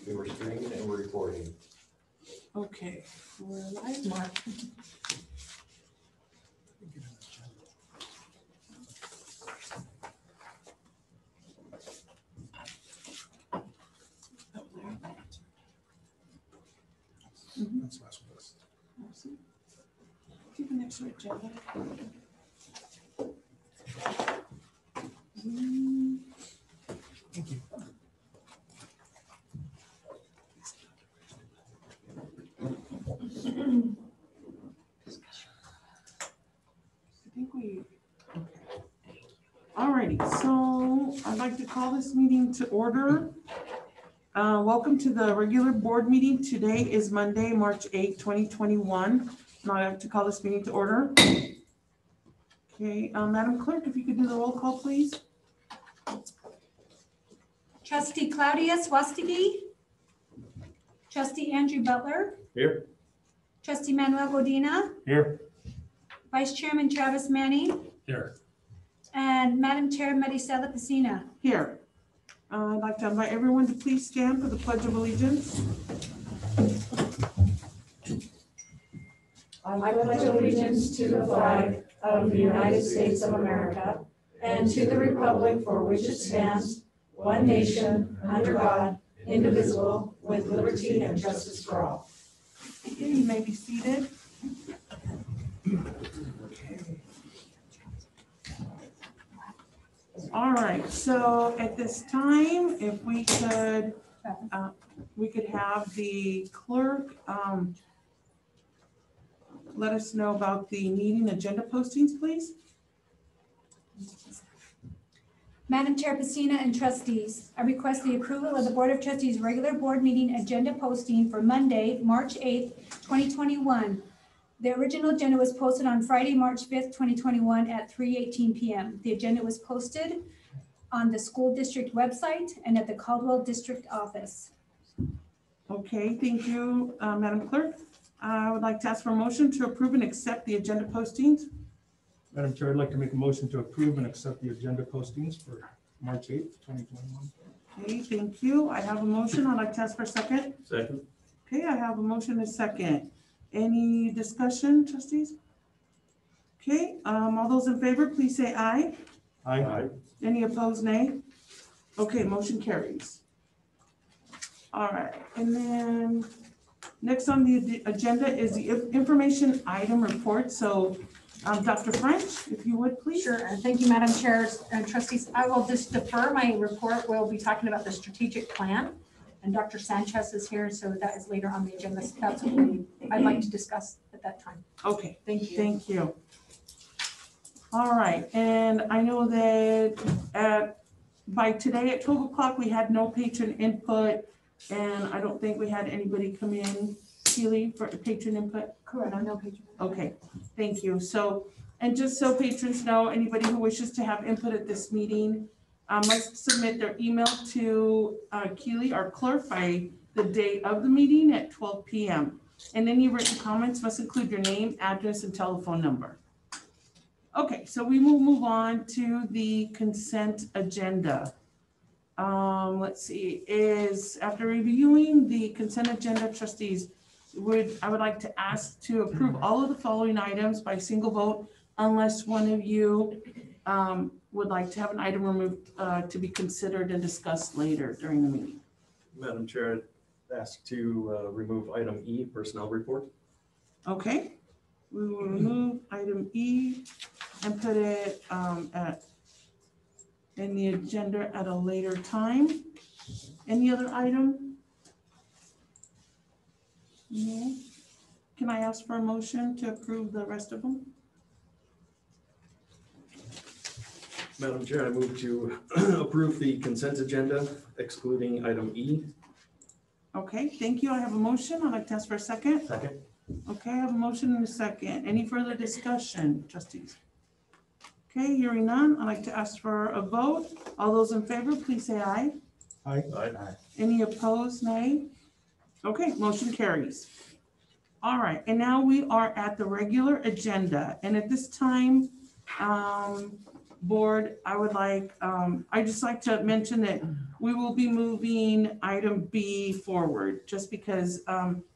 We were streaming and we're recording. Okay, we're live, Mark. That's last one. Keep an extra agenda. Thank you. I think we, okay. Alrighty, so I'd like to call this meeting to order. Welcome to the regular board meeting. Today is Monday, March 8th, 2021. And I'd like to call this meeting to order. Okay, Madam Clerk, if you could do the roll call, please. Trustee Claudia Swastigi. Trustee Andrew Butler. Here. Trustee Manuel Godina. Here. Vice Chairman Travis Manning. Here. And Madam Chair Maricela Pesina. Here. I'd like to invite everyone to please stand for the Pledge of Allegiance. I pledge allegiance to the flag of the United States of America and to the republic for which it stands, one nation, under God, indivisible, with liberty and justice for all. Okay, you may be seated. All right, so at this time, if we could have the clerk let us know about the meeting agenda postings, please. Madam Chair Pesina and Trustees, I request the approval of the Board of Trustees regular board meeting agenda posting for Monday, March 8th, 2021. The original agenda was posted on Friday, March 5th, 2021 at 3:18 p.m. The agenda was posted on the school district website and at the Caldwell District Office. Okay, thank you, Madam Clerk. I would like to ask for a motion to approve and accept the agenda postings. Madam Chair, I'd like to make a motion to approve and accept the agenda postings for March 8th, 2021. Okay, thank you. I have a motion. I'd like to ask for a second. Second. Okay, I have a motion and a second. Any discussion, trustees? Okay, all those in favor, please say aye. Aye. Any opposed, nay? Okay, motion carries. All right, and then next on the agenda is the information item report. So Dr. French, if you would, please. Sure, and thank you, Madam Chair and Trustees. I will just defer my report. We'll be talking about the strategic plan. And Dr. Sanchez is here, so that is later on the agenda. So that's what I'd like to discuss at that time. Okay, Thank you. thank you. All right, and I know that by today at 12 o'clock, we had no patron input, and I don't think we had anybody come in, Keely, for patron input. Correct. No patron. Okay, thank you. So, and just so patrons know, anybody who wishes to have input at this meeting must submit their email to Keely, our clerk, by the day of the meeting at 12 p.m. And any written comments must include your name, address, and telephone number. Okay, so we will move on to the consent agenda. Let's see, after reviewing the consent agenda, trustees, I would like to ask to approve all of the following items by single vote unless one of you would like to have an item removed to be considered and discussed later during the meeting. Madam Chair, I'd ask to remove item E, personnel report. Okay, we will remove item E and put it in the agenda at a later time. Any other item? No. Can I ask for a motion to approve the rest of them? Madam Chair, I move to approve the consent agenda excluding item E. Okay, thank you. I have a motion. I'd like to ask for a second. Second. Okay, I have a motion and a second. Any further discussion, trustees? Okay, hearing none, I'd like to ask for a vote. All those in favor, please say aye. Aye. Aye. Any opposed, nay? Okay, motion carries. All right, and now we are at the regular agenda. And at this time, board, I would like, I'd just like to mention that we will be moving item B forward, just because,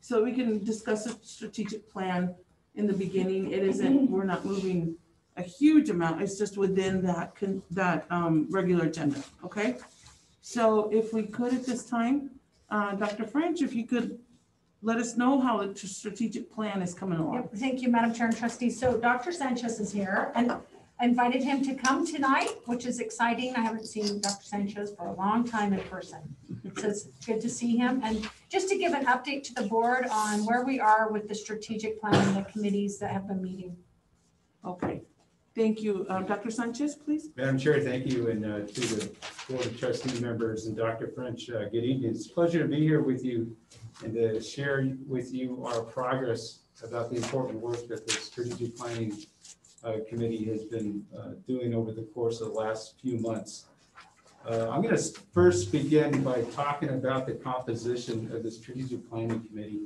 so we can discuss a strategic plan in the beginning. It isn't, we're not moving a huge amount, it's just within that, regular agenda, okay? So if we could at this time, Dr. French, if you could let us know how the strategic plan is coming along. Yep, thank you, Madam Chair and Trustees. So Dr. Sanchez is here, and I invited him to come tonight, which is exciting. I haven't seen Dr. Sanchez for a long time in person. So it's good to see him. And just to give an update to the board on where we are with the strategic plan and the committees that have been meeting. Okay, thank you. Dr. Sanchez, please. Madam Chair, thank you, and to the Board of Trustee members and Dr. French, good evening. It's a pleasure to be here with you and to share with you our progress about the important work that the Strategic Planning Committee has been doing over the course of the last few months. I'm going to first begin by talking about the composition of the Strategic Planning Committee.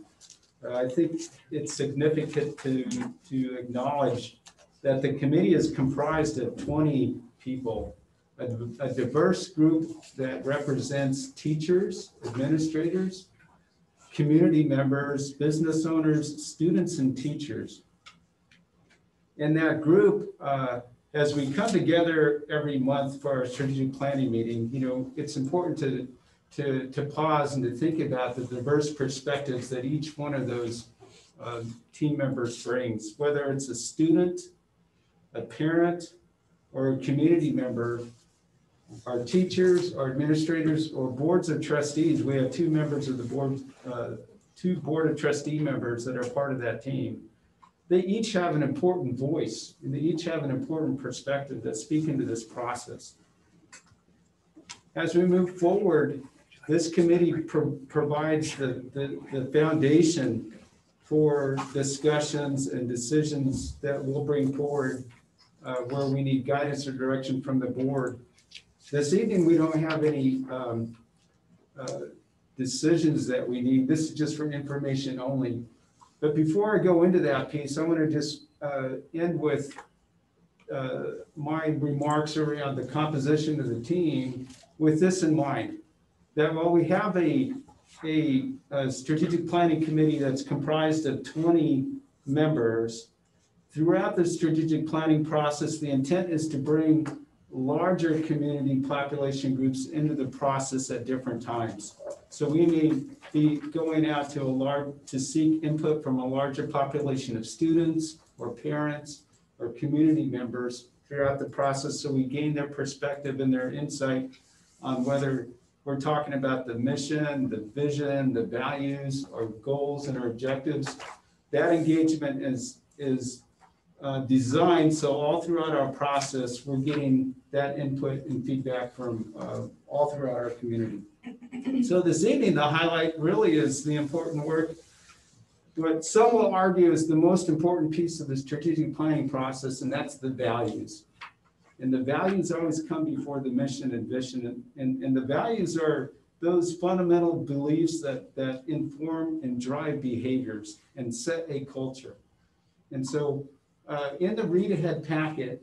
I think it's significant to acknowledge that the committee is comprised of 20 people, a diverse group that represents teachers, administrators, community members, business owners, students, and teachers. In that group, as we come together every month for our strategic planning meeting, it's important to pause and to think about the diverse perspectives that each one of those team members brings, whether it's a student, a parent, or a community member, our teachers, our administrators, or boards of trustees. We have two members of the board, two board of trustee members that are part of that team. They each have an important voice, and they each have an important perspective that speak into this process. As we move forward, this committee provides the foundation for discussions and decisions that we'll bring forward where we need guidance or direction from the board. This evening, we don't have any decisions that we need. This is just for information only. But before I go into that piece, I want to just end with my remarks around the composition of the team with this in mind, that while we have a strategic planning committee that's comprised of 20 members, throughout the strategic planning process, the intent is to bring larger community population groups into the process at different times. So we may be going out to seek input from a larger population of students or parents or community members throughout the process, so we gain their perspective and their insight on whether we're talking about the mission, the vision, the values, our goals, and our objectives. That engagement is designed so all throughout our process, we're getting that input and feedback from all throughout our community. So this evening, the highlight really is the important work. What some will argue is the most important piece of the strategic planning process, and that's the values. And the values always come before the mission and vision. And the values are those fundamental beliefs that inform and drive behaviors and set a culture. And so in the read ahead packet,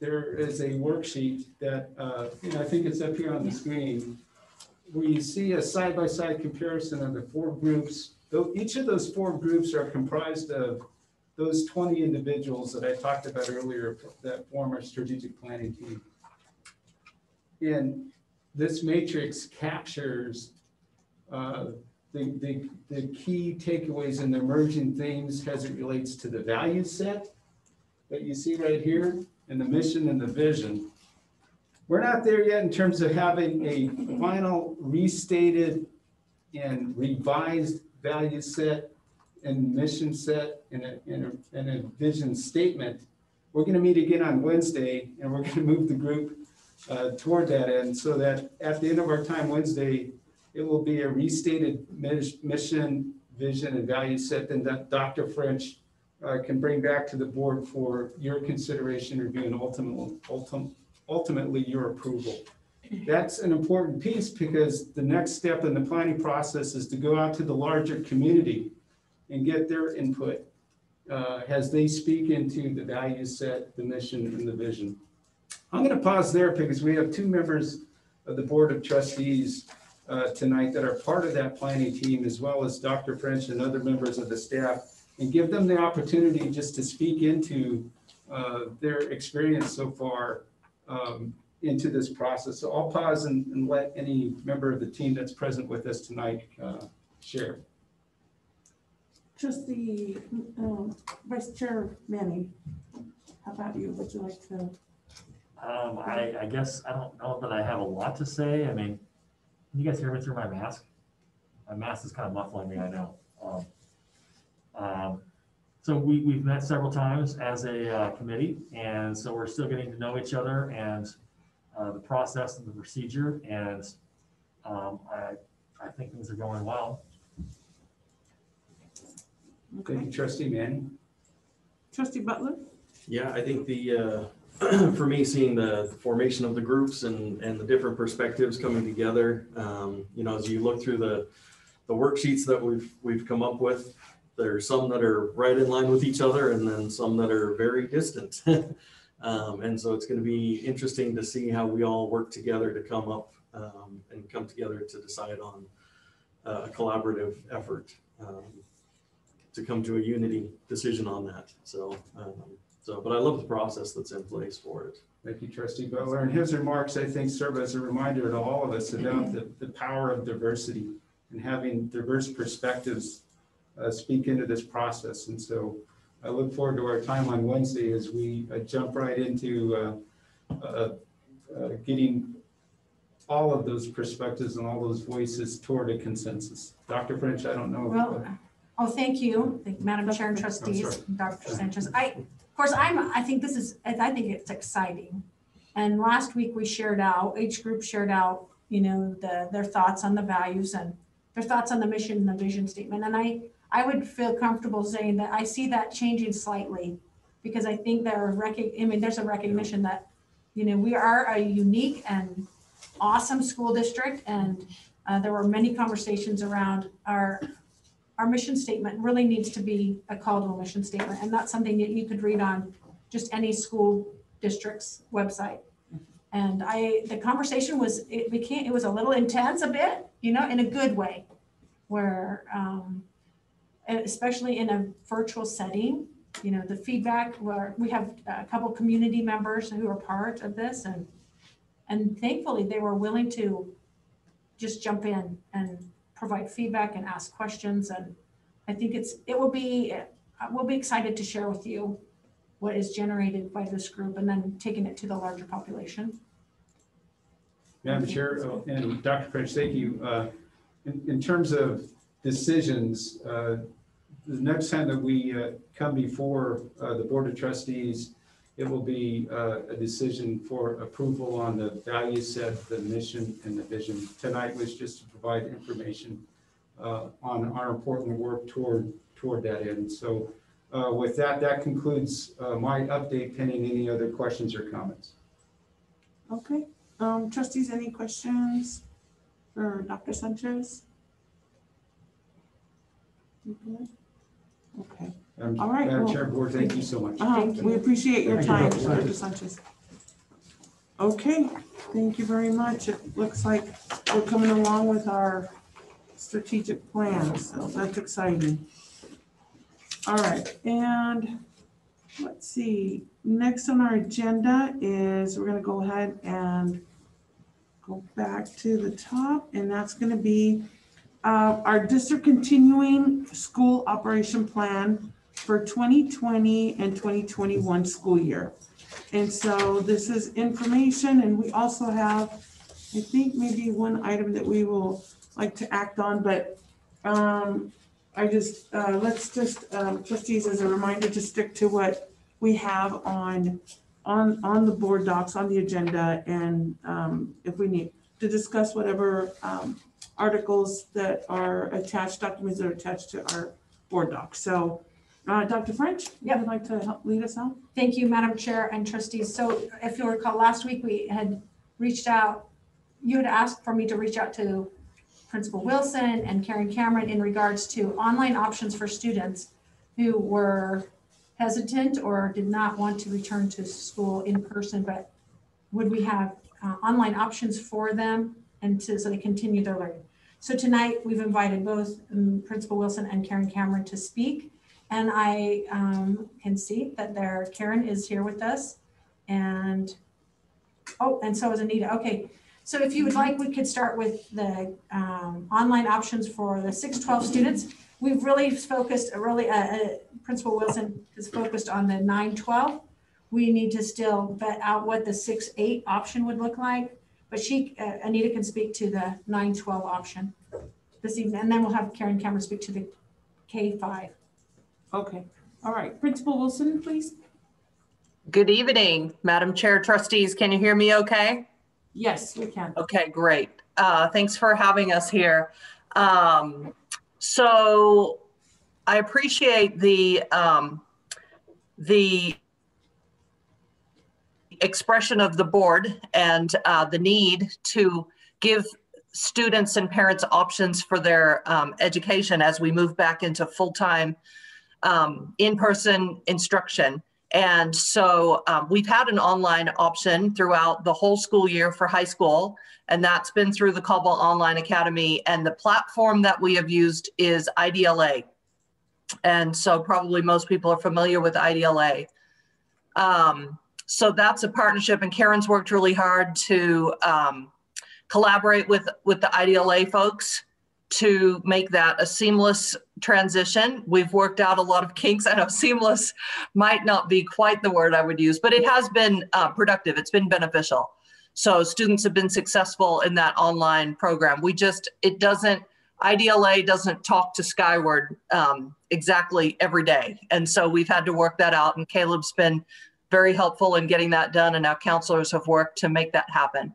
there is a worksheet that, I think it's up here on the screen. We see a side-by-side comparison of the four groups. Each of those four groups are comprised of those 20 individuals that I talked about earlier that form our strategic planning team. And this matrix captures the key takeaways and the emerging themes as it relates to the value set that you see right here, and the mission and the vision. We're not there yet in terms of having a final restated and revised value set and mission set and a vision statement. We're going to meet again on Wednesday, and we're going to move the group toward that end, so that at the end of our time Wednesday, it will be a restated mission, vision, and value set that Dr. French can bring back to the board for your consideration, review, and ultimately your approval. That's an important piece, because the next step in the planning process is to go out to the larger community and get their input as they speak into the value set, the mission, and the vision. I'm going to pause there because we have two members of the Board of Trustees tonight that are part of that planning team, as well as Dr. French and other members of the staff, and give them the opportunity just to speak into their experience so far into this process. So I'll pause and let any member of the team that's present with us tonight share. Trustee, Vice Chair Manning, how about you? Would you like to? I guess I don't know that I have a lot to say. I mean, can you guys hear me through my mask? My mask is kind of muffling me, I know. So we've met several times as a committee, and so we're still getting to know each other and the process and the procedure, and I think things are going well. Thank you, Trustee Manning. Trustee Butler? Yeah, I think the, for me, seeing the formation of the groups and the different perspectives coming together, you know, as you look through the worksheets that we've come up with, there's some that are right in line with each other and then some that are very distant. And so it's going to be interesting to see how we all work together to come up and come together to decide on a collaborative effort to come to a unity decision on that. So, but I love the process that's in place for it. Thank you, Trustee Butler. And his remarks, I think, serve as a reminder to all of us about the power of diversity and having diverse perspectives speak into this process. And so I look forward to our time on Wednesday as we jump right into getting all of those perspectives and all those voices toward a consensus. Dr. French, I don't know. Well, thank you, Madam Chair and Trustees, Dr. Sanchez. I think it's exciting. And last week we shared out, each group shared out, you know, their thoughts on the values and their thoughts on the mission and the vision statement. And I would feel comfortable saying that I see that changing slightly, because I think there's a recognition that, you know, we are a unique and awesome school district. And there were many conversations around our mission statement really needs to be a Caldwell mission statement, and not something that you could read on just any school district's website. And the conversation was, it was a little intense a bit, you know, in a good way, where especially in a virtual setting, you know, the feedback, where we have a couple community members who are part of this, and thankfully they were willing to just jump in and provide feedback and ask questions. And I think we'll be excited to share with you what is generated by this group and then taking it to the larger population. Madam Chair and Dr. French, thank you. In terms of decisions, the next time that we come before the Board of Trustees, it will be a decision for approval on the value set, the mission, and the vision. Tonight was just to provide information on our important work toward that end. So with that concludes my update, pending any other questions or comments. Okay. Trustees, any questions for Dr. Sanchez? Okay. All right. Madam Chair, Board, thank you so much. We appreciate your time, Thank you, Dr. Sanchez. Okay, thank you very much. It looks like we're coming along with our strategic plan, so that's exciting. All right, and let's see. Next on our agenda is we're going to go ahead and go back to the top, and that's going to be our district continuing school operation plan for 2020 and 2021 school year. And so this is information, and we also have, I think, maybe one item that we will like to act on, but I just, let's just, trustees, as a reminder, to stick to what we have on the board docs, on the agenda, and if we need to discuss whatever articles that are attached, documents that are attached to our board docs. So Dr. French, Yep. would you like to help lead us out? Thank you, Madam Chair and Trustees. So if you'll recall, last week we had reached out, you had asked for me to reach out to Principal Wilson and Karen Cameron in regards to online options for students who were hesitant or did not want to return to school in person, but would we have online options for them so they continue their learning. So tonight we've invited both Principal Wilson and Karen Cameron to speak. And I can see that Karen is here with us. And, oh, and so is Anita. Okay. So if you would like, we could start with the online options for the 6-12 students. We've really focused, Principal Wilson is focused on the 9-12. We need to still vet out what the 6-8 option would look like, but Anita can speak to the 9-12 option this evening, and then we'll have Karen Cameron speak to the K-5. Okay, all right, Principal Wilson, please. Good evening, Madam Chair, Trustees. Can you hear me okay? Yes, we can. Okay, great. Thanks for having us here. So I appreciate the expression of the board and the need to give students and parents options for their education as we move back into full-time in-person instruction. And so we've had an online option throughout the whole school year for high school, and that's been through the Caldwell Online Academy. And the platform that we have used is IDLA. And so probably most people are familiar with IDLA. So that's a partnership, and Karen's worked really hard to collaborate with the IDLA folks to make that a seamless transition. We've worked out a lot of kinks. I know seamless might not be quite the word I would use, but it has been productive. It's been beneficial. So students have been successful in that online program. IDLA doesn't talk to Skyward exactly every day. And so we've had to work that out, and Caleb's been very helpful in getting that done, and our counselors have worked to make that happen.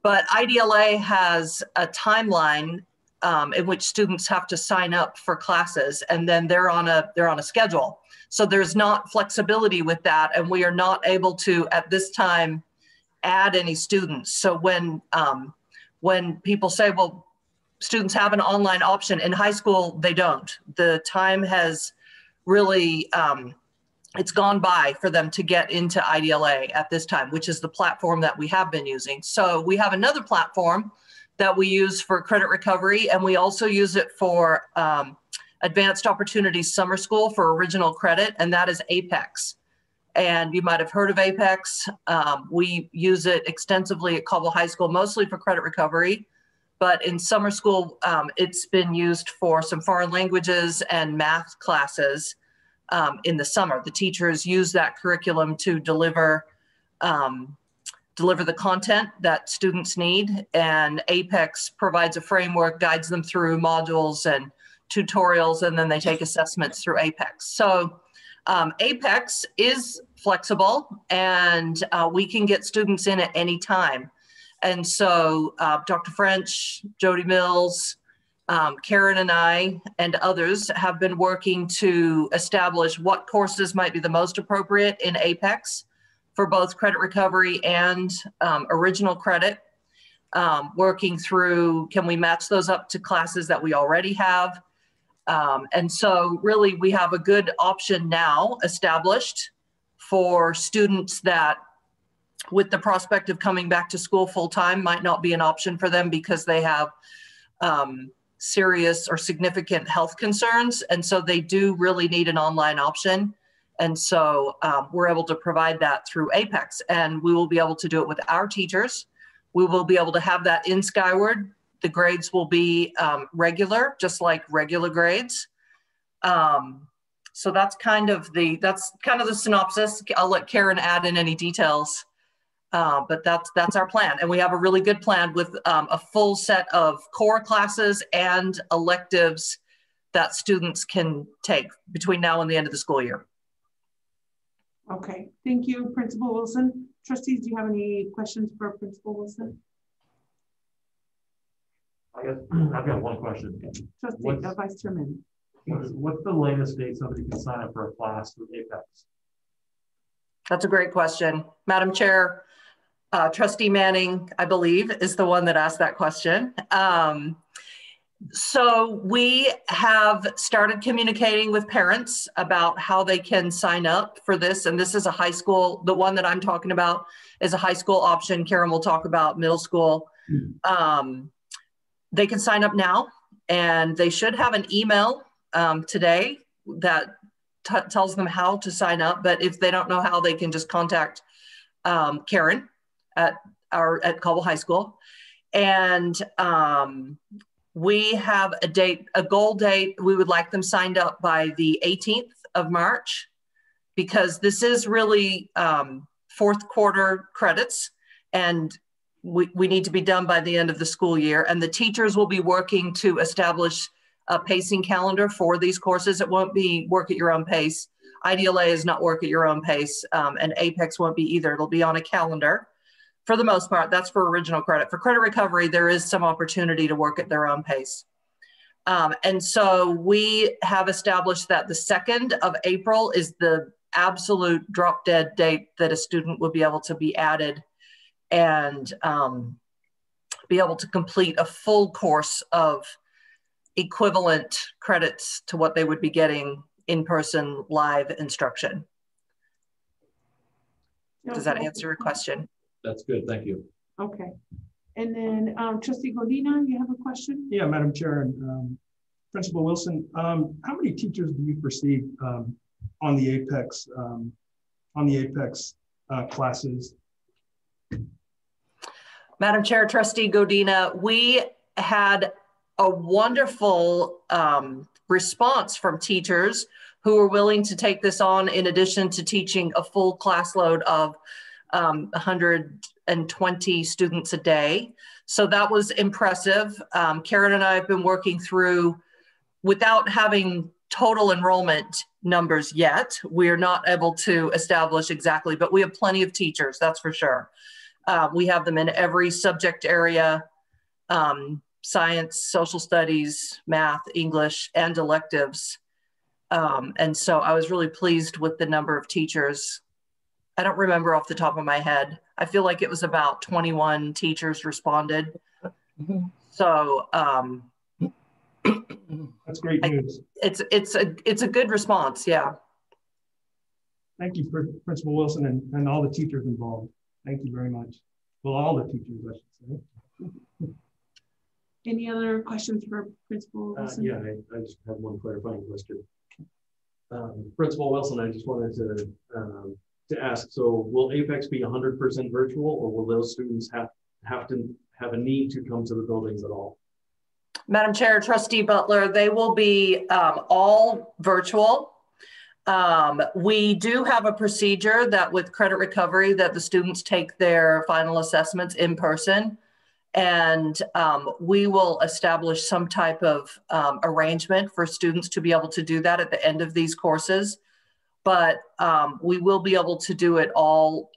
But IDLA has a timeline in which students have to sign up for classes, and then they're on a schedule. So there's not flexibility with that, and we are not able to at this time add any students. So when people say, well, students have an online option in high school, they don't. The time has really it's gone by for them to get into IDLA at this time, which is the platform that we have been using. So we have another platform that we use for credit recovery, and we also use it for Advanced Opportunities Summer School for original credit, and that is Apex. And you might have heard of Apex. We use it extensively at Caldwell High School, mostly for credit recovery, but in summer school, it's been used for some foreign languages and math classes in the summer. The teachers use that curriculum to deliver the content that students need, and Apex provides a framework, guides them through modules and tutorials, and then they take assessments through Apex. So Apex is flexible, and we can get students in at any time. And so Dr. French, Jody Mills, Karen and I and others have been working to establish what courses might be the most appropriate in Apex for both credit recovery and original credit, working through, can we match those up to classes that we already have? And so really we have a good option now established for students that with the prospect of coming back to school full-time might not be an option for them because they have serious or significant health concerns. And so they do really need an online option. And so we're able to provide that through Apex, and we will be able to do it with our teachers. We will be able to have that in Skyward. The grades will be regular, just like regular grades. So that's kind of the synopsis. I'll let Karen add in any details. But that's our plan. And we have a really good plan with a full set of core classes and electives that students can take between now and the end of the school year. Okay, thank you, Principal Wilson. Trustees, do you have any questions for Principal Wilson? I've got one question. Trustee, Vice Chairman. What's the latest date somebody can sign up for a class with Apex? That's a great question. Madam Chair, Trustee Manning, I believe, is the one that asked that question. So we have started communicating with parents about how they can sign up for this. And this is a high school, the one that I'm talking about is a high school option. Karen will talk about middle school. They can sign up now, and they should have an email today that tells them how to sign up. But if they don't know how, they can just contact Karen at Caldwell High School. And we have a goal date. We would like them signed up by the 18th of March, because this is really fourth quarter credits, and we need to be done by the end of the school year. And the teachers will be working to establish a pacing calendar for these courses. It won't be work at your own pace. IDLA is not work at your own pace, and Apex won't be either. It'll be on a calendar. For the most part, that's for original credit. For credit recovery, there is some opportunity to work at their own pace. And so we have established that the 2nd of April is the absolute drop dead date that a student will be able to be added and be able to complete a full course of equivalent credits to what they would be getting in-person live instruction. Does that answer your question? That's good, thank you. Okay. And then Trustee Godina, you have a question? Yeah, Madam Chair and Principal Wilson, how many teachers do you foresee on the Apex classes? Madam Chair, Trustee Godina, we had a wonderful response from teachers who were willing to take this on, in addition to teaching a full class load of 120 students a day. So that was impressive. Karen and I have been working through, without having total enrollment numbers yet, we're not able to establish exactly, but we have plenty of teachers, that's for sure. We have them in every subject area, science, social studies, math, English, and electives. And so I was really pleased with the number of teachers. I don't remember off the top of my head. I feel like it was about 21 teachers responded. So that's great news. It's a good response, yeah. Thank you, Principal Wilson, and all the teachers involved. Thank you very much. Well, all the teachers, I should say. Any other questions for Principal Wilson? Yeah, I just have one clarifying question. Principal Wilson, I just wanted to ask, so will Apex be 100% virtual, or will those students have to have a need to come to the buildings at all? Madam Chair, Trustee Butler, they will be all virtual. We do have a procedure that with credit recovery that the students take their final assessments in person, and we will establish some type of arrangement for students to be able to do that at the end of these courses. But we will be able to do it all,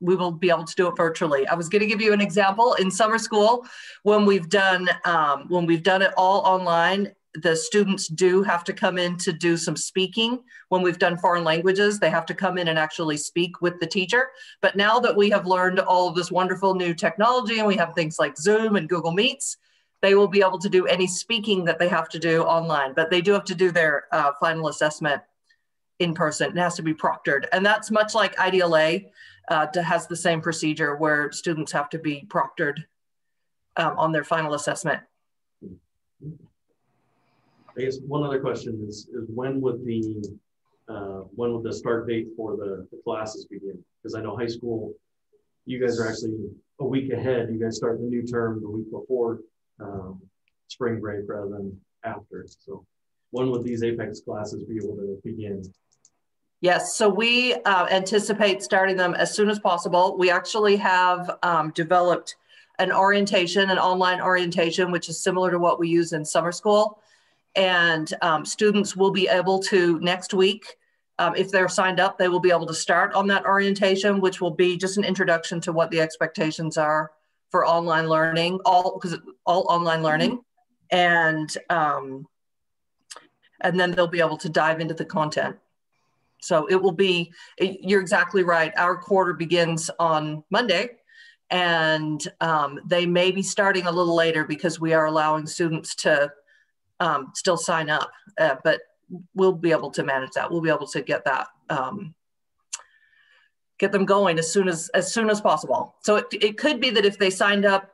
we will be able to do it virtually. I was going to give you an example. In summer school, when we've done it all online, the students do have to come in to do some speaking. When we've done foreign languages, they have to come in and actually speak with the teacher. But now that we have learned all of this wonderful new technology and we have things like Zoom and Google Meets, they will be able to do any speaking that they have to do online. But they do have to do their final assessment in person. It has to be proctored. And that's much like IDLA has the same procedure where students have to be proctored on their final assessment. I guess one other question is when would the start date for the classes begin? Because I know high school, you guys are actually a week ahead. You guys start the new term the week before spring break rather than after. So when would these Apex classes be able to begin? Yes, so we anticipate starting them as soon as possible. We actually have developed an online orientation, which is similar to what we use in summer school. And students will be able to next week, if they're signed up, they will be able to start on that orientation, which will be just an introduction to what the expectations are for online learning, all online learning. And then they'll be able to dive into the content. So it will be, you're exactly right. Our quarter begins on Monday, And they may be starting a little later because we are allowing students to still sign up, but we'll be able to manage that. We'll be able to get that, get them going as soon as possible. So it could be that if they signed up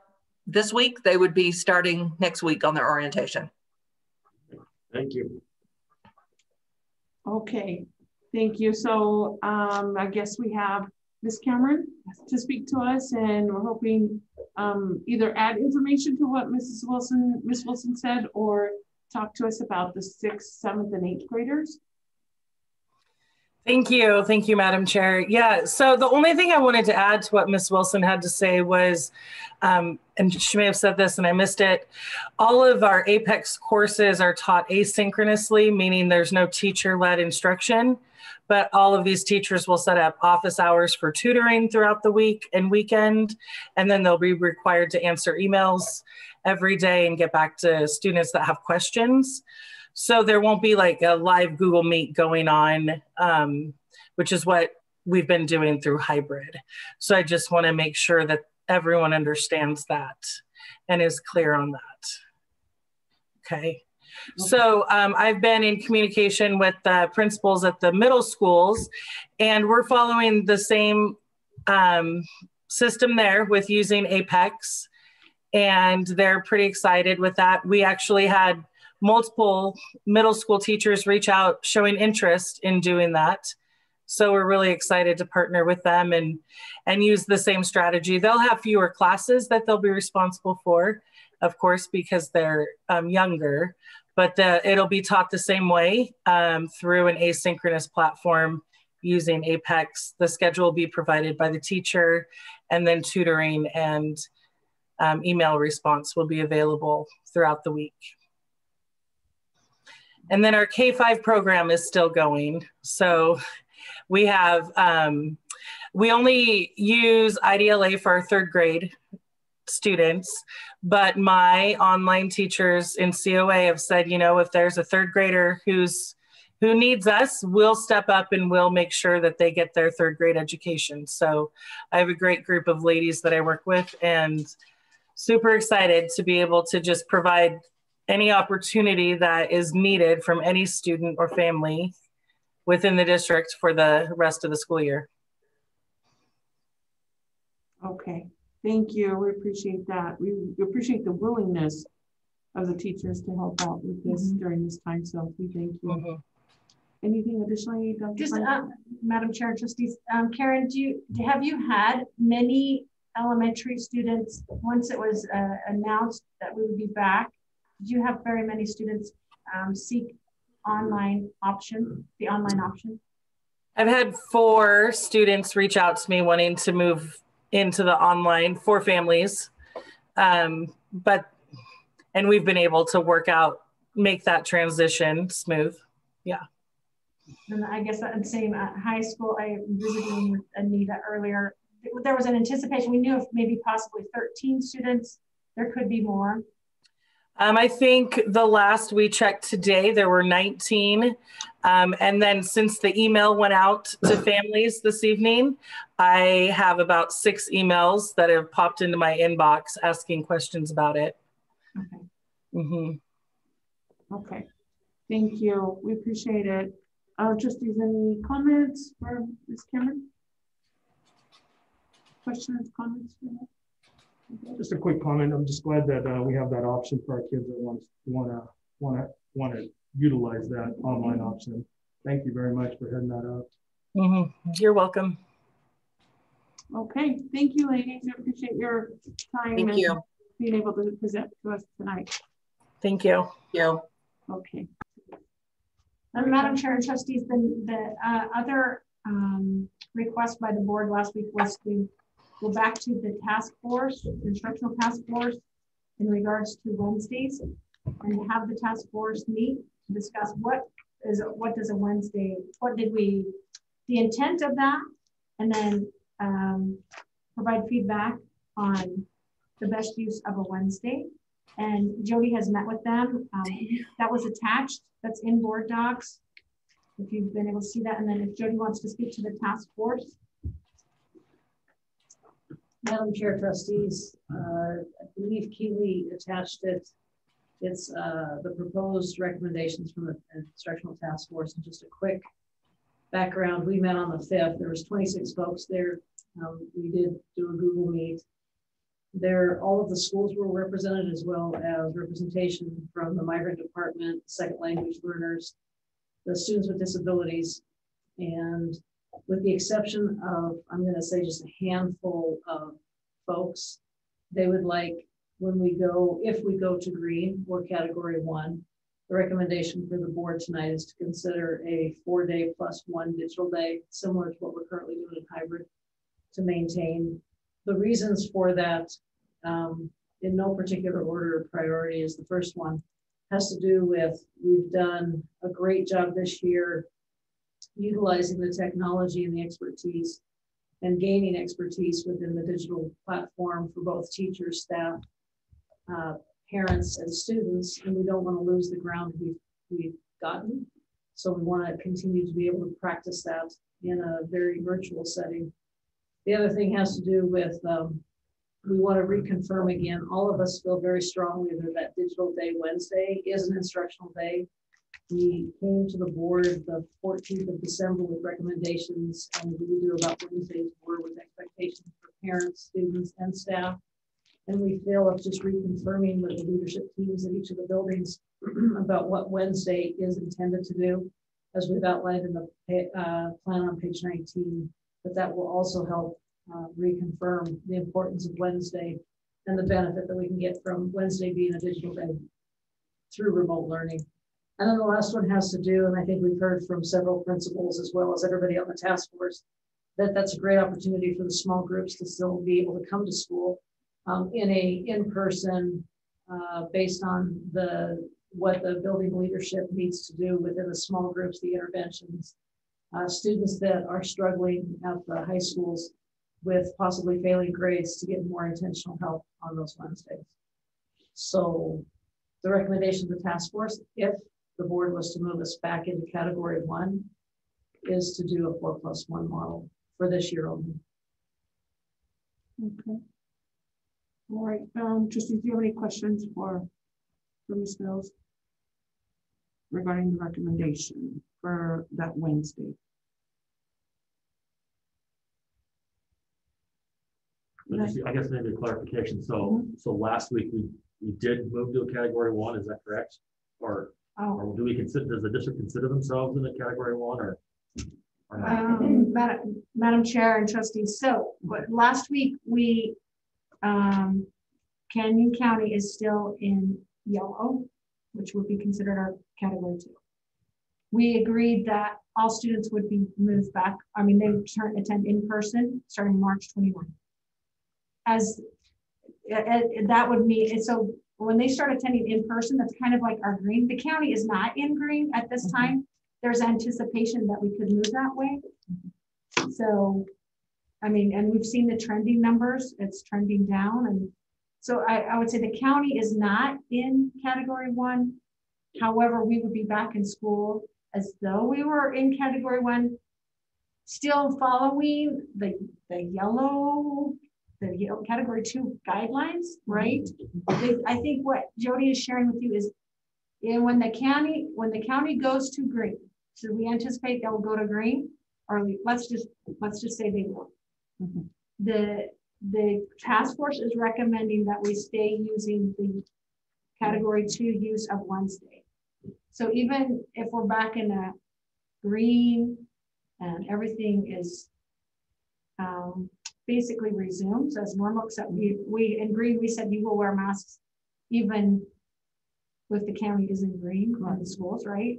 this week, they would be starting next week on their orientation. Thank you. Okay, thank you. So I guess we have Ms. Cameron to speak to us, and we're hoping either add information to what Ms. Wilson said, or talk to us about the 6th, 7th, and 8th graders. Thank you, Madam Chair. Yeah, so the only thing I wanted to add to what Ms. Wilson had to say was, and she may have said this and I missed it, all of our APEX courses are taught asynchronously, meaning there's no teacher-led instruction, but all of these teachers will set up office hours for tutoring throughout the week and weekend, and then they'll be required to answer emails every day and get back to students that have questions. So there won't be like a live Google Meet going on, which is what we've been doing through hybrid. So I just want to make sure that everyone understands that and is clear on that. Okay. So I've been in communication with the principals at the middle schools, and we're following the same system there with using APEX, and they're pretty excited with that. We actually had multiple middle school teachers reach out showing interest in doing that. So we're really excited to partner with them and use the same strategy. They'll have fewer classes that they'll be responsible for, of course, because they're younger, but it'll be taught the same way through an asynchronous platform using APEX. The schedule will be provided by the teacher, and then tutoring and email response will be available throughout the week. And then our K-5 program is still going. So we have, we only use IDLA for our 3rd grade students, but my online teachers in COA have said, you know, if there's a 3rd grader who needs us, we'll step up and we'll make sure that they get their 3rd grade education. So I have a great group of ladies that I work with, and super excited to be able to just provide any opportunity that is needed from any student or family within the district for the rest of the school year. Okay, thank you. We appreciate that. We appreciate the willingness of the teachers to help out with this during this time. So we thank you. Anything additionally, Dr. Just, Madam Chair, Trustees, Karen, have you had many elementary students, once it was announced that we would be back, did you have very many students seek the online option? I've had 4 students reach out to me wanting to move into the online, 4 families, and we've been able to make that transition smooth. Yeah. And I guess that same at high school, I visited with Anita earlier. There was an anticipation. We knew of maybe possibly 13 students. There could be more. I think the last we checked today, there were 19. And then since the email went out to families this evening, I have about 6 emails that have popped into my inbox asking questions about it. Okay. Okay. Thank you. We appreciate it. Trustees, any comments for Ms. Cameron? Questions, comments? Just a quick comment. I'm just glad that we have that option for our kids that want to utilize that online option. Thank you very much for heading that up. You're welcome. Okay, thank you, ladies. I appreciate your time and being able to present to us tonight. Thank you. Okay. Madam Chair and Trustees, the other request by the board last week was to go back to the task force, the instructional task force, in regards to Wednesdays, and have the task force meet to discuss what does a Wednesday, the intent of that, and then provide feedback on the best use of a Wednesday. And Jody has met with them. That was attached. That's in board docs, if you've been able to see that. And then if Jody wants to speak to the task force. Madam Chair, Trustees, I believe Keely attached it. It's the proposed recommendations from the Instructional Task Force. And just a quick background, we met on the 5th. There was 26 folks there. We did do a Google Meet. There, all of the schools were represented, as well as representation from the migrant department, second language learners, the students with disabilities, and with the exception of, I'm going to say, just a handful of folks, they would like, when we go, if we go to green or category 1, the recommendation for the board tonight is to consider a 4-day plus 1 digital day, similar to what we're currently doing in hybrid, to maintain. The reasons for that, in no particular order of priority, is the first one has to do with, we've done a great job this year utilizing the technology and the expertise and gaining expertise within the digital platform for both teachers, staff, parents, and students. And we don't want to lose the ground we've gotten. So we want to continue to be able to practice that in a very virtual setting. The other thing has to do with, we want to reconfirm again, all of us feel very strongly that Digital Day Wednesday is an instructional day. We came to the board the 14th of December with recommendations, and we do about Wednesdays were with expectations for parents, students, and staff. And we feel of just reconfirming with the leadership teams at each of the buildings about what Wednesday is intended to do, as we've outlined in the plan on page 19, but that will also help reconfirm the importance of Wednesday and the benefit that we can get from Wednesday being a digital day through remote learning. And then the last one has to do, and I think we've heard from several principals as well as everybody on the task force, that that's a great opportunity for the small groups to still be able to come to school in a in-person based on what the building leadership needs to do within the small groups, the interventions, students that are struggling at the high schools with possibly failing grades to get more intentional help on those Wednesdays. So the recommendation of the task force, if the board was to move us back into category 1, is to do a 4+1 model for this year only. Okay. All right, Trustees, do you have any questions for Ms. Mills regarding the recommendation for that Wednesday? I guess maybe a clarification. So, so last week we did move to a category 1. Is that correct? Or do we consider? Does the district consider themselves in a category 1 or not? Madam Chair and Trustees. So, last week we Canyon County is still in yellow, which would be considered our category 2. We agreed that all students would be moved back. I mean, they would attend in person starting March 21. As that would mean, so when they start attending in person, that's kind of like our green. The county is not in green at this time. There's anticipation that we could move that way. So, I mean, and we've seen the trending numbers, it's trending down. And so I would say the county is not in category 1. However, we would be back in school as though we were in category 1, still following the yellow category 2 guidelines, right? I think what Jody is sharing with you is, when the county goes to green, so we anticipate they'll go to green, or let's just say they will. The task force is recommending that we stay using the category 2 use of Wednesday. So even if we're back in a green and everything is basically resumes as normal, except we in green, we said you will wear masks even if the county is in green on the schools, right?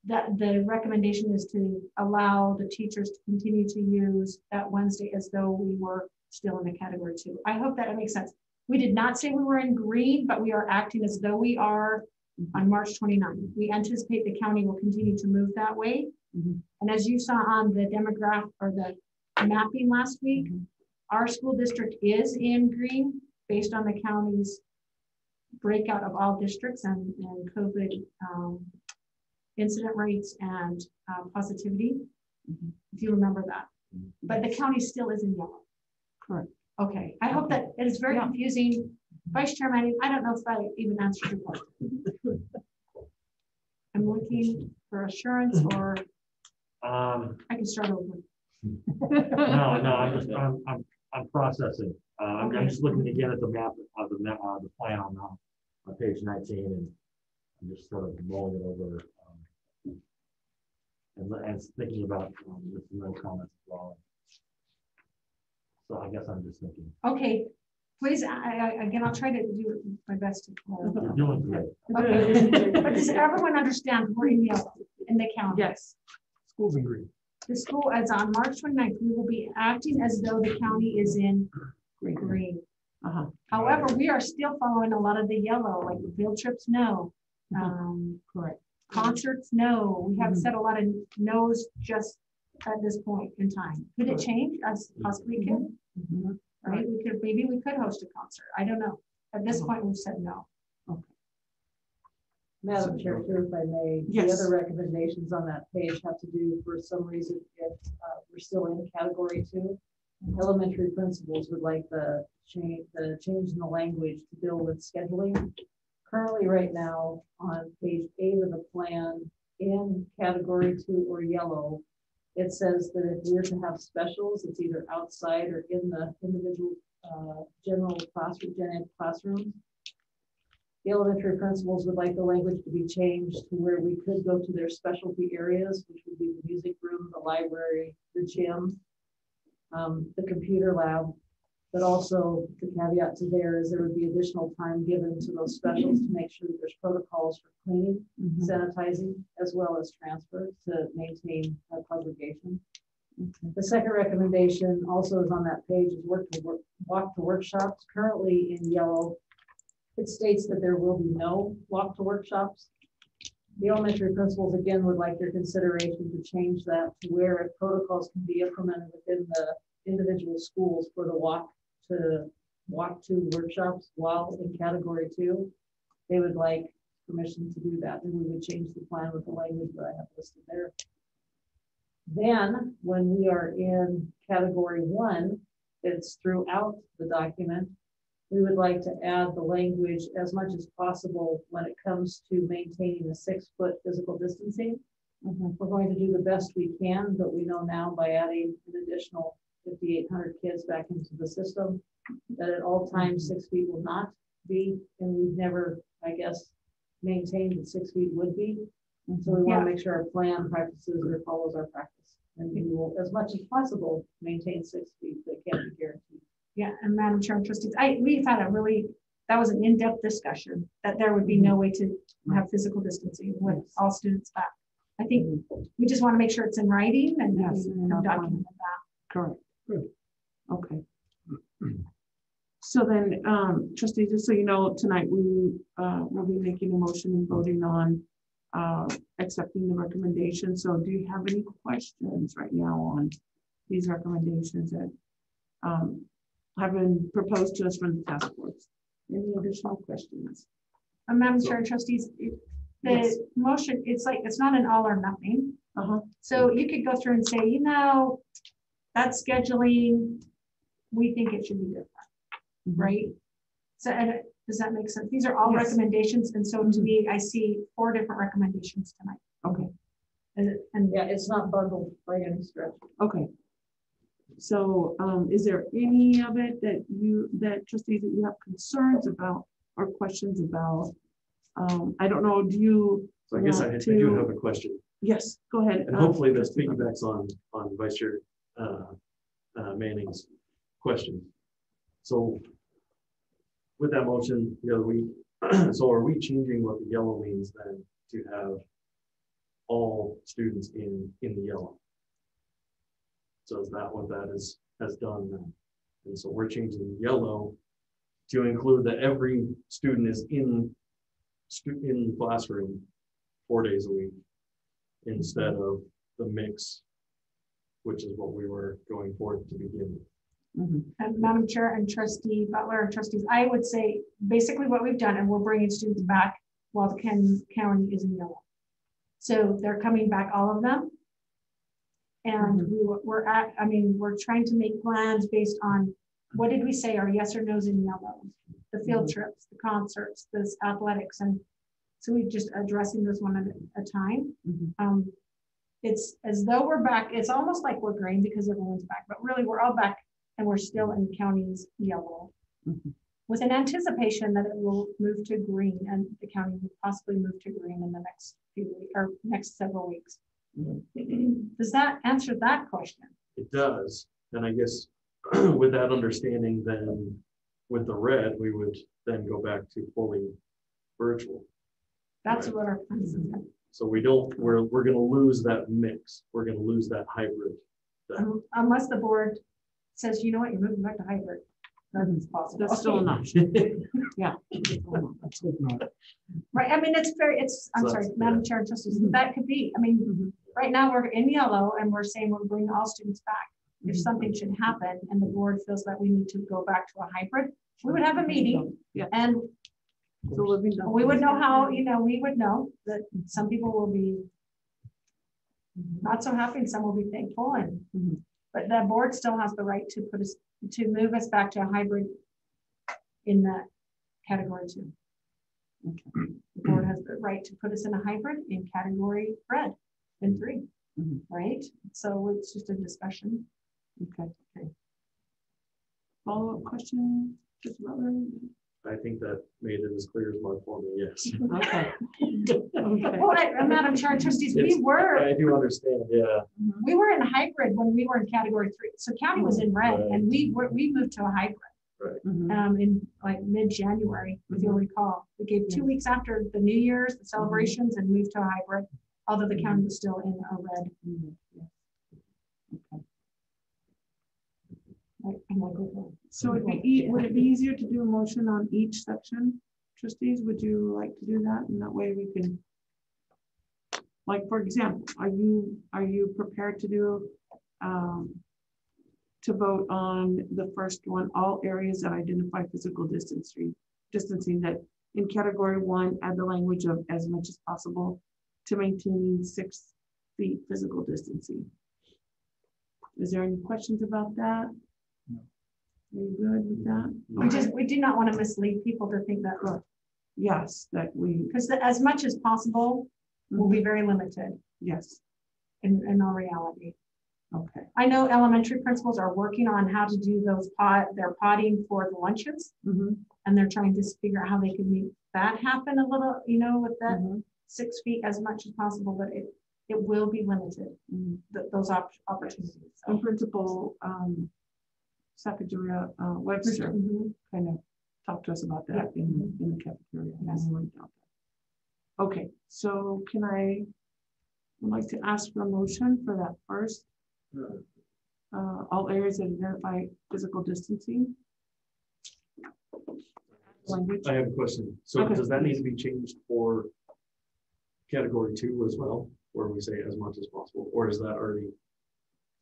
That the recommendation is to allow the teachers to continue to use that Wednesday as though we were still in the category 2. I hope that makes sense. We did not say we were in green, but we are acting as though we are on March 29. We anticipate the county will continue to move that way. And as you saw on the demographic or the mapping last week, our school district is in green based on the county's breakout of all districts and COVID incident rates and positivity, if you remember that. But the county still is in yellow. Correct. Okay, I hope that it is very confusing. Vice Chairman, I don't know if I even answered your question. I'm looking for assurance, or I can start over. No, I'm processing. I'm just looking again at the map of the plan on page 19, and I'm just sort of mulling it over and thinking about with no comments as well. So I guess I'm just thinking. Okay, please, again, I'll try to do my best. You're doing great. Okay, but does everyone understand we're in yellow in the county? Yes. Schools in green. The school, as on March 29th, we will be acting as though the county is in green. However, we are still following a lot of the yellow, like the field trips, no. Correct. Concerts, no. We have said a lot of no's just at this point in time. Could it change? As possibly could. Right? Maybe we could host a concert. I don't know. At this point, we've said no. Madam Chair, too, if I may, Yes. the other recommendations on that page have to do, for some reason, if we're still in category 2, elementary principals would like the change in the language to deal with scheduling. Currently, right now, on page 8 of the plan, in category 2 or yellow, it says that if we're to have specials, it's either outside or in the individual general classroom, gen ed classrooms. The elementary principals would like the language to be changed to where we could go to their specialty areas, which would be the music room, the library, the gym, the computer lab. But also the caveat to there is there would be additional time given to those specials to make sure that there's protocols for cleaning, sanitizing, as well as transfer to maintain congregation. The second recommendation also is on that page is walk to workshops. Currently in yellow, it states that there will be no walk to workshops. The elementary principals again would like their consideration to change that to where if protocols can be implemented within the individual schools for the walk to workshops while in category 2, they would like permission to do that, and we would change the plan with the language that I have listed there. Then when we are in category 1, it's throughout the document, we would like to add the language as much as possible when it comes to maintaining a 6-foot physical distancing. We're going to do the best we can, but we know now by adding an additional 5,800 kids back into the system that at all times 6 feet will not be, and we've never, I guess, maintained that 6 feet would be. And so we want to make sure our plan practices or follows our practice, and we will, as much as possible, maintain 6 feet, but it can't be guaranteed. Yeah, and Madam Chair and Trustees, we've had that was an in-depth discussion that there would be no way to have physical distancing with all students back. I think we just want to make sure it's in writing and document that. Correct. Good. Okay. So then, trustees, just so you know, tonight we will be making a motion and voting on accepting the recommendation. So do you have any questions right now on these recommendations that have been proposed to us from the task force? Any additional questions? Madam Chair and Trustees, the motion, it's not an all or nothing. So you could go through and say, you know, that scheduling, we think it should be different, right? So does that make sense? These are all recommendations. And so to me, I see 4 different recommendations tonight. Okay. And yeah, it's not bundled by any stretch. Okay. So is there any of it that trustees that you have concerns about or questions about? I don't know, do you? So I guess I do have a question. Yes, go ahead. And hopefully this piggybacks on Vice Chair Manning's question. So with that motion the other week, so are we changing what the yellow means then to have all students in the yellow? So is that what that has done then? And so we're changing yellow to include that every student is in the classroom 4 days a week instead of the mix, which is what we were going for to begin with. And Madam Chair and Trustee Butler and Trustees, I would say basically what we've done, and we're bringing students back while the county is in yellow. So they're coming back, all of them. And we're trying to make plans based on what did we say are yes or no's in yellow? The field trips, the concerts, this athletics, and so we're just addressing this one at a time. It's as though we're back. It's almost like we're green because everyone's back, but really we're all back and we're still in counties yellow. With an anticipation that it will move to green, and the county will possibly move to green in the next few weeks or next several weeks. Does that answer that question? It does. And I guess with that understanding, then with the red, we would then go back to fully virtual. That's what our plan is. So we're going to lose that mix. We're going to lose that hybrid. Unless the board says, you know what, you're moving back to hybrid. That's possible. That's still an option. Yeah. Let's hope not. Right. I mean, I'm sorry, Madam Chair and Trustees, that could be. I mean, right now we're in yellow and we're saying we're bringing all students back. If something should happen and the board feels that we need to go back to a hybrid, we would have a meeting and So we would know how, we would know that some people will be not so happy and some will be thankful. But the board still has the right to move us back to a hybrid in that category 2. The board has the right to put us in a hybrid in category red and 3, right? So it's just a discussion. Okay. Follow-up question, Mr. Butler? I think that made it as clear as mud for me, yes. Okay. Well, Madam Chair and Trustees, we were I do understand, yeah. we were in hybrid when we were in category 3. So county was in red, and we moved to a hybrid. Right. In like mid-January, if you'll recall. We gave 2 weeks after the New Year's, the celebrations, and moved to a hybrid, although the county was still in a red. So would it be easier to do a motion on each section? Trustees, would you like to do that? And that way we can, like, for example, are you prepared to do to vote on the first one, all areas that identify physical distancing that in category 1, add the language of as much as possible to maintaining 6 feet physical distancing. Is there any questions about that? No. Are you good with that? We do not want to mislead people to think that, Yes, that we, because as much as possible will be very limited yes, in all reality. okay. I know elementary principals are working on how to do their potting for the lunches, and they're trying to figure out how they can make that happen a little, with that 6 feet as much as possible, but it will be limited, those opportunities. So. And Principal Secretary Webster kind of talked to us about that in the cafeteria. Yes. Okay, so I'd like to ask for a motion for that first. All areas that identify physical distancing. Language. I have a question. So does that need to be changed for category 2 as well, where we say as much as possible, or is that already?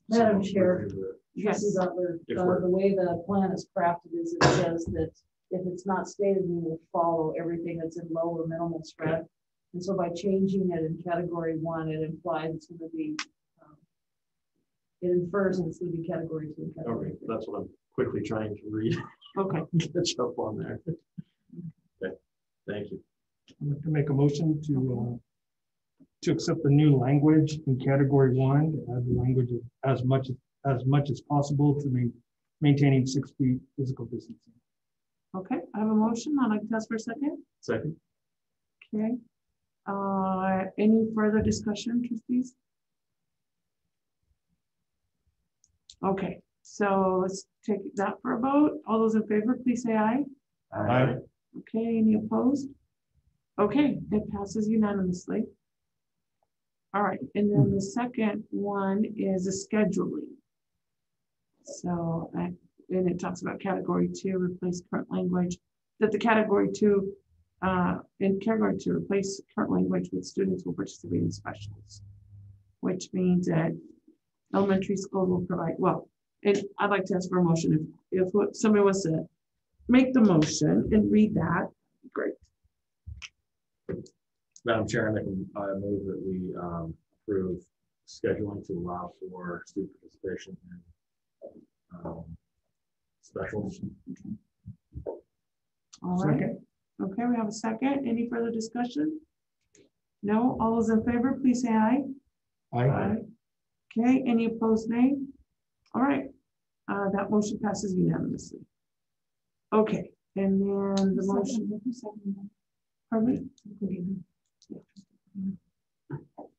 Madam Chair, Yes. Butler, the way the plan is crafted is it says that if it's not stated, we will follow everything that's in low or minimal spread. Okay. And so by changing it in category 1, it implies it's going to be, it infers it's going to be category 2. And category 3. That's what I'm quickly trying to read. Okay. Catch up on there. Okay, thank you. I'd like to make a motion to accept the new language in category 1, to add the language of as much as possible to maintaining 6 feet physical distancing. Okay, I have a motion. I'd like to ask for a second. Second. Okay. Any further discussion, trustees? Okay, so let's take that for a vote. All those in favor, please say aye. Aye. Okay, any opposed? Okay, it passes unanimously. All right, and then the second one is the scheduling. So, and it talks about category 2, replace current language, that the category 2, in category 2, replace current language with students will participate in specials, which means that elementary school will provide, well, and I'd like to ask for a motion. If somebody wants to make the motion and read that, great. Madam Chair, I move that we approve scheduling to allow for student participation in Special. All right. Second. Okay, we have a second. Any further discussion? No, all those in favor, please say aye. Aye. Okay, any opposed, nay? All right, that motion passes unanimously. Okay, and then the motion. Pardon me?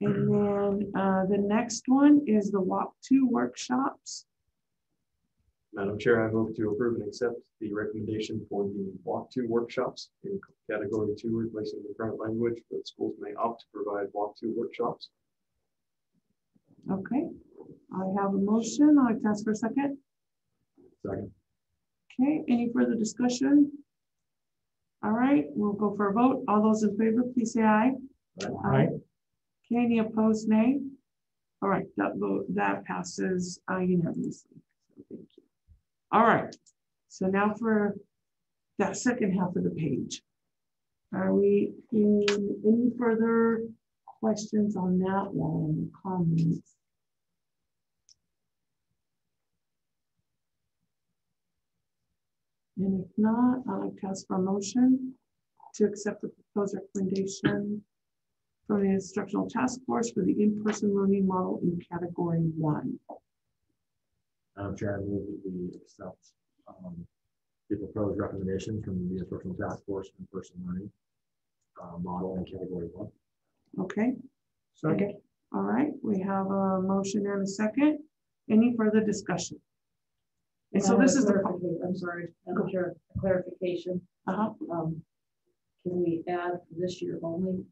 And then the next one is the walk-to workshops. Madam Chair, I move to approve and accept the recommendation for the walk-to workshops in category 2, replacing the current language, but schools may opt to provide walk-to workshops. Okay, I have a motion. I'd like to ask for a second. Second. Okay, any further discussion? All right, we'll go for a vote. All those in favor, please say aye. Aye. Okay, any opposed, nay? All right, that passes unanimously. So thank you. All right, so now for that second half of the page. Are we in any further questions on that one, comments? And if not, I'd like to ask for a motion to accept the proposed recommendation from the Instructional Task Force for the in-person learning model in category 1. Madam Chair, I move that we accept the proposed recommendations from the Instructional Task Force for in-person learning model in category 1. Okay. Second. All right, we have a motion and a second. Any further discussion? And so this is the. I'm sorry, Madam Chair, a clarification. Can we add this year only?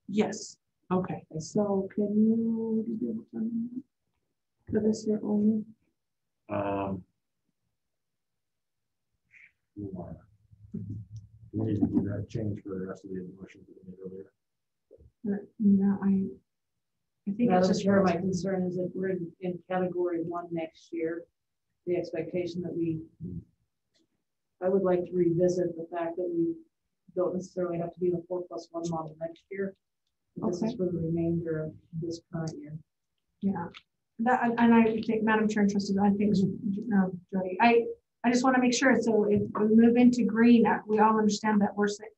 Yes. Okay. So can you do for this year only? We need to do that change for the rest of the motions that we made earlier. No, I think it's Madam just. Chair, my concern is if we're in category 1 next year, the expectation that I would like to revisit the fact that we don't necessarily have to be in a 4+1 model next year. This is for the remainder of this current year. Yeah, that, and I think, Madam Chair and Trustees, I think, Jody, I just want to make sure, so if we move into green, we all understand that we're saying,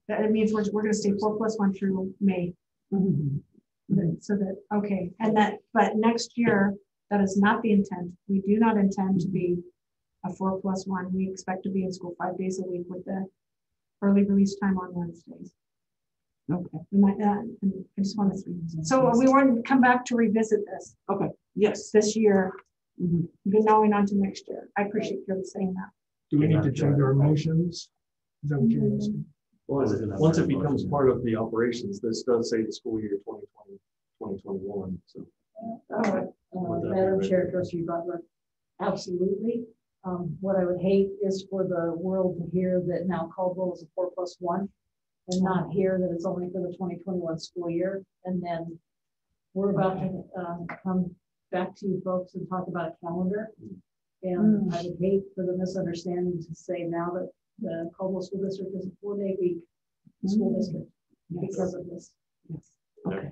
that it means we're going to stay 4+1 through May. So that, okay, and that, but next year, that is not the intent. We do not intend to be a 4+1. We expect to be in school 5 days a week with the early release time on Wednesdays. Okay. I just want to, so we want to come back to revisit this. Okay. Yes. This year, going on to next year. I appreciate you saying that. Do we need to change our motions? Is that what you're asking? Well, once it becomes part of the operations, this does say the school year 2020, 2021. So. Madam Chair, Trustee Butler, absolutely. What I would hate is for the world to hear that now Caldwell is a 4+1 and not hear that it's only for the 2021 school year. And then we're about to come back to you folks and talk about a calendar. And I would hate for the misunderstanding to say now that the Caldwell School District is a 4-day week school district because of this. Yes. Okay.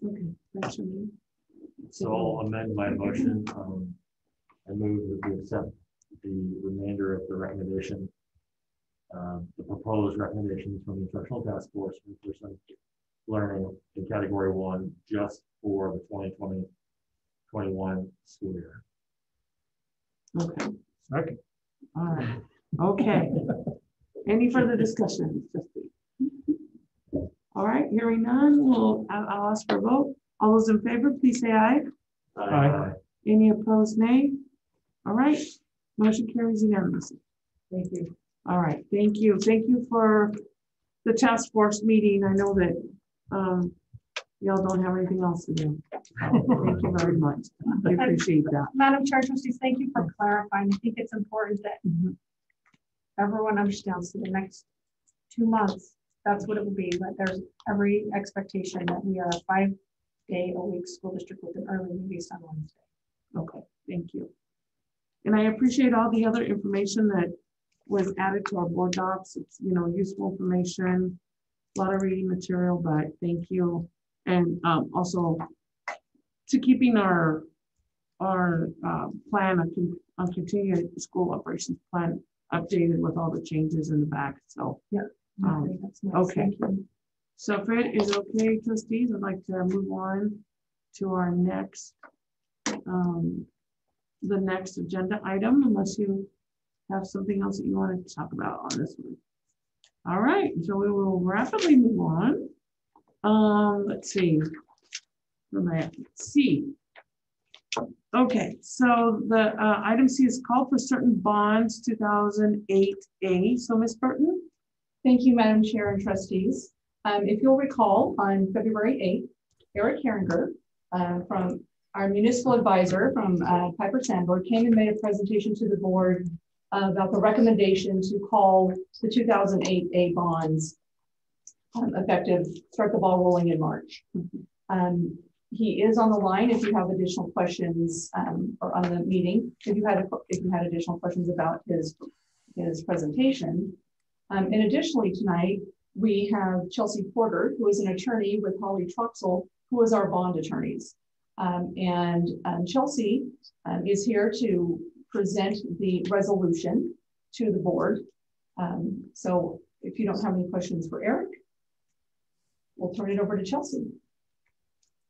Okay. That's me. So I'll amend my motion. I move that we accept the remainder of the recommendation, the proposed recommendations from the Instructional Task Force for in-person learning in category 1 just for the 2020-21 school year. Okay. Second. All right. Okay. Any further discussion? All right. Hearing none, I'll ask for a vote. All those in favor, please say aye. Aye. Any opposed, nay? All right. Motion carries unanimously. Thank you. All right. Thank you. Thank you for the task force meeting. I know that y'all don't have anything else to do. Thank you very much. I appreciate that. Madam Chair, Trustees, thank you for clarifying. I think it's important that everyone understands for the next 2 months, that's what it will be. But there's every expectation that we are a 5-day-a-week school district with an early release on Wednesday. Okay, thank you. And I appreciate all the other information that was added to our board docs. It's, useful information, a lot of reading material, but thank you. And also to keeping our plan on continuing school operations plan updated with all the changes in the back. So Yeah. okay, That's nice. okay. Thank you. So if it is okay, trustees, I'd like to move on to our next, the next agenda item, unless you have something else that you want to talk about on this one. All right, so we will rapidly move on. Let's see. C. Okay, so the item C is called for certain bonds 2008A. So Ms. Burton? Thank you, Madam Chair and trustees. If you'll recall, on February 8th, Eric Herringer from our municipal advisor from Piper Sandler came and made a presentation to the board about the recommendation to call the 2008A bonds effective, start the ball rolling in March. He is on the line if you have additional questions or on the meeting, if you had additional questions about his presentation. And additionally tonight, we have Chelsea Porter, who is an attorney with Holly Troxel, who is our bond attorneys. Chelsea is here to present the resolution to the board. So if you don't have any questions for Eric, we'll turn it over to Chelsea.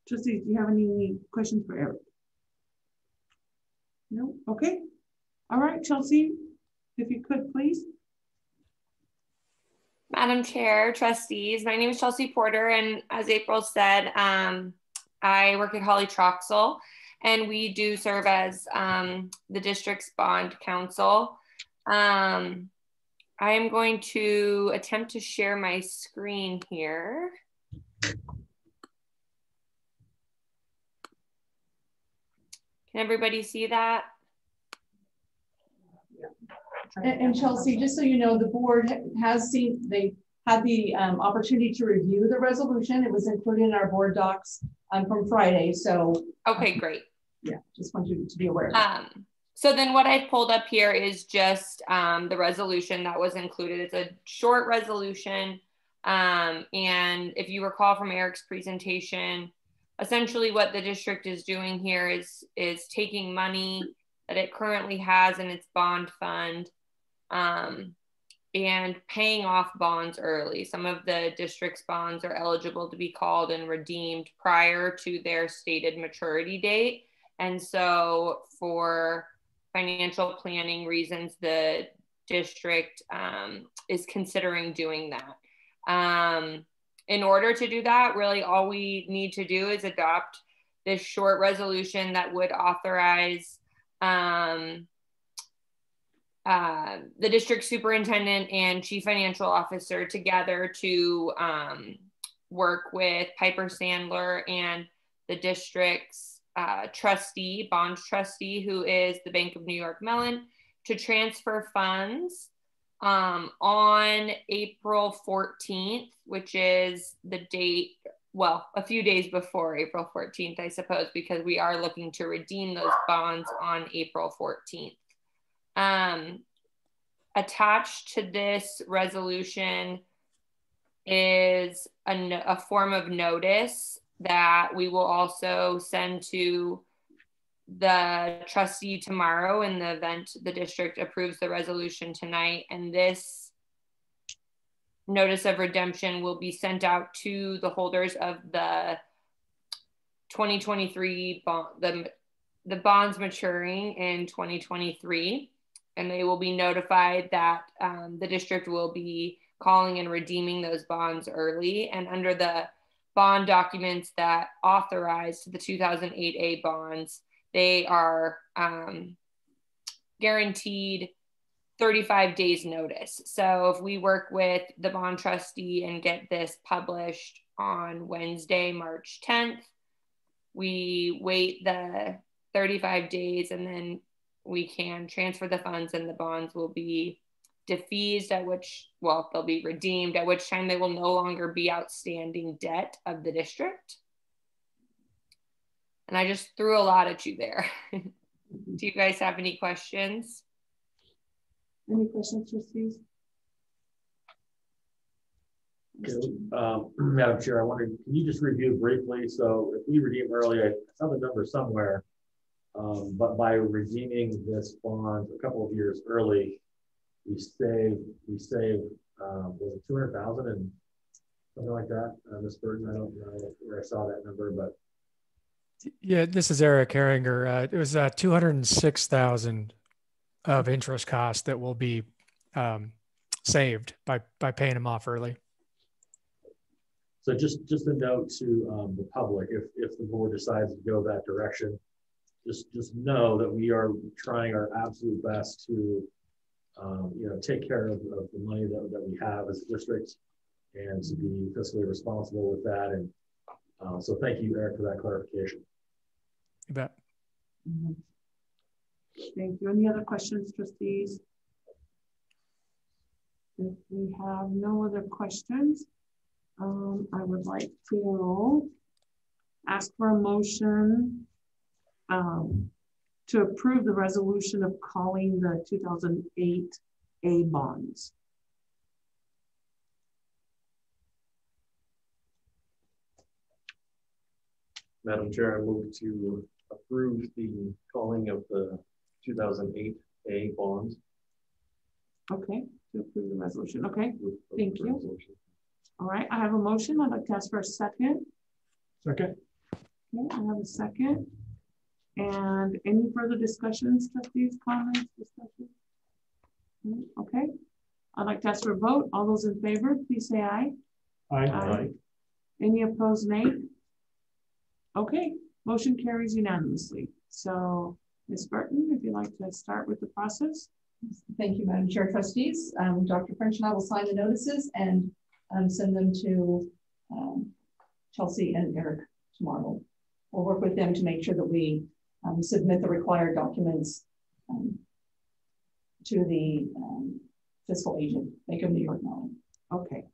Trustee, do you have any questions for Eric? No? Okay. All right, Chelsea, if you could, please. Madam Chair, trustees, my name is Chelsea Porter, and as April said, I work at Holly Troxel, and we do serve as the district's bond counsel. I am going to attempt to share my screen here. Can everybody see that? And Chelsea, just so you know, the board has seen, they had the opportunity to review the resolution. It was included in our board docs from Friday. So okay, great. Yeah, just want you to be aware of that. So then what I pulled up here is just the resolution that was included. It's a short resolution. And if you recall from Eric's presentation, essentially what the district is doing here is taking money that it currently has in its bond fund and paying off bonds early. Some of the district's bonds are eligible to be called and redeemed prior to their stated maturity date. And so for financial planning reasons, the district is considering doing that. In order to do that, really all we need to do is adopt this short resolution that would authorize the district superintendent and chief financial officer together to work with Piper Sandler and the district's trustee, bond trustee, who is the Bank of New York Mellon, to transfer funds on April 14th, which is the date, well, a few days before April 14th, I suppose, because we are looking to redeem those bonds on April 14th. Attached to this resolution is a form of notice that we will also send to the trustee tomorrow in the event the district approves the resolution tonight. And this notice of redemption will be sent out to the holders of the 2023 bond, the bonds maturing in 2023. And they will be notified that the district will be calling and redeeming those bonds early. And under the bond documents that authorize the 2008A bonds, they are guaranteed 35 days notice. So if we work with the bond trustee and get this published on Wednesday, March 10th, we wait the 35 days and then we can transfer the funds and the bonds will be defeased, at which, well, they'll be redeemed, at which time they will no longer be outstanding debt of the district. And I just threw a lot at you there. Do you guys have any questions? Any questions, trustees? Okay, Madam Chair, I wondered, can you just review briefly? So if we redeem early, I saw the number somewhere. But by redeeming this bond a couple of years early, we saved was it 200,000 and something like that, Ms. Burton? I don't know where I saw that number, but yeah, this is Eric Herringer. It was 206,000 of interest costs that will be saved by paying them off early. so just a note to the public, if the board decides to go that direction, just know that we are trying our absolute best to take care of the money that we have as a district and to be fiscally responsible with that. And so thank you, Eric, for that clarification. You bet. Mm-hmm. Thank you. Any other questions, trustees? If we have no other questions, I would like to ask for a motion to approve the resolution of calling the 2008 A bonds. Madam Chair, I move to approve the calling of the 2008 A bonds. Okay, to approve the resolution. Okay, thank you. All right, I have a motion. I'd like to ask for a second. Second. Okay, I have a second. And any further discussions, trustees, comments, discussion? Okay, I'd like to ask for a vote. All those in favor, please say aye. Aye. Aye. Any opposed, nay? Okay, motion carries unanimously. So, Ms. Burton, if you'd like to start with the process. Thank you, Madam Chair, trustees. Dr. French and I will sign the notices and send them to Chelsea and Eric tomorrow. We'll work with them to make sure that we submit the required documents to the fiscal agent, Bank of New York Mellon. Okay,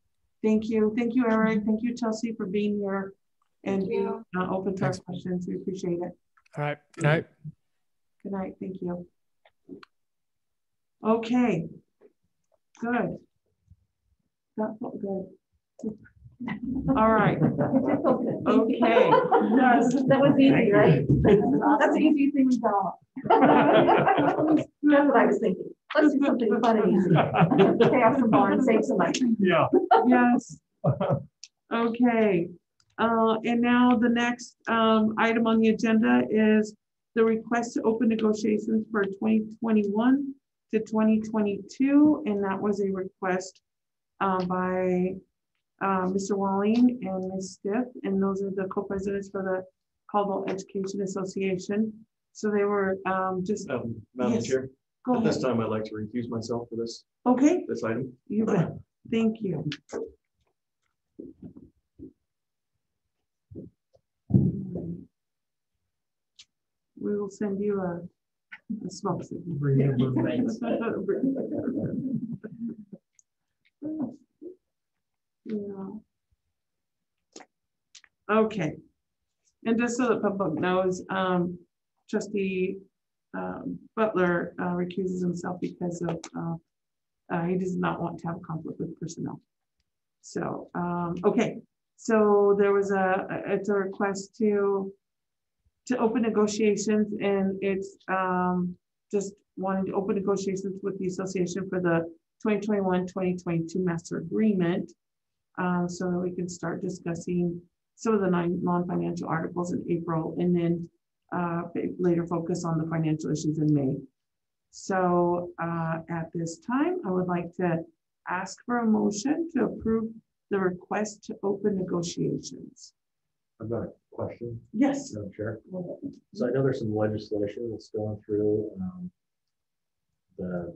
thank you. Thank you, Eric. Thank you, Chelsea, for being here and being open to our questions. We appreciate it. All right. Good night. Good night. Thank you. Okay, good. That felt good. All right. Okay. Yes, that was easy, right? That's the easy thing we got. That's what I was thinking. Let's do something fun and easy. Pay off some bonds, save some money. Yeah. Yes. Okay. And now the next item on the agenda is the request to open negotiations for 2021 to 2022. And that was a request by Mr. Walling and Ms. Stiff, and those are the co-presidents for the Caldwell Education Association. So they were just Madam yes. Chair, Go at ahead. this time, I'd like to recuse myself for this. Okay. This item. You bet. Thank you. We will send you a smoke signal. Yeah. Okay. And just so the public knows, Trustee Butler recuses himself because of he does not want to have a conflict with personnel. So, okay. So there was it's a request to open negotiations, and it's just wanting to open negotiations with the association for the 2021-2022 master agreement, so that we can start discussing some of the non-financial articles in April, and then later focus on the financial issues in May. So at this time, I would like to ask for a motion to approve the request to open negotiations. I've got a question. Yes. Madam Chair. So I know there's some legislation that's going through the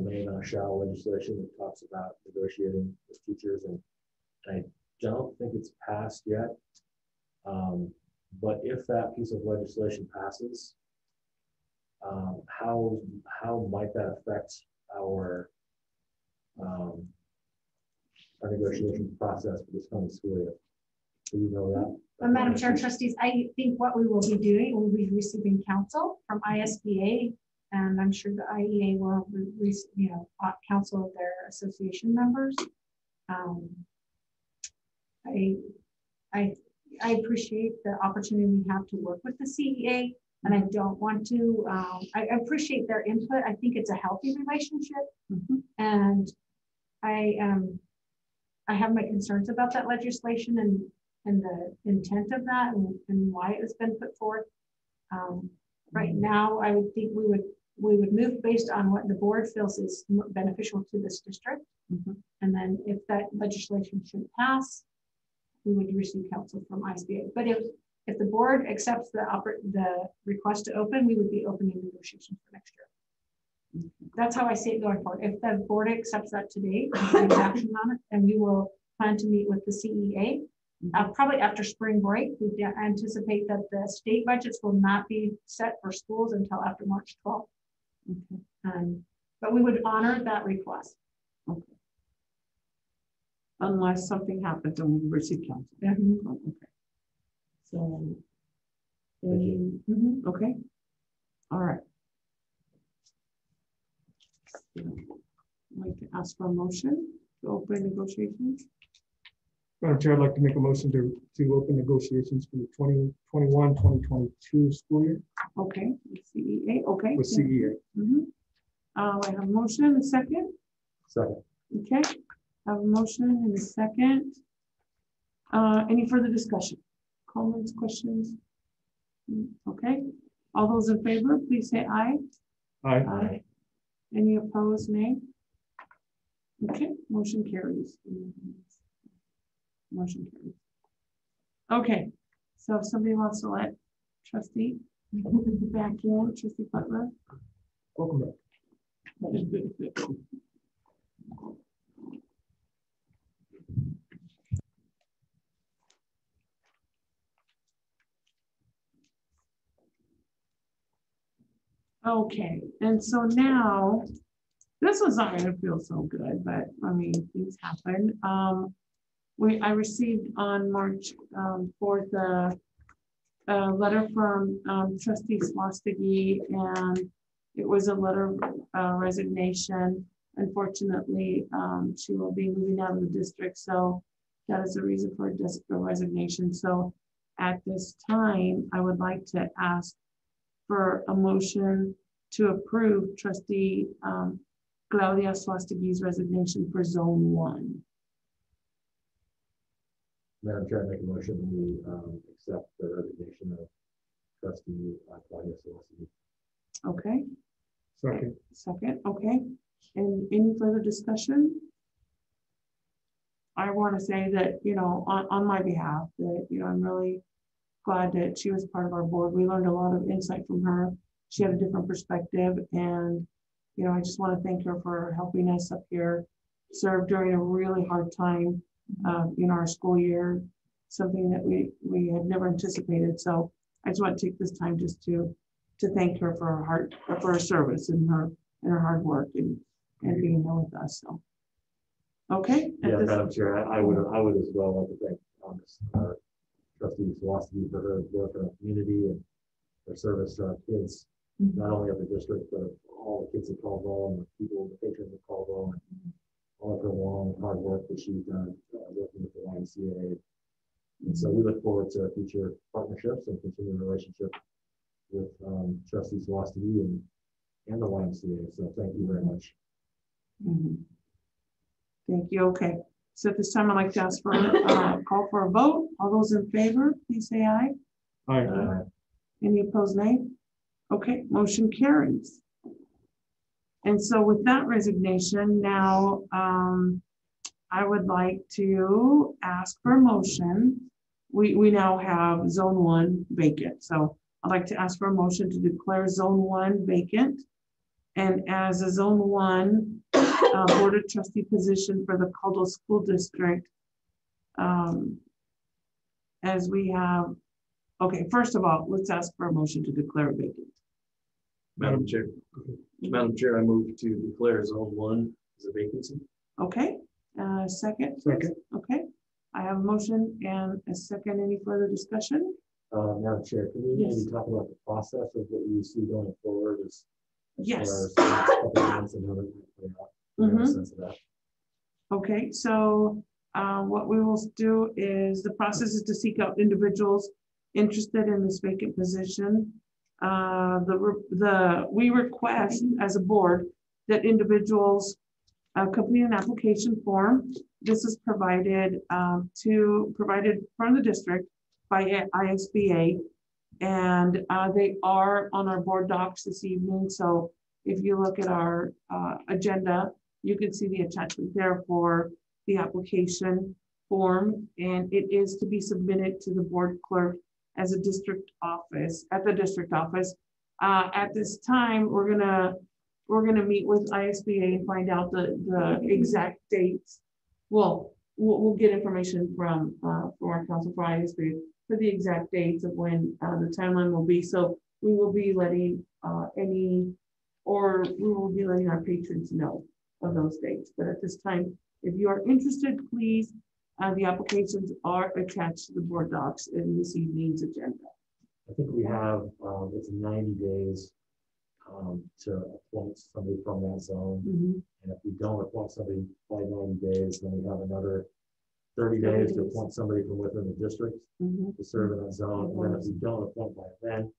may not shall legislation that talks about negotiating with teachers, and I don't think it's passed yet. But if that piece of legislation passes, how might that affect our negotiation process for this coming school year? Do you know that? Madam Chair, trustees, I think what we will be doing, we'll be receiving counsel from ISBA, and I'm sure the IEA will receive, counsel of their association members. I appreciate the opportunity we have to work with the CEA And I don't want to, I appreciate their input. I think it's a healthy relationship. And I have my concerns about that legislation and the intent of that and why it has been put forth. Right now, I would think we would move based on what the board feels is beneficial to this district. And then if that legislation should pass, we would receive counsel from ISBA. But if the board accepts the request to open, we would be opening negotiations for next year. That's how I see it going forward. If the board accepts that today, we'll take action on it, and we will plan to meet with the CEA. Probably after spring break. We anticipate that the state budgets will not be set for schools until after March 12th. But we would honor that request. Unless something happens and we receive counsel. Okay. So, okay. All right. I'd like to ask for a motion to open negotiations. Madam Chair, I'd like to make a motion to open negotiations for the 2021-2022 school year. Okay, with CEA. Okay. With CEA. I have a motion and a second. Second. Okay. I have a motion and a second. Any further discussion? Comments, questions? Okay. All those in favor, please say aye. Aye. Aye. Any opposed, nay? Okay, motion carries. Motion carries. Okay, so if somebody wants to let trustee back in, trustee Butler. Welcome back. Okay, and so now, this was not gonna feel so good, but I mean, things happen. I received on March 4th a letter from trustee Swastigi, and it was a letter of resignation. Unfortunately, she will be moving out of the district, so that is the reason for a resignation. So at this time, I would like to ask for a motion to approve trustee Claudia Swastigi's resignation for Zone 1. Madam Chair, I make a motion we accept the resignation of trustee Claudia Swastigi. Okay. Second. Second, okay. And any further discussion? I want to say that, you know, on my behalf, that, you know, I'm really glad that she was part of our board. We learned a lot of insight from her. She had a different perspective, and, you know, I just want to thank her for helping us up here, serve during a really hard time in our school year, something that we had never anticipated. So I just want to take this time just to thank her for her service and her hard work and being here with us. So, okay. Yeah, Madam Chair, I would as well like to thank trustee Swastigi for her work in our community and her service to our kids, not only of the district, but all the kids in Caldwell and the people, the patrons of Caldwell, and all of her long, hard work that she's done working with the YMCA. And so we look forward to future partnerships and continuing relationship with trustee Swastigi and the YMCA. So thank you very much. Thank you. Okay. So at this time, I'd like to ask for call for a vote. All those in favor, please say aye. Aye. Any opposed, nay? Okay, motion carries. And so with that resignation, now I would like to ask for a motion. We now have Zone 1 vacant. So I'd like to ask for a motion to declare Zone 1 vacant. And as a Zone 1 Board of Trustee position for the Caldwell School District, as we have, okay, first of all, let's ask for a motion to declare vacant. Madam Chair, I move to declare Zone 1 as a vacancy. Okay, second. Second. Okay, I have a motion and a second. Any further discussion? Madam Chair, can we maybe talk about the process of what we see going forward as Yes. far as couple of months and how that might play out? We have a sense of that. Okay, so what we will do is the process is to seek out individuals interested in this vacant position. we request as a board that individuals complete an application form. This is provided from the district by ISBA, and they are on our board docs this evening. So if you look at our agenda, you can see the attachment there for the application form, and it is to be submitted to the board clerk as a district office, at the district office. At this time, we're gonna meet with ISBA and find out the exact dates. Well, we'll get information from our council for ISBA for the exact dates of when the timeline will be. So we will be letting we will be letting our patrons know of those dates. But at this time, if you are interested, please, the applications are attached to the board docs in this evening's agenda. I think we have, it's 90 days to appoint somebody from that zone. And if we don't appoint somebody by 90 days, then we have another 30 days to appoint somebody from within the district to serve in that zone. And then if we don't appoint by then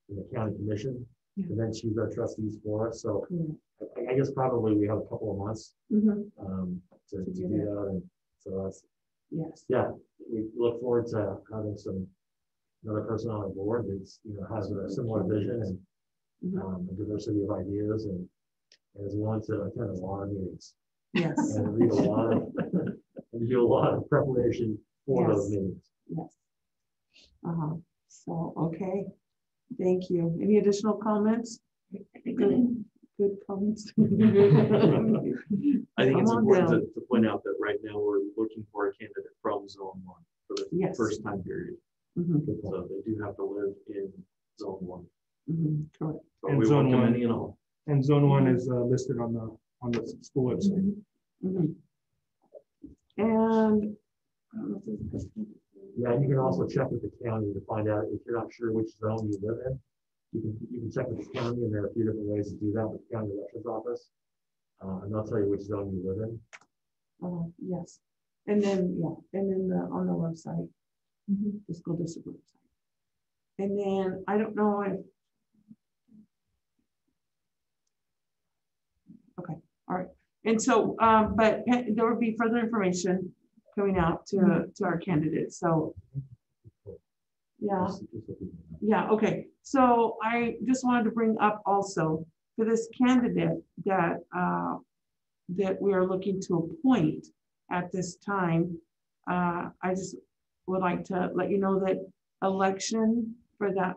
the county commission, and then choose our trustees for us. So I guess probably we have a couple of months to do that. And so that's, yeah, we look forward to having another person on the board that's, has a similar vision and a diversity of ideas and is willing to attend a lot of meetings. Yes. And read a lot of, and do a lot of preparation for those meetings. Yes. So, okay. Thank you. Any additional comments? Good comments. I think it's important to point out that right now we're looking for a candidate from Zone 1 for the first time period. So they do have to live in Zone 1. Correct. But And we Zone welcome 1 any and all. And Zone 1 is listed on the school website. And yeah, and you can also check with the county to find out if you're not sure which zone you live in. You can check with the county, and there are a few different ways to do that with the county elections office, and they'll tell you which zone you live in. yes, and then on the website, the school district website, and then I don't know if. Okay, all right, and so but there will be further information coming out to our candidates. So yeah, okay. So I just wanted to bring up also for this candidate that that we are looking to appoint at this time. I just would like to let you know that election for that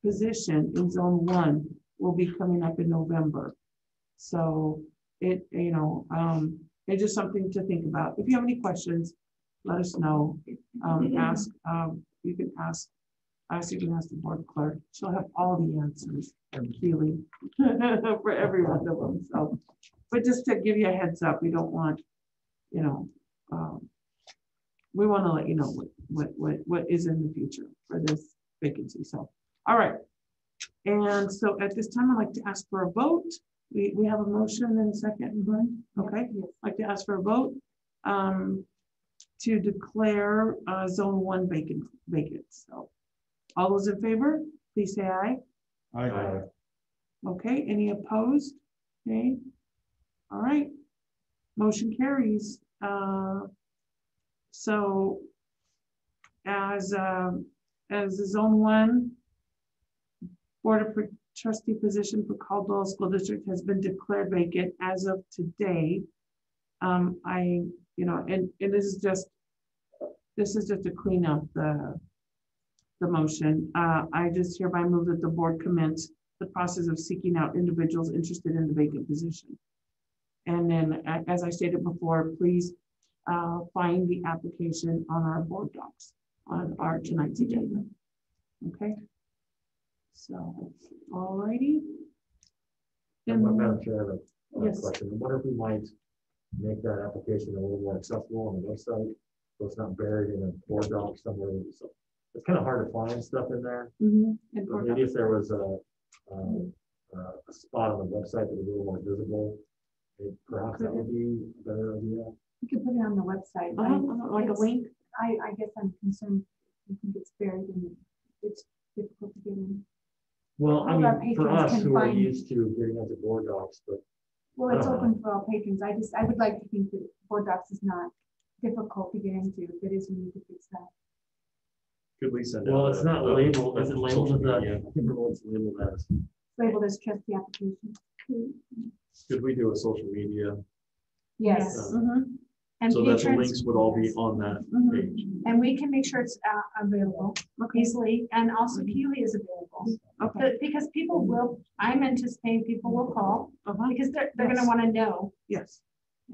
position in Zone 1 will be coming up in November. So it's just something to think about. If you have any questions, let us know. You can ask the board clerk. She'll have all the answers from Keely for every one of them. So, but just to give you a heads up, we don't want, we want to let you know what is in the future for this vacancy. So, all right. And so at this time, I'd like to ask for a vote. We have a motion and a second. Okay. I'd like to ask for a vote to declare Zone 1 vacant. So all those in favor, please say aye. Aye. Okay. Any opposed? Okay. All right. Motion carries. So as the Zone 1 Board of Trustee position for Caldwell School District has been declared vacant as of today. And this is just to clean up the motion. I just hereby move that the board commence the process of seeking out individuals interested in the vacant position. And then, as I stated before, please find the application on our board docs on our tonight's agenda. Okay. So, all righty. Madam Chair, I have a question. I wonder if we might make that application a little more accessible on the website, so it's not buried in a board doc somewhere. So it's kind of hard to find stuff in there. So maybe if there was a spot on the website that was a little more visible, perhaps that would be a better idea. You could put it on the website. Like a link. I guess I'm concerned. I think it's buried and it's difficult to get in. Well, I all of our mean, for patrons us can who are find. used to getting into board docs, but Well, it's open for all patrons. I would like to think that board docs is not difficult to get into. If it is, we need to fix that. Could we send well, out it's a- not a- labeled. Is it a labeled social as a? I media? can't remember what it's labeled as. Labeled as trustee application. Could we do a social media? Yes. And So that the patrons, links would all be on that page. and we can make sure it's available easily, and also Keely is available. Okay. Because people will, I'm anticipating people will call, because they're gonna wanna know. Yes.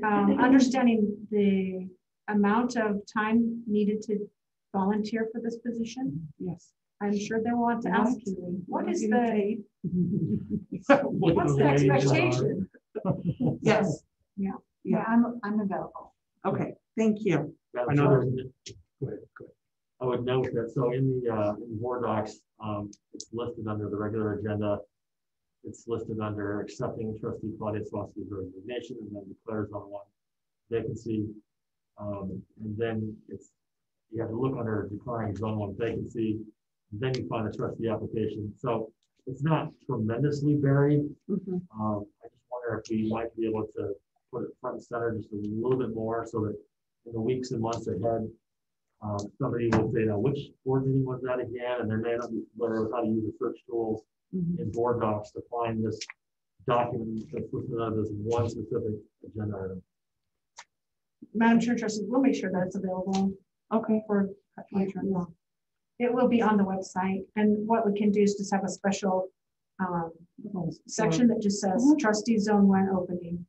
Understanding the amount of time needed to volunteer for this position. Yes. I'm sure they'll want to ask Keely, what is the, What's the expectation? Yes. Yeah, I'm available. Okay, thank you. I know know. Go ahead. I would note that, so in the board docs, it's listed under the regular agenda. It's listed under accepting trustee Claudia Swasky's resignation and then declares on one vacancy. And then you have to look under declaring zone one vacancy, and then you find a trustee application. So it's not tremendously buried. I just wonder if we might be able to put it front and center just a little bit more so that in the weeks and months ahead, somebody will say, now which board meeting was that again? And they may not be familiar with how to use the search tools in board docs to find this document that's listed under this one specific agenda item. Madam Chair, trustees, we'll make sure that it's available. Okay. For patrons. It will be on the website, and what we can do is just have a special section that just says trustee zone one opening.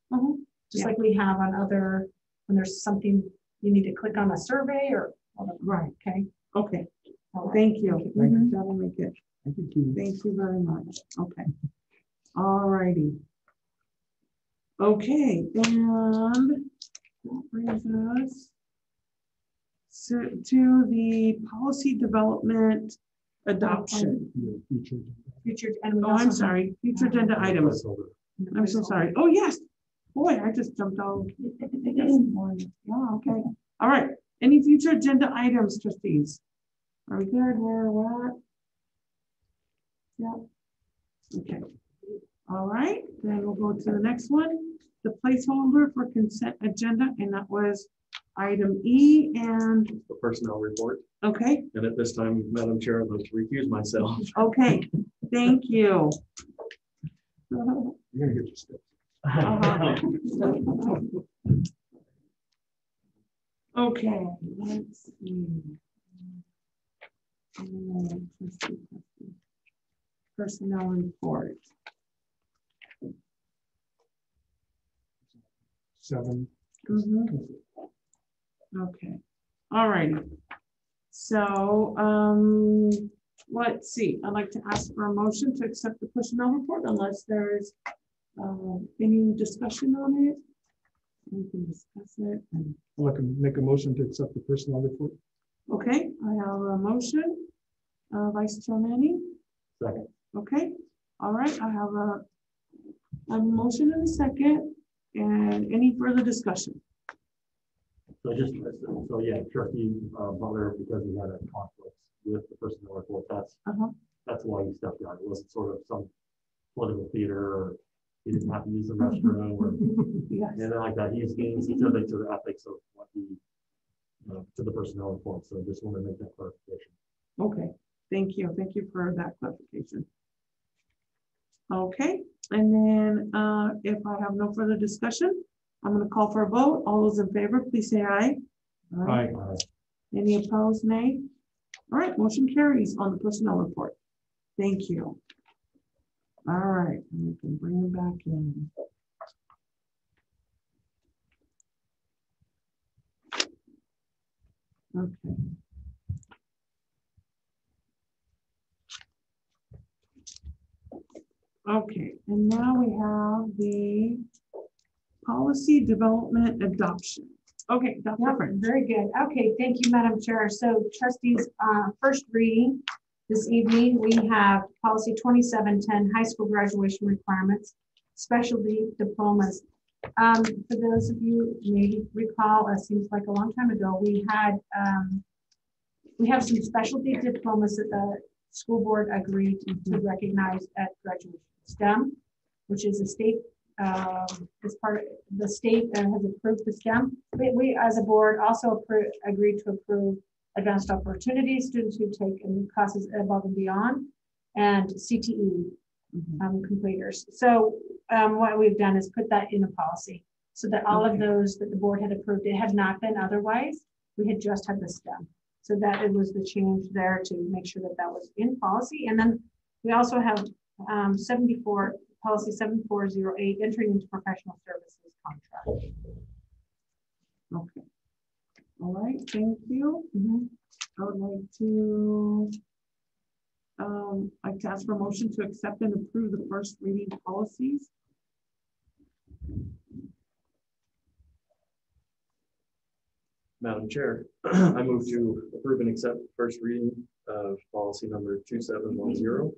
Just like we have on other, when there's something you need to click on a survey or whatever. Right. Okay. Okay. All right. Thank you. That'll make it. Thank you very much. Okay. All righty. Okay, and that brings us to the policy development adoption. Future, and we Oh, also I'm have- sorry, future agenda items. I'm so sorry. Oh, yes. Boy, I just jumped out. Yeah, okay. All right. Any future agenda items, trustees? Are we good? Where we're at? Yeah. Okay. All right, then we'll go to the next one. The placeholder for consent agenda, and that was item E and. The personnel report. Okay. And at this time, Madam Chair, I'd like to recuse myself. Okay, thank you. You're gonna get your steps. Okay, let's see. Personnel report. 7. Okay, all righty. So, let's see, I'd like to ask for a motion to accept the personnel report unless there's any discussion on it. We can discuss it. I'd like to make a motion to accept the personnel report. Okay, I have a motion. Vice Chair Manning. Second. Okay, all right, I have a motion and a second. And any further discussion? So so yeah, trustee Butler, because he had a conflict with the personnel report, that's why he stepped down. It wasn't sort of some political theater, or he didn't have to use the restroom or anything like that. He's being specific to the ethics of what he to the personnel report. So just want to make that clarification. Okay, thank you. Thank you for that clarification. Okay, and then if I have no further discussion, I'm going to call for a vote. All those in favor, please say aye. Aye. Any opposed, nay? All right, motion carries on the personnel report. Thank you. All right, and we can bring it back in. Okay. Okay, and now we have the policy development adoption. Okay, Dr. Yeah, French. very good. Okay, thank you, Madam Chair. So trustees, first reading this evening, we have policy 2710, high school graduation requirements, specialty diplomas. For those of you who may recall, it seems like a long time ago, we have some specialty diplomas that the school board agreed to recognize at graduation. STEM, which is a state, as part of the state has approved the STEM. We as a board also agreed to approve advanced opportunities, students who take classes above and beyond, and CTE completers. So what we've done is put that in a policy so that all of those that the board had approved, it had not been otherwise. We had just had the STEM. So that it was the change there to make sure that that was in policy. And then we also have policy 7408, entering into professional services contract. Okay. All right, thank you. I would like to ask for a motion to accept and approve the first reading policies. Madam Chair, I move to approve and accept first reading of policy number 2710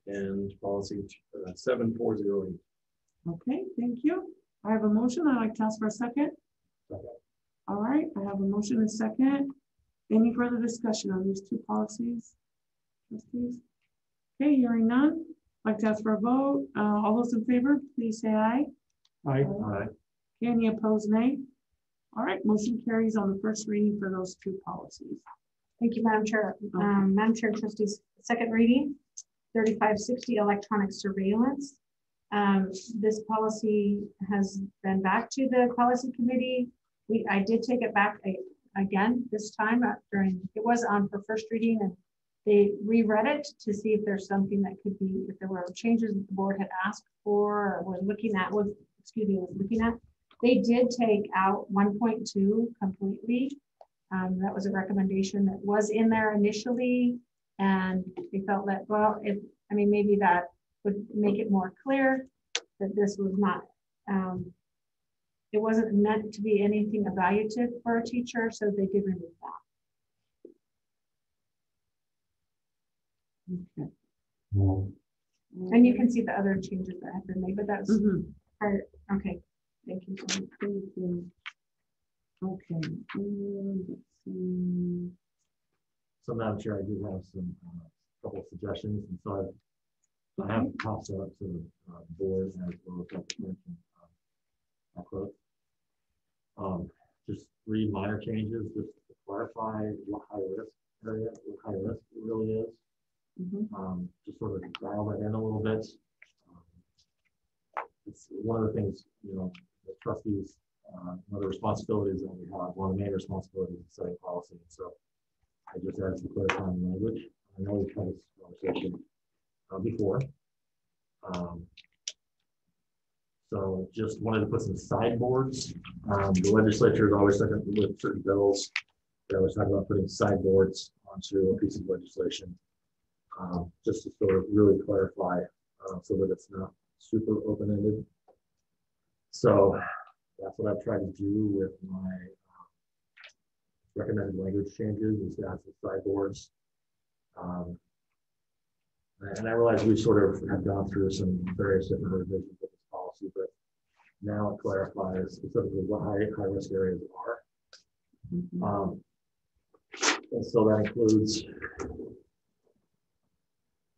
and policy 7408. Okay, thank you. I have a motion. I'd like to ask for a second. All right, I have a motion and a second. Any further discussion on these two policies? Trustees? Okay, hearing none. I'd like to ask for a vote. All those in favor, please say aye. Aye. Aye. Any opposed, nay? All right, motion carries on the first reading for those two policies. Thank you, Madam Chair. Madam Chair, Trustees, second reading, 3560 electronic surveillance. This policy has been back to the policy committee. I did take it back again this time it was on for first reading, and they reread it to see if there's something that could be, if there were changes that the board had asked for or was looking at. They did take out 1.2 completely. That was a recommendation that was in there initially, and they felt that, well, maybe that would make it more clear that this was not, it wasn't meant to be anything evaluative for a teacher, so they did remove that. Okay. And you can see the other changes that have been made, but that's part, okay. Thank you. Thank you. Okay. Let's see. So Madam Chair, I do have some couple of suggestions, and so I have tossed it up to the board as well as Dr. Clinton. Just 3 minor changes, just to clarify what high risk it really is. Just sort of dial that in a little bit. It's one of the things, the trustees, one of the responsibilities that we have, one of the main responsibilities is setting policy. So I just added some clarifying language. I know we've had this conversation before. So just wanted to put some sideboards. The legislature is always talking with certain bills. They always talk about putting sideboards onto a piece of legislation, just to sort of really clarify so that it's not super open-ended. So that's what I've tried to do with my recommended language changes, is to add some sideboards. And I realize we sort of have gone through some various different revisions of this policy, but now it clarifies specifically what high risk areas are. And so that includes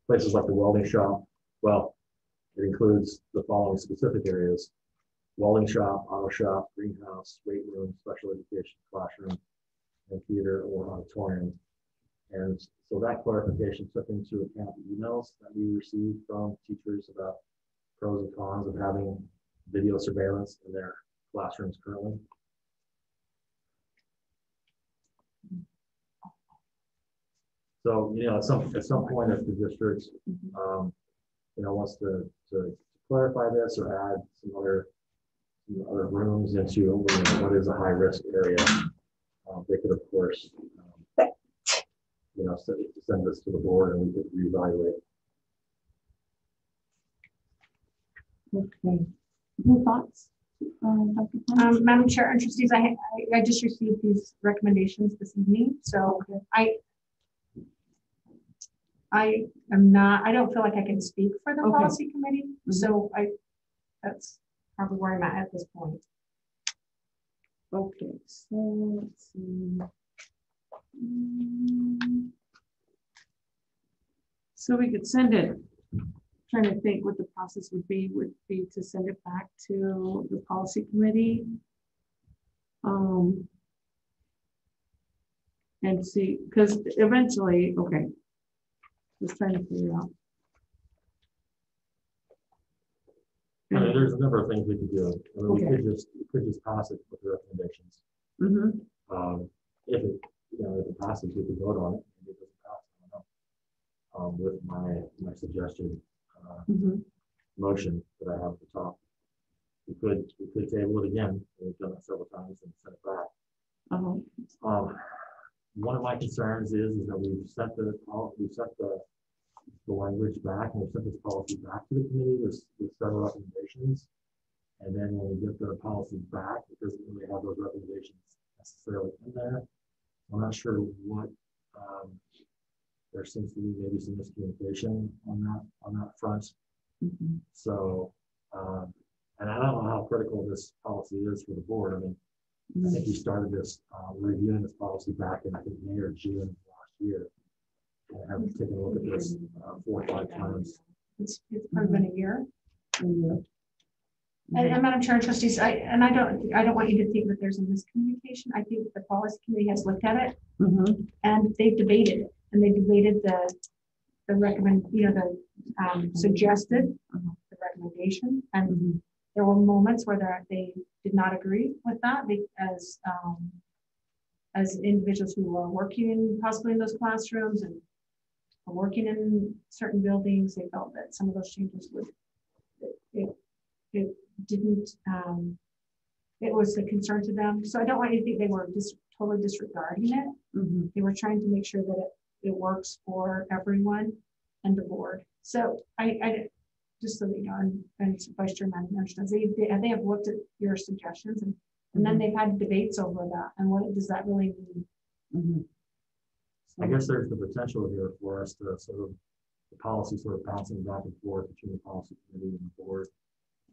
places like the welding shop. Well, it includes the following specific areas: welding shop, auto shop, greenhouse, weight room, special education, classroom, and theater or auditorium. And so that clarification took into account the emails that we received from teachers about pros and cons of having video surveillance in their classrooms currently. So, at some point, if the district, wants to clarify this or add some other rooms into what is a high risk area, they could, of course, send this to the board and we could reevaluate. Okay. Any thoughts, Dr. Madam Chair and Trustees, I just received these recommendations this evening, so I don't feel like I can speak for the policy committee, so that's probably where I'm at this point. Okay, so let's see. So we could send it, trying to think what the process would be to send it back to the policy committee. And see, because eventually, okay, just trying to figure out. There's a number of things we could do. I mean, Okay. we could just pass it with the recommendations. If it passes, we could vote on it. If it doesn't pass, I don't know. With my suggested motion that I have at the top, we could table it again. We've done it several times and send it back. One of my concerns is that we've set the language back, and we've sent this policy back to the committee with several recommendations. And then when we get the policy back, it doesn't really have those recommendations necessarily in there. I'm not sure what, there seems to be maybe some miscommunication on that front. So, and I don't know how critical this policy is for the board. I mean, I think we started this reviewing this policy back in, I think, May or June of last year. I have taken a look at this 4 or 5 times. It's probably been a year. And Madam Chair and Trustees, I don't want you to think that there's a miscommunication. I think the policy committee has looked at it and they've debated it, and they debated the recommend, the suggested the recommendation, and there were moments where they did not agree with that as individuals who are working possibly in those classrooms and are working in certain buildings. They felt that some of those changes would it was a concern to them. So I don't want you to think they were totally disregarding it. They were trying to make sure that it works for everyone and the board. So I just so that you know, and Vice Chairman understands, they have looked at your suggestions and then they've had debates over that and what does that really mean. I guess there's the potential here for us to sort of the policy sort of bouncing back and forth between the policy committee and the board.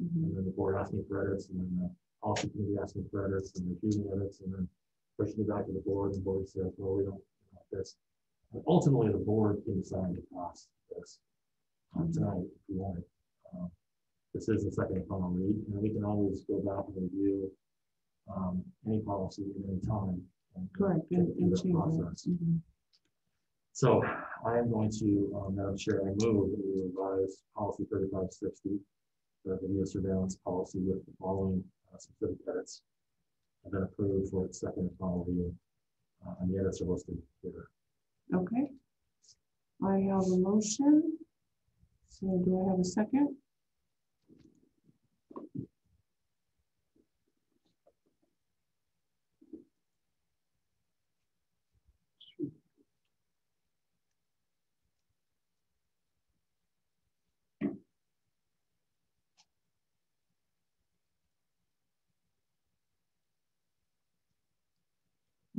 And then the board asking for edits, and then the policy committee asking for edits, and refusing edits, and then pushing it back to the board, and the board says, well, we don't want this. But ultimately, the board can decide to pass this tonight if we want it. This is the second and final read, and we can always go back and review any policy at any time. Correct. And the process. So I am going to, Madam Chair, I move that we revise policy 3560. The video surveillance policy with the following specific edits, and then approved for its second and final reading. And the edits are listed here. Okay. I have a motion. So do I have a second?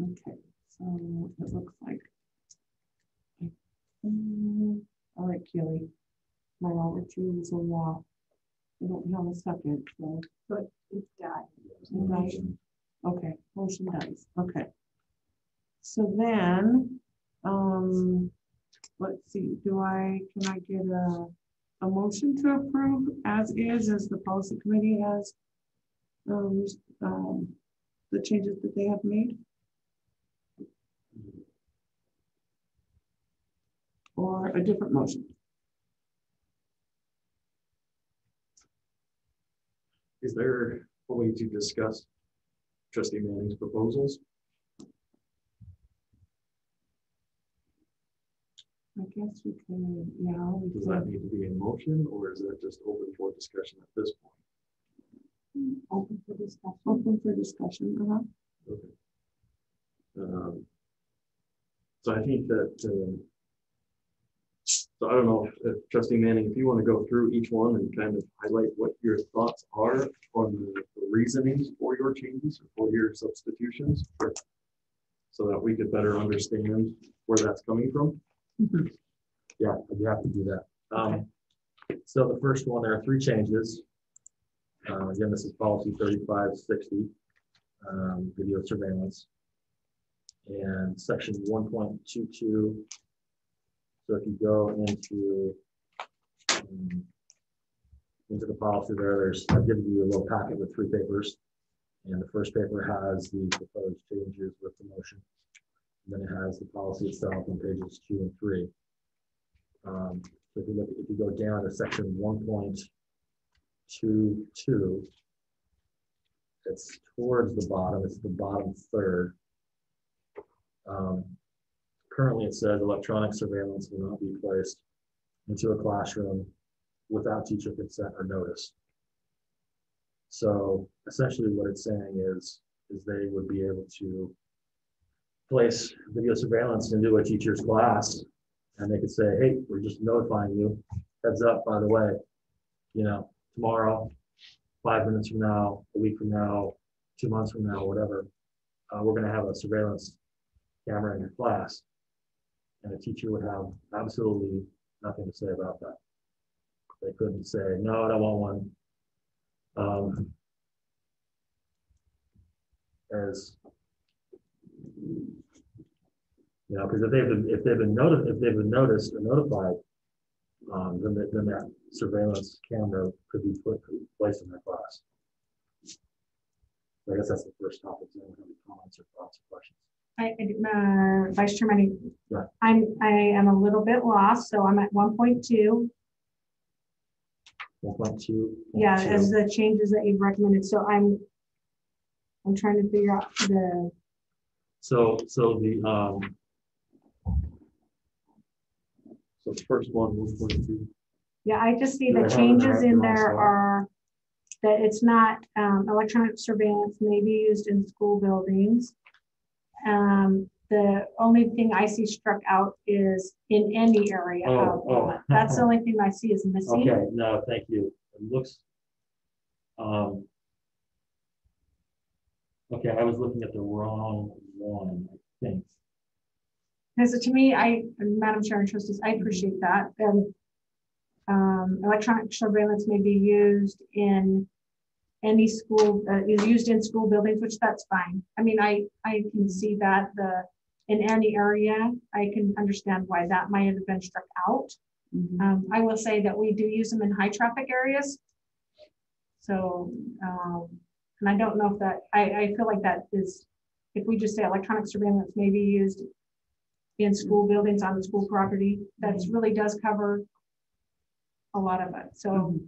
Okay, so it looks like. All right, Keely. My Robert was a lot. I don't have a second, so. But it died. It died. Okay, motion dies. Okay. So then, let's see, can I get a motion to approve as the policy committee has the changes that they have made? Or a different motion? Is there a way to discuss Trustee Manning's proposals? I guess we can, yeah. Does that need to be in motion, or is that just open for discussion at this point? Open for discussion. Open for discussion. Okay. So I think that, so I don't know if Trustee Manning, if you want to go through each one and kind of highlight what your thoughts are on the reasonings for your changes or for your substitutions, so that we could better understand where that's coming from. Yeah, you have to do that. Okay. So the first one, there are 3 changes. Again, this is policy 3560, video surveillance. And section 1.22. So if you go into the policy I've given you a little packet with 3 papers. And the first paper has the proposed changes with the motion. And then it has the policy itself on pages 2 and 3. So if you go down to section 1.22, it's towards the bottom. It's the bottom third. Currently, it says electronic surveillance will not be placed into a classroom without teacher consent or notice. So essentially what it's saying is they would be able to place video surveillance into a teacher's class, and they could say, hey, we're just notifying you, heads up, by the way, tomorrow, 5 minutes from now, a week from now, 2 months from now, whatever, we're going to have a surveillance camera in your class. And a teacher would have absolutely nothing to say about that. They couldn't say, no, I don't want one. Because if they've been noticed or notified, then that surveillance camera could be placed in their class. So I guess that's the first topic. Do you have any comments or thoughts or questions? Vice Chairman, yeah. I am a little bit lost, so I'm at 1.2. 1.2. Yeah, as the changes that you've recommended. So I'm trying to figure out the. So the first one, 1.2. Yeah, I just see the changes in there are that it's not electronic surveillance may be used in school buildings. The only thing I see struck out is in any area. That's the only thing I see is missing. Okay, no, thank you. It looks, okay, I was looking at the wrong one, I think. Because to me, Madam Chair and Trustees, I appreciate that. Electronic surveillance may be used in any school, is used in school buildings, which that's fine. I mean, I can see that in any area, I can understand why that might have been struck out. I will say that we do use them in high traffic areas. So, and I don't know if that, I feel like that is, if we just say electronic surveillance may be used in school buildings on the school property, that really does cover a lot of it. So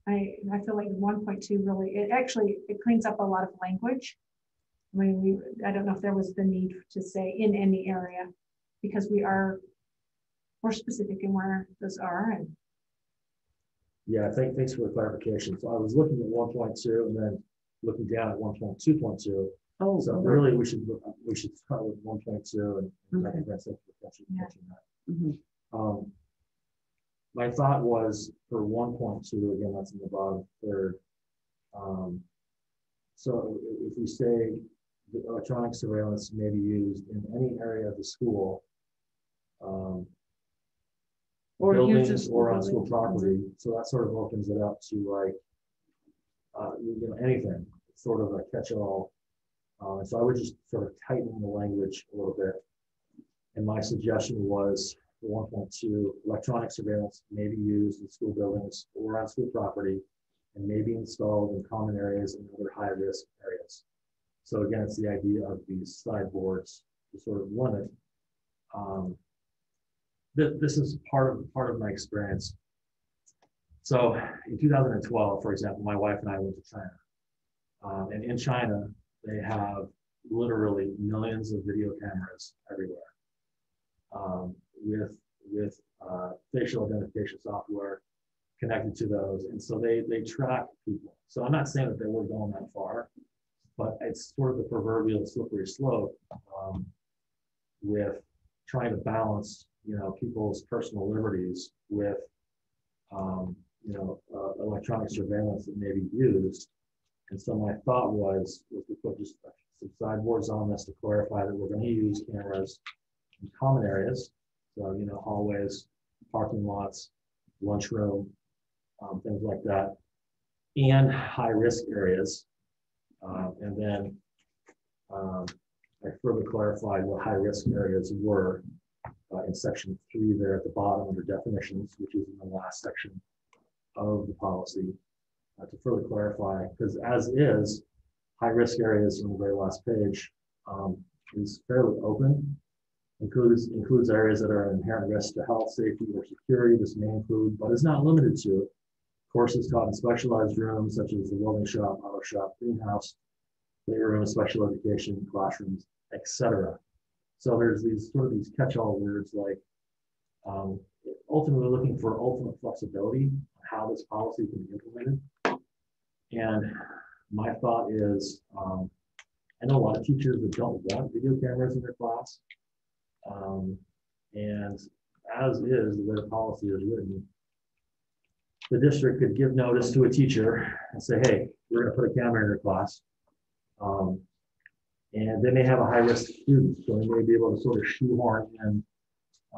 I feel like 1.2 really, it cleans up a lot of language. I mean, I don't know if there was the need to say in any area, because we're specific in where those are. And yeah, thanks for the clarification. So I was looking at 1.2 and then looking down at 1.2.2. Oh, so really we should start with 1.2 and okay. That's it. My thought was for 1.2, again, that's in the bottom third. So if we say the electronic surveillance may be used in any area of the school, or buildings or on school property, so that sort of opens it up to like, anything. It's sort of a catch-all. So I would just sort of tighten the language a little bit. And my suggestion was for 1.2, electronic surveillance may be used in school buildings or on school property and may be installed in common areas and other high-risk areas. So again, it's the idea of these sideboards to sort of limit. This is part of my experience. So in 2012, for example, my wife and I went to China. And in China, they have literally millions of video cameras everywhere with facial identification software connected to those. And so they track people. So I'm not saying that they were going that far, but it's sort of the proverbial slippery slope with trying to balance, people's personal liberties with, electronic surveillance that may be used. And so my thought was to put just some sideboards on this to clarify that we're going to use cameras in common areas. So, hallways, parking lots, lunchroom, things like that, and high risk areas. And then I further clarified what high-risk areas were in section 3 there at the bottom under definitions, which is in the last section of the policy, to further clarify, because as is, high-risk areas on the very last page is fairly open, includes areas that are an inherent risk to health, safety, or security. This may include, but is not limited to, courses taught in specialized rooms such as the welding shop, auto shop, greenhouse, playroom, special education, classrooms, etc. So there's these sort of these catch-all words like ultimately looking for ultimate flexibility on how this policy can be implemented. And my thought is, I know a lot of teachers that don't want video cameras in their class. And as is, the way the policy is written, the district could give notice to a teacher and say, hey, we're going to put a camera in your class. And they may have a high-risk student, so they may be able to sort of shoehorn in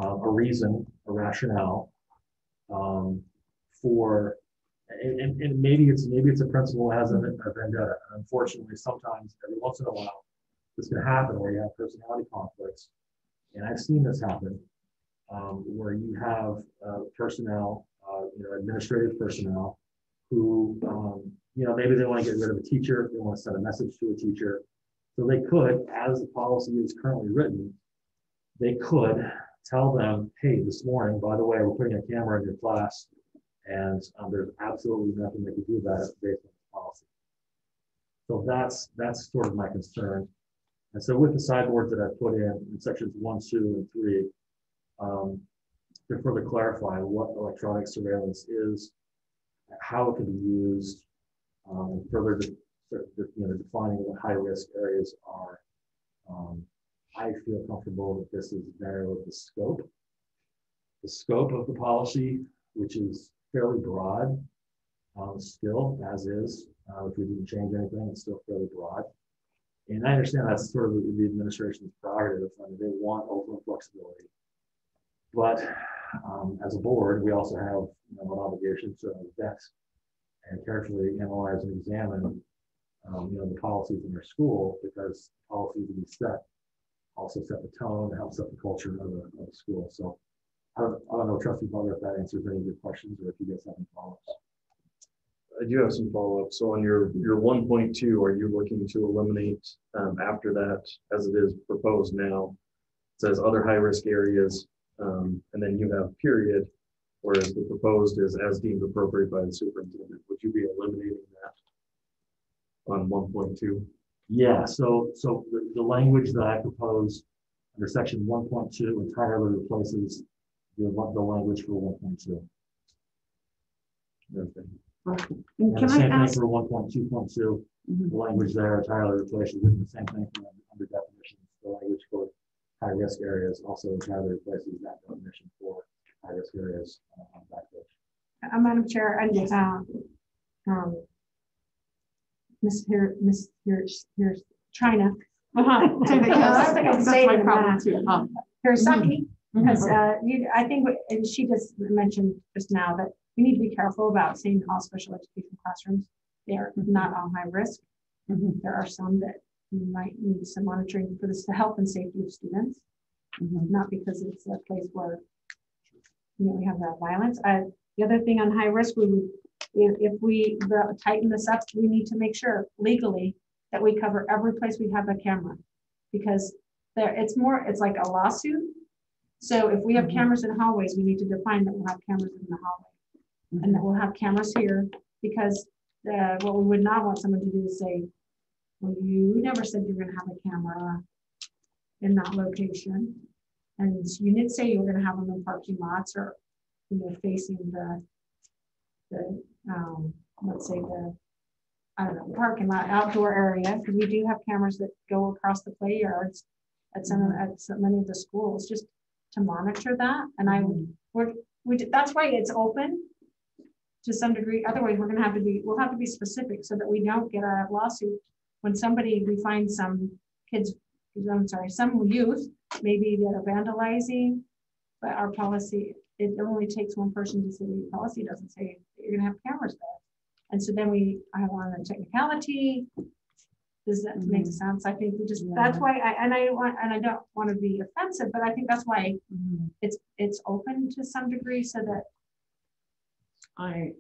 a reason, a rationale for, and maybe it's a principal that has a vendetta. Unfortunately, sometimes every once in a while, this can happen where you have personality conflicts. And I've seen this happen where you have personnel, administrative personnel who, maybe they want to get rid of a teacher, they want to send a message to a teacher. So they could, as the policy is currently written, they could tell them, hey, this morning, by the way, we're putting a camera in your class, and there's absolutely nothing they can do about it based on the policy. So that's sort of my concern. And so with the sideboards that I put in sections 1, 2, and 3, to further clarify what electronic surveillance is, how it can be used, and further defining what high-risk areas are. I feel comfortable that this is narrowed the scope of the policy, which is fairly broad still, as is. If we didn't change anything, it's still fairly broad. And I understand that's sort of the administration's prerogative. I mean, they want ultimate flexibility. But as a board, we also have an obligation to vet and carefully analyze and examine the policies in their school, because policies we set also set the tone and help set the culture of the school. So I don't know, Trustee Butler, if that answers any of your questions, or if you guys have any follow-ups. I do have some follow-ups. So on your 1.2, are you looking to eliminate after that, as it is proposed now, it says other high-risk areas, and then you have period, whereas the proposed is as deemed appropriate by the superintendent. Would you be eliminating that on 1.2? Yeah, so the language that I proposed under section 1.2 entirely replaces the language for 1.2. Okay. And the same thing for 1.2.2, the language there entirely replaces it. The same thing for under definitions. The language for high-risk areas also entirely replaces that definition for high-risk areas on that page. Madam Chair, and Here's China. Hirosaki, because I think, and she just mentioned just now that we need to be careful about saying all special education classrooms. They are not all high risk. There are some that might need some monitoring for the health and safety of students, not because it's a place where we have that violence. The other thing on high risk, if we tighten this up, we need to make sure legally that we cover every place we have a camera, because it's like a lawsuit. So if we have cameras in hallways, we need to define that we'll have cameras in the hallway, and that we'll have cameras here, because what we would not want someone to do is say, well, you never said you were going to have a camera in that location, and you didn't say you were going to have them in parking lots or facing the let's say parking lot, outdoor area, because we do have cameras that go across the play yards at many of the schools, just to monitor that. And that's why it's open to some degree. Otherwise, we'll have to be specific so that we don't get a lawsuit when we find some youth maybe that are vandalizing, but our policy, it only takes one person to say the policy doesn't say you're going to have cameras there. And so then I have on the technicality, Does that make sense? I think we just, that's why I don't want to be offensive, but I think that's why it's open to some degree so that. I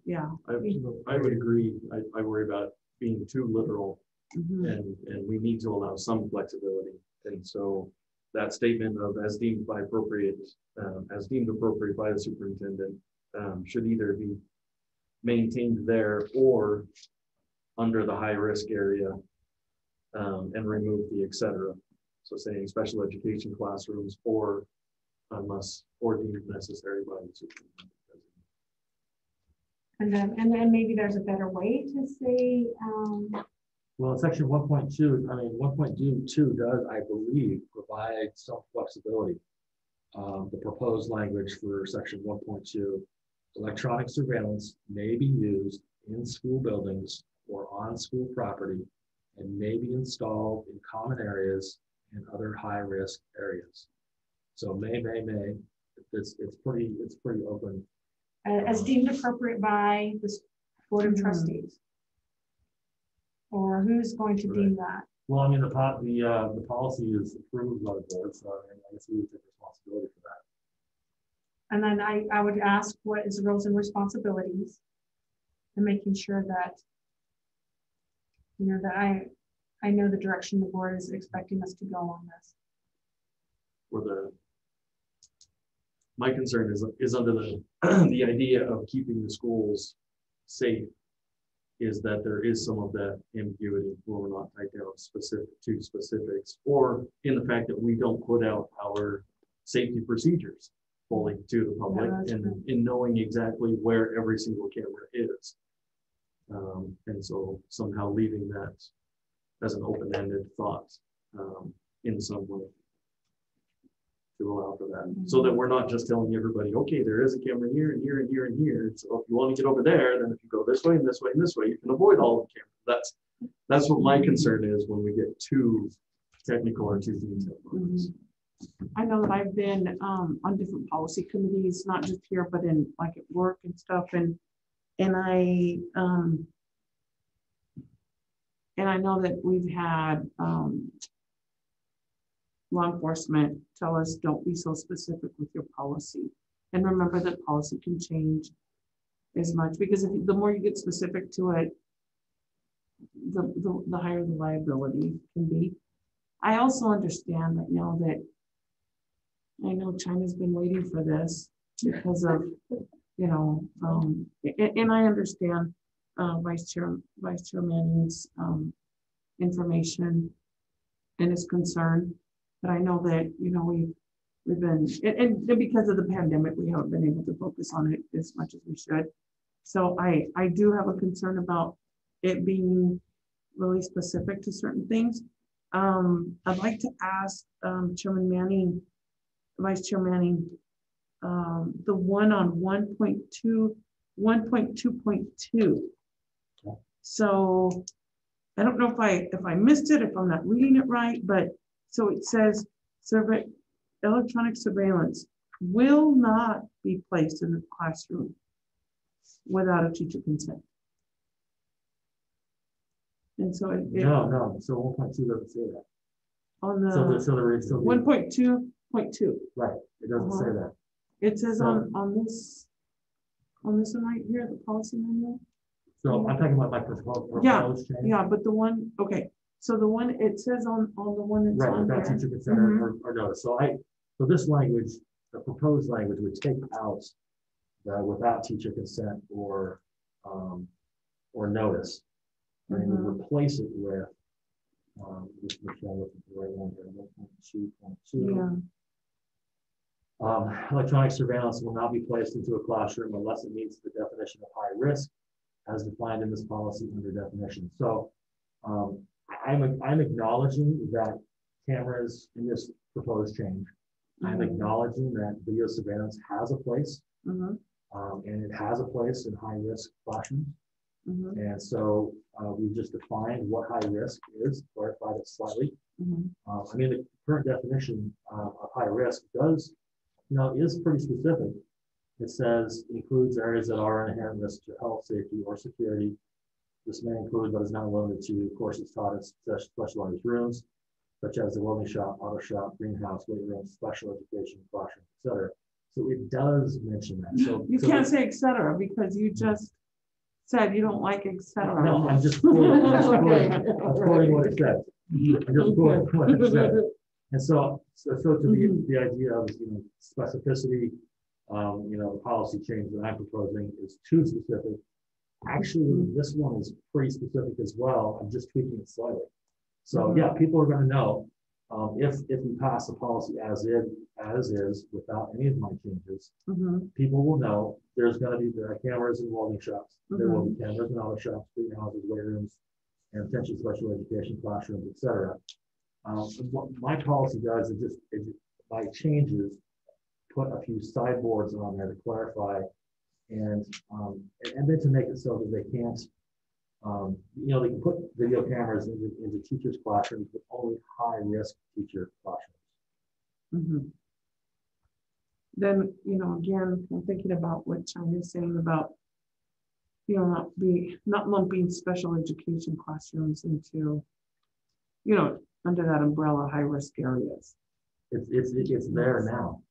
would agree. I worry about being too literal, and we need to allow some flexibility. And so that statement of as deemed appropriate by the superintendent should either be maintained there or under the high risk area, and remove the et cetera. So saying special education classrooms or deemed necessary by the superintendent. And then maybe there's a better way to say. Well, in section 1.2, 1.2 does, I believe, provide some flexibility. The proposed language for section 1.2, electronic surveillance may be used in school buildings or on school property and may be installed in common areas and other high-risk areas. So may, it's pretty open. As deemed appropriate by the Board of Trustees. Or who's going to deem that? Well, I mean, the policy is approved by the board, so I guess we would take responsibility for that. And then I would ask what is the roles and responsibilities and making sure that, that I know the direction the board is expecting us to go on this. My concern is under the idea of keeping the schools safe, is that there is some of that ambiguity where we're not tied down to specifics, or in the fact that we don't put out our safety procedures fully to the public, and in knowing exactly where every single camera is. And so somehow leaving that as an open-ended thought in some way to allow for that, so that we're not just telling everybody, okay, there is a camera here and here and here and here. So if you want to get over there, then if you go this way and this way and this way, you can avoid all of the cameras. That's what my concern is when we get too technical or too detailed. I know that I've been on different policy committees, not just here, but in like at work and stuff, and I know that we've had law enforcement tell us, don't be so specific with your policy. And remember that policy can change as much, because the more you get specific to it, the higher the liability can be. I also understand that now that I know China's been waiting for this because of, and I understand Vice Chair Manning's information and his concern. But I know that, we've been, and because of the pandemic, we haven't been able to focus on it as much as we should. So I do have a concern about it being really specific to certain things. I'd like to ask Chairman Manning, Vice Chair Manning, the one on 1.2.2. So I don't know if I missed it, if I'm not reading it right, but so it says electronic surveillance will not be placed in the classroom without a teacher consent. And so no. So 1.2 doesn't say that. On the 1.2.2. Right. It doesn't say that. It says on this one right here, the policy manual. So I'm talking about my proposed change. Yeah, but the one, okay. So the one it says on the one that's right, on without there. teacher consent or notice. So this language, the proposed language, would take out the without teacher consent or notice, and would replace it with just make sure I'm looking for the right one here. 1.2.2. Electronic surveillance will not be placed into a classroom unless it meets the definition of high risk as defined in this policy under definition. So I'm acknowledging that cameras in this proposed change. I'm acknowledging that video surveillance has a place, and it has a place in high risk classrooms. And so we've just defined what high risk is, clarified it slightly. The current definition of high risk is pretty specific. It says includes areas that are an inherent risk to health, safety, or security, This may include, but is not limited to, courses taught in specialized rooms, such as the welding shop, auto shop, greenhouse, weight room, special education, classroom, etc. So it does mention that. So You can't say et cetera because you just said you don't like et cetera. No, I'm just quoting, I'm quoting what it says. I'm just quoting what it says. And so to the idea of, specificity, the policy change that I'm proposing is too specific. Actually, this one is pretty specific as well. I'm just tweaking it slightly. So yeah, people are going to know if we pass the policy as is without any of my changes, people will know there are cameras in welding shops. There will be cameras in auto shops, greenhouses, weight rooms, and potentially special education classrooms, etc. What my policy does is just by changes, put a few sideboards on there to clarify, and then to make it so that they can't, they can put video cameras into teachers' classrooms, but only high-risk teacher classrooms. Then, again, I'm thinking about what China's saying about, not lumping special education classrooms into, under that umbrella, high-risk areas. It's there now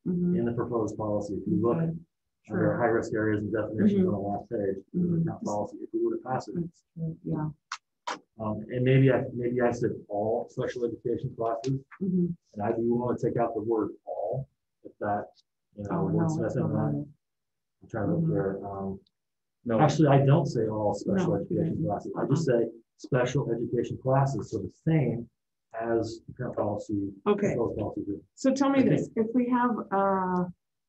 in the proposed policy. If you look under high-risk areas and definitions on the last page, that policy, if we were to pass it. Yeah. And maybe I said all special education classes, and I do want to take out the word all, if that, wordsmith in that. I'm trying to look there. No, actually, I don't say all special education classes. I just say special education classes, so the same as the current policy. Okay. So tell me this: if we have,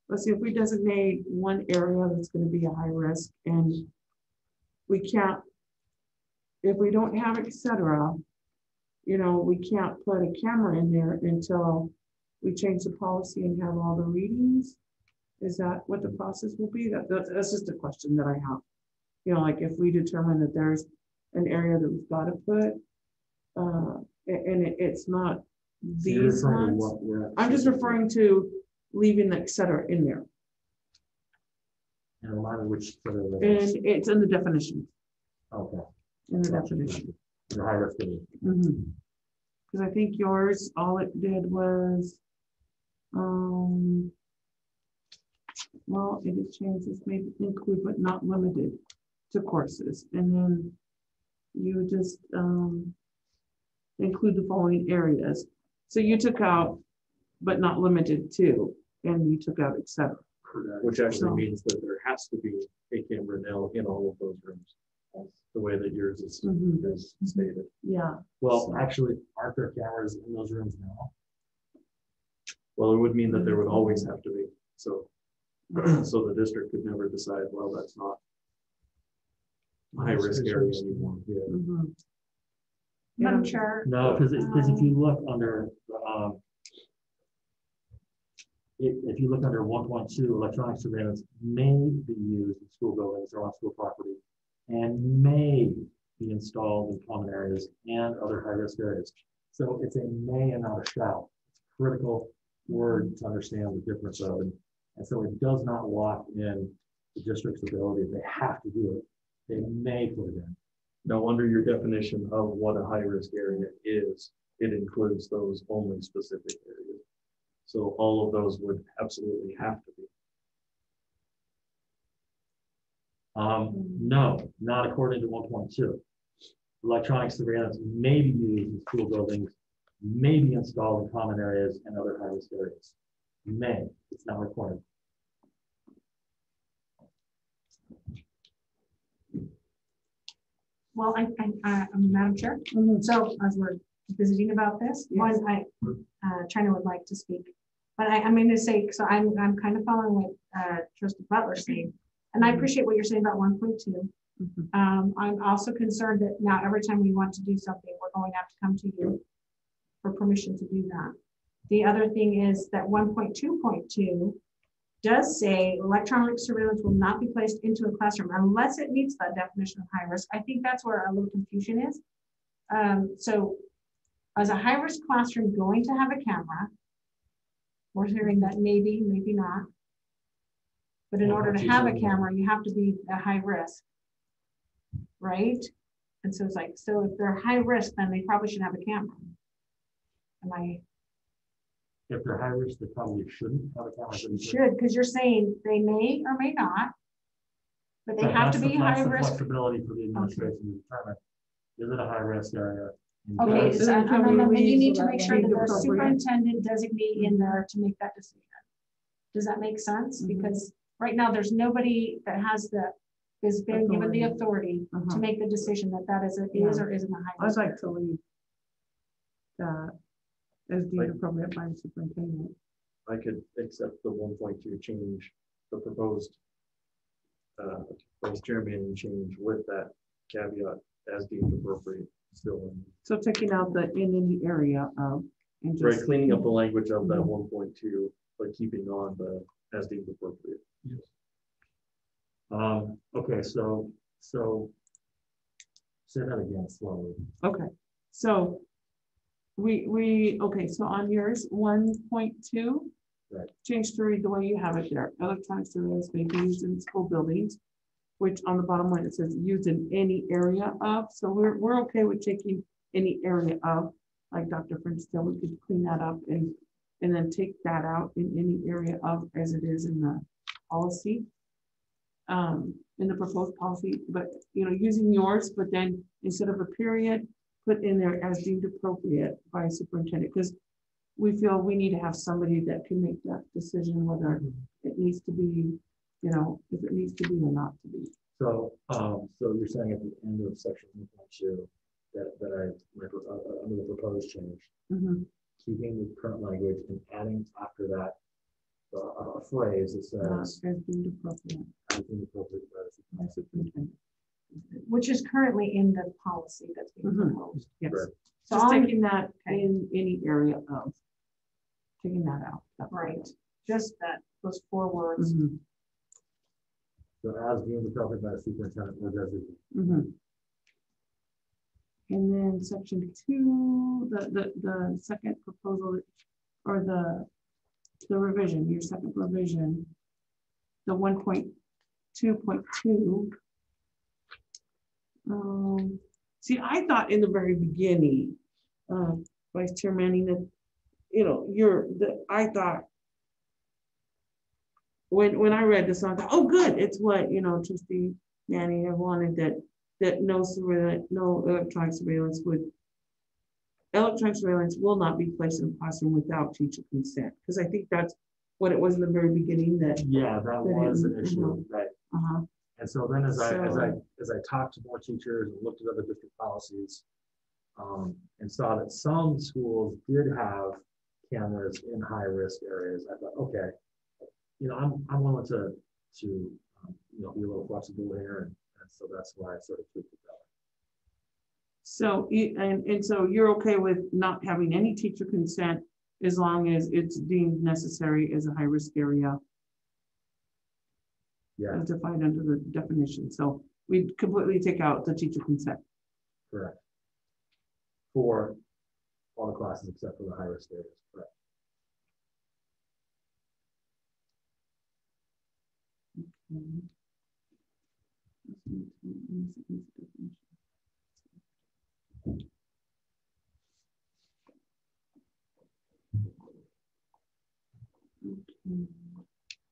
let's see, if we designate one area that's going to be a high risk, and we can't, if we don't have et cetera, we can't put a camera in there until we change the policy and have all the readings. Is that what the process will be? That's just a question that I have. Like if we determine that there's an area that we've got to put, and it's not these ones. I'm just referring to leaving the et cetera in there. And remind me which sort of. And it's in the definition. Okay. In the definition. The high risk area. Because I think yours, all it did was, well, it changes maybe include but not limited to courses, and then you just include the following areas. So you took out but not limited to, and you took out et cetera. Which actually means that there has to be a camera now in all of those rooms. That's the way that yours is stated. Yeah. Well, actually, aren't there cameras in those rooms now? Well, it would mean that there would always have to be. So the district could never decide, well, that's not a high risk area anymore. Yeah. Madam Chair. No, because if you look under if you look under 1.2, electronic surveillance may be used in school buildings or on school property and may be installed in common areas and other high-risk areas. So it's a may and not a shall. It's a critical word to understand the difference of it. And so it does not lock in the district's ability if they have to do it. They may put it in. Now, under your definition of what a high-risk area is, it includes those only specific areas. So all of those would absolutely have to be. No, not according to 1.2. Electronic surveillance may be used in school buildings, may be installed in common areas and other high-risk areas. May, it's not required. Well, I'm Madam Chair. So as we're visiting about this, one, China would like to speak, but I'm going to say, so I'm kind of following what Trustee Butler's saying, and I appreciate what you're saying about 1.2. I'm also concerned that now every time we want to do something, we're going to have to come to you for permission to do that. The other thing is that 1.2.2 does say electronic surveillance will not be placed into a classroom unless it meets that definition of high risk. I think that's where a little confusion is. So as a high risk classroom going to have a camera, we're hearing that maybe, maybe not. But in order to have a camera, you have to be at high risk. right? And so it's like, so if they're high risk, then they probably should have a camera. Am I? If they're high risk, they probably shouldn't have a camera. Should, because you're saying they may or may not, but they have to be high risk. Flexibility for the administration to determine, is it a high risk area? Okay, Does- so and then you need to make sure that there's Appropriate. superintendent designee in there to make that decision. Does that make sense? Because right now there's nobody that has is been given the authority to make the decision that that is or isn't a high I'd risk. like to leave that as deemed appropriate by the superintendent. I could accept the 1.2 change, the proposed vice chairman change with that caveat as deemed appropriate still in. So taking out the in any area of, and Right, just cleaning up the language of that 1.2, but keeping on the as deemed appropriate. Yes. Okay, so say that again slowly. okay. So okay, so on yours, 1.2, Right. change to read the way you have it there. Electronic surveillance may be used in school buildings, which on the bottom line it says used in any area of. So we're okay with taking any area of, like Dr. French said, we could clean that up and then take that out in any area of as it is in the policy, in the proposed policy, but using yours, but then instead of a period, put in there as deemed appropriate by superintendent, because we feel we need to have somebody that can make that decision whether it needs to be, if it needs to be or not to be. So you're saying at the end of section 1.2 that under the proposed change, keeping the current language and adding after that a phrase that says As deemed appropriate. as deemed appropriate by the Superintendent. Which is currently in the policy that's being proposed. Yes. Right. So Just I'm- taking that in any area of, taking that out. that part. Right, just that, those 4 words. Mhm, So as deemed appropriate by the superintendent or designee. mhm. And then section 2, the second proposal, or the revision, your second revision, the 1.2.2. See, I thought in the very beginning, Vice Chair Manning, that, I thought, when I read this, I thought, oh, good, it's what, Trustee Manning had wanted, that no electronic surveillance will not be placed in the classroom without teacher consent. Because I think that's what it was in the very beginning that. Yeah, that was an issue, right? Uh-huh. And so then as I talked to more teachers and looked at other district policies, and saw that some schools did have cameras in high risk areas, I thought, okay, I'm willing to be a little flexible here, and so that's why I sort of tweaked it that way. So, and so you're okay with not having any teacher consent as long as it's deemed necessary as a high risk area? Yeah, As defined under the definition. So we completely take out the teacher consent. correct. For all the classes except for the high risk areas, correct.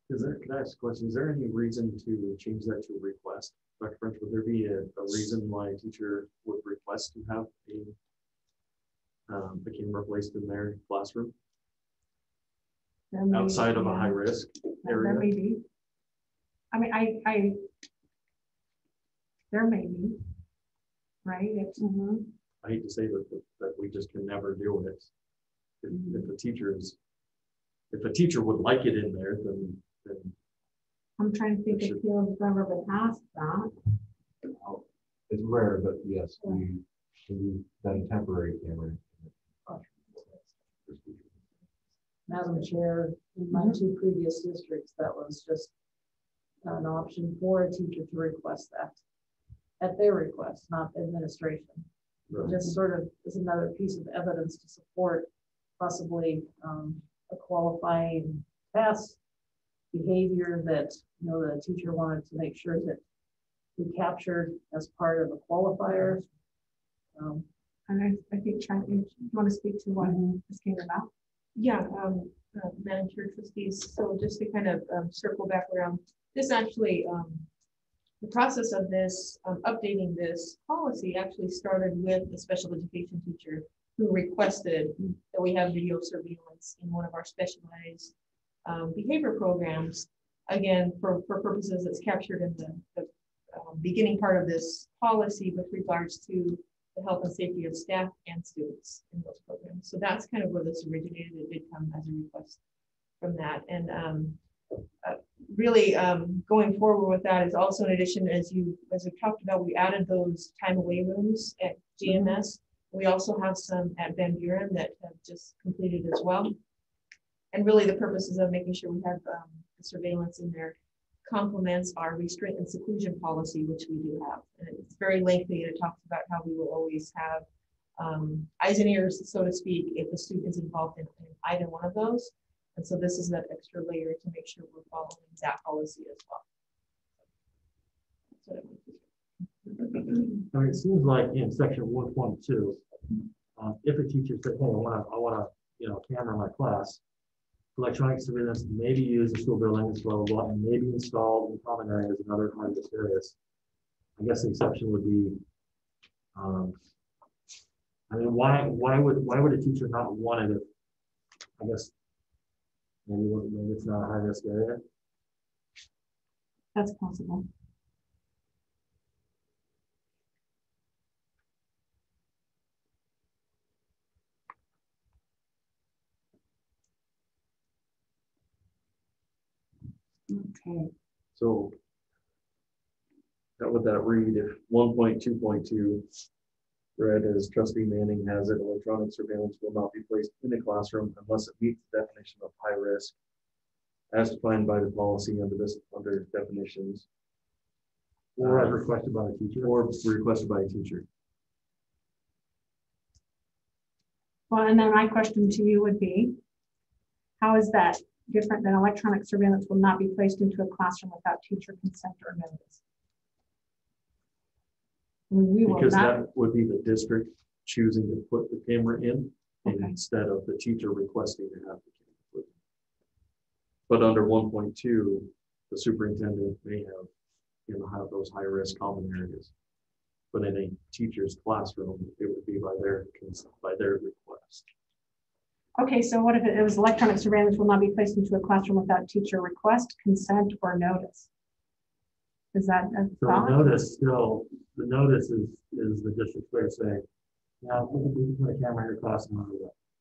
Can I ask a question? Is there any reason to change that to a request? Dr. French, would there be a reason why a teacher would request to have a camera placed in their classroom outside of a high risk area? There may be. I mean, there may be, right? I hate to say that we just can never do it. If the teacher would like it in there, then I'm trying to think if Caleb's ever been asked that. It's rare, but yes, we done a temporary camera. Madam Chair, in my 2 previous districts, that was just an option for a teacher to request that at their request, not administration. Right. Just sort of is another piece of evidence to support possibly a qualifying past behavior that the teacher wanted to make sure that we captured as part of the qualifiers. And I think, Chad, you want to speak to what this came about? Yeah, Madam Chair, Trustees, so just to kind of circle back around, this actually, the process of this, updating this policy actually started with a special education teacher who requested that we have video surveillance in one of our specialized behavior programs. Again, for purposes that's captured in the beginning part of this policy with regards to the health and safety of staff and students in those programs. So that's kind of where this originated. It did come as a request from that. And really going forward with that is also, in addition, as we talked about, we added those time away rooms at GMS. We also have some at Van Buren that have just completed as well. And really the purposes of making sure we have the surveillance in there complements our restraint and seclusion policy, which we do have. And it's very lengthy, and it talks about how we will always have eyes and ears, so to speak, if a student is involved in either one of those. And so this is that extra layer to make sure we're following that policy as well. I mean, it seems like in section 1.2, if a teacher said, "Hey, I want a camera in my class," electronic surveillance may be used in school buildings, blah, blah, blah, and may be installed in common areas and other high-risk areas. I guess the exception would be, I mean, why would a teacher not want it if, I guess, maybe it's not a high-risk area? That's possible. Okay. So how would that read if 1.2.2 read as Trustee Manning has it, electronic surveillance will not be placed in a classroom unless it meets the definition of high risk as defined by the policy under definitions. Or as requested by a teacher. Or requested by a teacher. Well, and then my question to you would be, how is that different than electronic surveillance will not be placed into a classroom without teacher consent or notice? Because that would be the district choosing to put the camera in instead of the teacher requesting to have the camera put in. But under 1.2, the superintendent may have those high risk common areas. But in a teacher's classroom, it would be by their request. Okay, so what if it was electronic surveillance will not be placed into a classroom without teacher request, consent, or notice? Is that a thought? The notice is the district way of saying, yeah, we can put a camera in your class no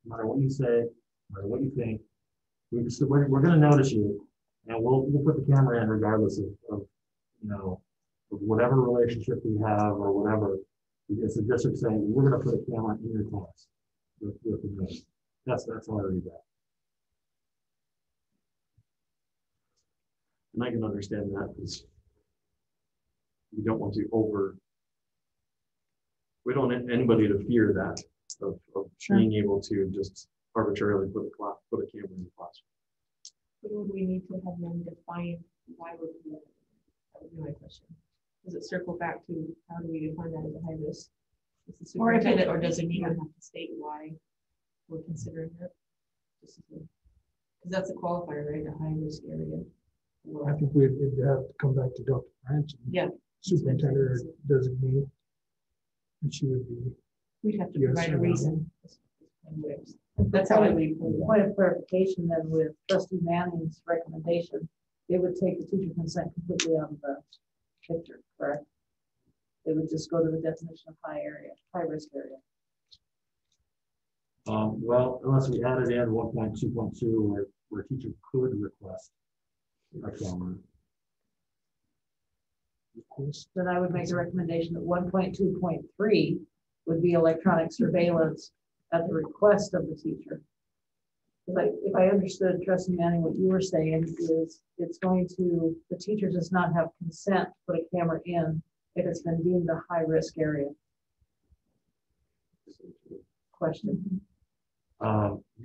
matter what you say, no matter what you think. We're going to notice you, and we'll put the camera in regardless of whatever relationship we have or whatever. It's the district saying we're going to put a camera in your class with the notice. That's how I read that. And I can understand that because we don't want want anybody to fear that of being able to just arbitrarily put a camera in the classroom. But would we need to have them define why we're doing that? That would be my question. Does it circle back to how do we define that as a high risk? Is the superintendent, or does it even have to state why we're considering that? Because that's a qualifier, right? A high risk area. I think we'd have to come back to Dr. Branch. Yeah. Superintendent or designee. And she would be. We'd have to provide a reason. That's how we point of clarification then with Trustee Manning's recommendation, it would take the teacher consent completely out of the picture, correct? It would just go to the definition of high risk area. Well, unless we added in 1.2.2 where a teacher could request a camera. Then I would make a recommendation that 1.2.3 would be electronic surveillance at the request of the teacher. If I understood, Trustee Manning, what you were saying is the teacher does not have consent to put a camera in if it's been deemed a high risk area. Question.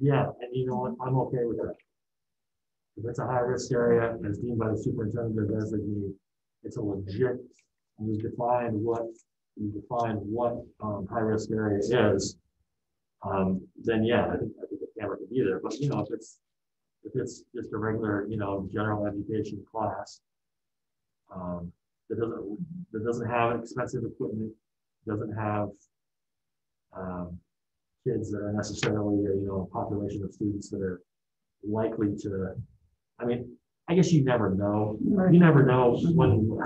Yeah, and you know what, I'm okay with that. If it's a high risk area as deemed by the superintendent or designee, it's a legit and we define what high risk area is, then yeah, I think the camera could be there. But you know, if it's just a regular, you know, general education class, that doesn't have expensive equipment, doesn't have kids that are necessarily, you know, a population of students that are likely to, I mean, I guess you never know. Right. You never know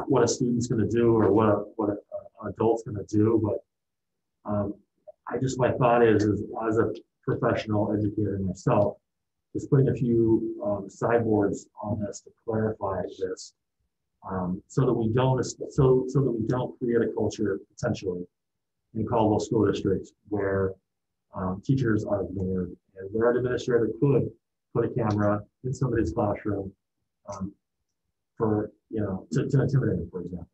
what a student's going to do or what an adult's going to do. But my thought is as a professional educator myself, just putting a few sideboards on this to clarify this, so that we don't create a culture potentially in Caldwell school districts where teachers are ignored, and where an administrator could put a camera in somebody's classroom for, you know, to intimidate them, for example.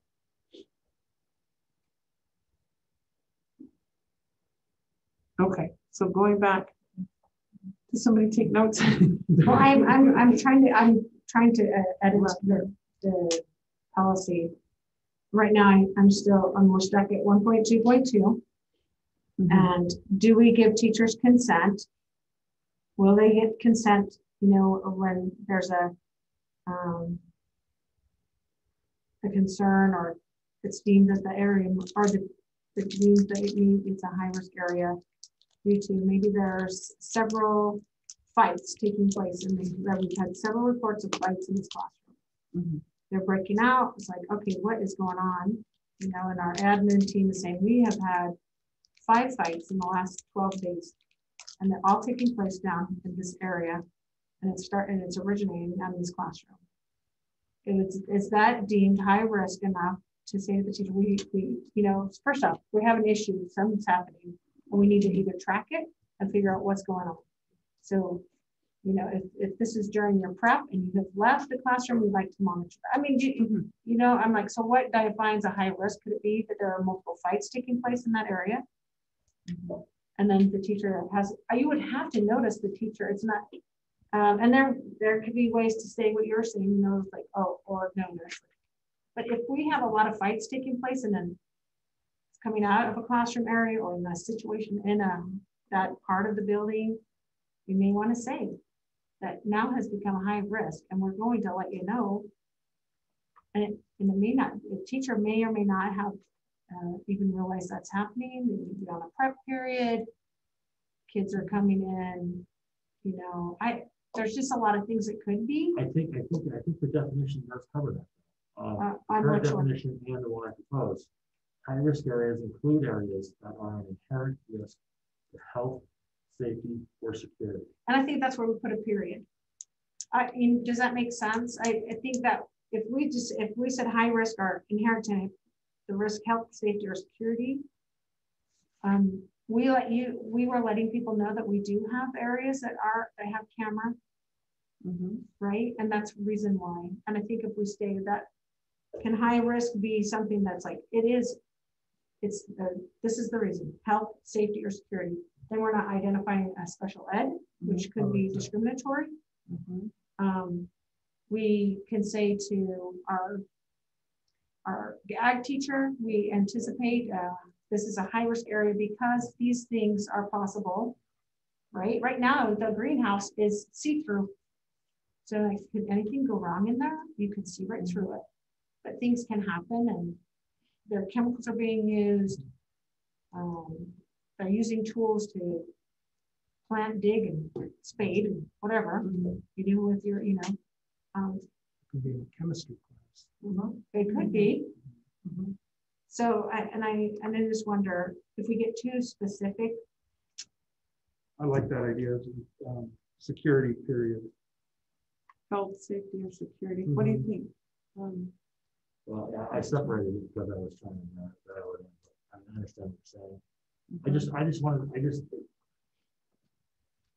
Okay, so going back, does somebody take notes? Well, I'm trying to edit the policy. Right now, we're stuck at 1.2.2. And do we give teachers consent? Will they get consent, you know, when there's a concern, or it's deemed that the area, or the deemed that it's a high risk area due to maybe there's several fights taking place, and we've had several reports of fights in this classroom. They're breaking out. It's like, okay, what is going on? You know, and our admin team is saying we have had 5 fights in the last 12 days, and they're all taking place down in this area, and it's originating out of this classroom. Is that deemed high risk enough to say to the teacher, we you know, first off, we have an issue, something's happening, and we need to either track it and figure out what's going on. So, you know, if this is during your prep and you have left the classroom, we'd like to monitor that. I mean, you know, I'm like, so what defines a high risk? Could it be that there are multiple fights taking place in that area? And then the teacher you would have to notice the teacher. It's not, and there could be ways to say what you're saying, you know, like, oh, or no, but if we have a lot of fights taking place and then it's coming out of a classroom area or in a situation in that part of the building, you may want to say that now has become a high risk, and we're going to let you know. And it may not, the teacher may or may not have even realize that's happening. They may be on a prep period. Kids are coming in, you know, there's just a lot of things it could be. I think the definition does cover that. Current definition and the one I proposed. High risk areas include areas that are an inherent risk to health, safety, or security. And I think that's where we put a period. I mean, does that make sense? I think that if we said high risk or inherent to the risk, health, safety, or security, we were letting people know that we do have areas that have camera, right? And that's the reason why. And I think if we stated that, can high risk be something that's like, this is the reason, health, safety, or security. Then we're not identifying a special ed, which could be discriminatory. We can say to our ag teacher, we anticipate this is a high risk area because these things are possible, right? Right now, the greenhouse is see-through. So like, could anything go wrong in there? You could see right through it, but things can happen, and their chemicals are being used. They're using tools to plant, dig, and spade, and whatever you do with your, you know. Could be in a chemistry class. It could be. So, I just wonder if we get too specific. I like that idea of security period. Health, safety, or security. What do you think? Well, I separated it because I was trying to dial it in. I understand what you're saying.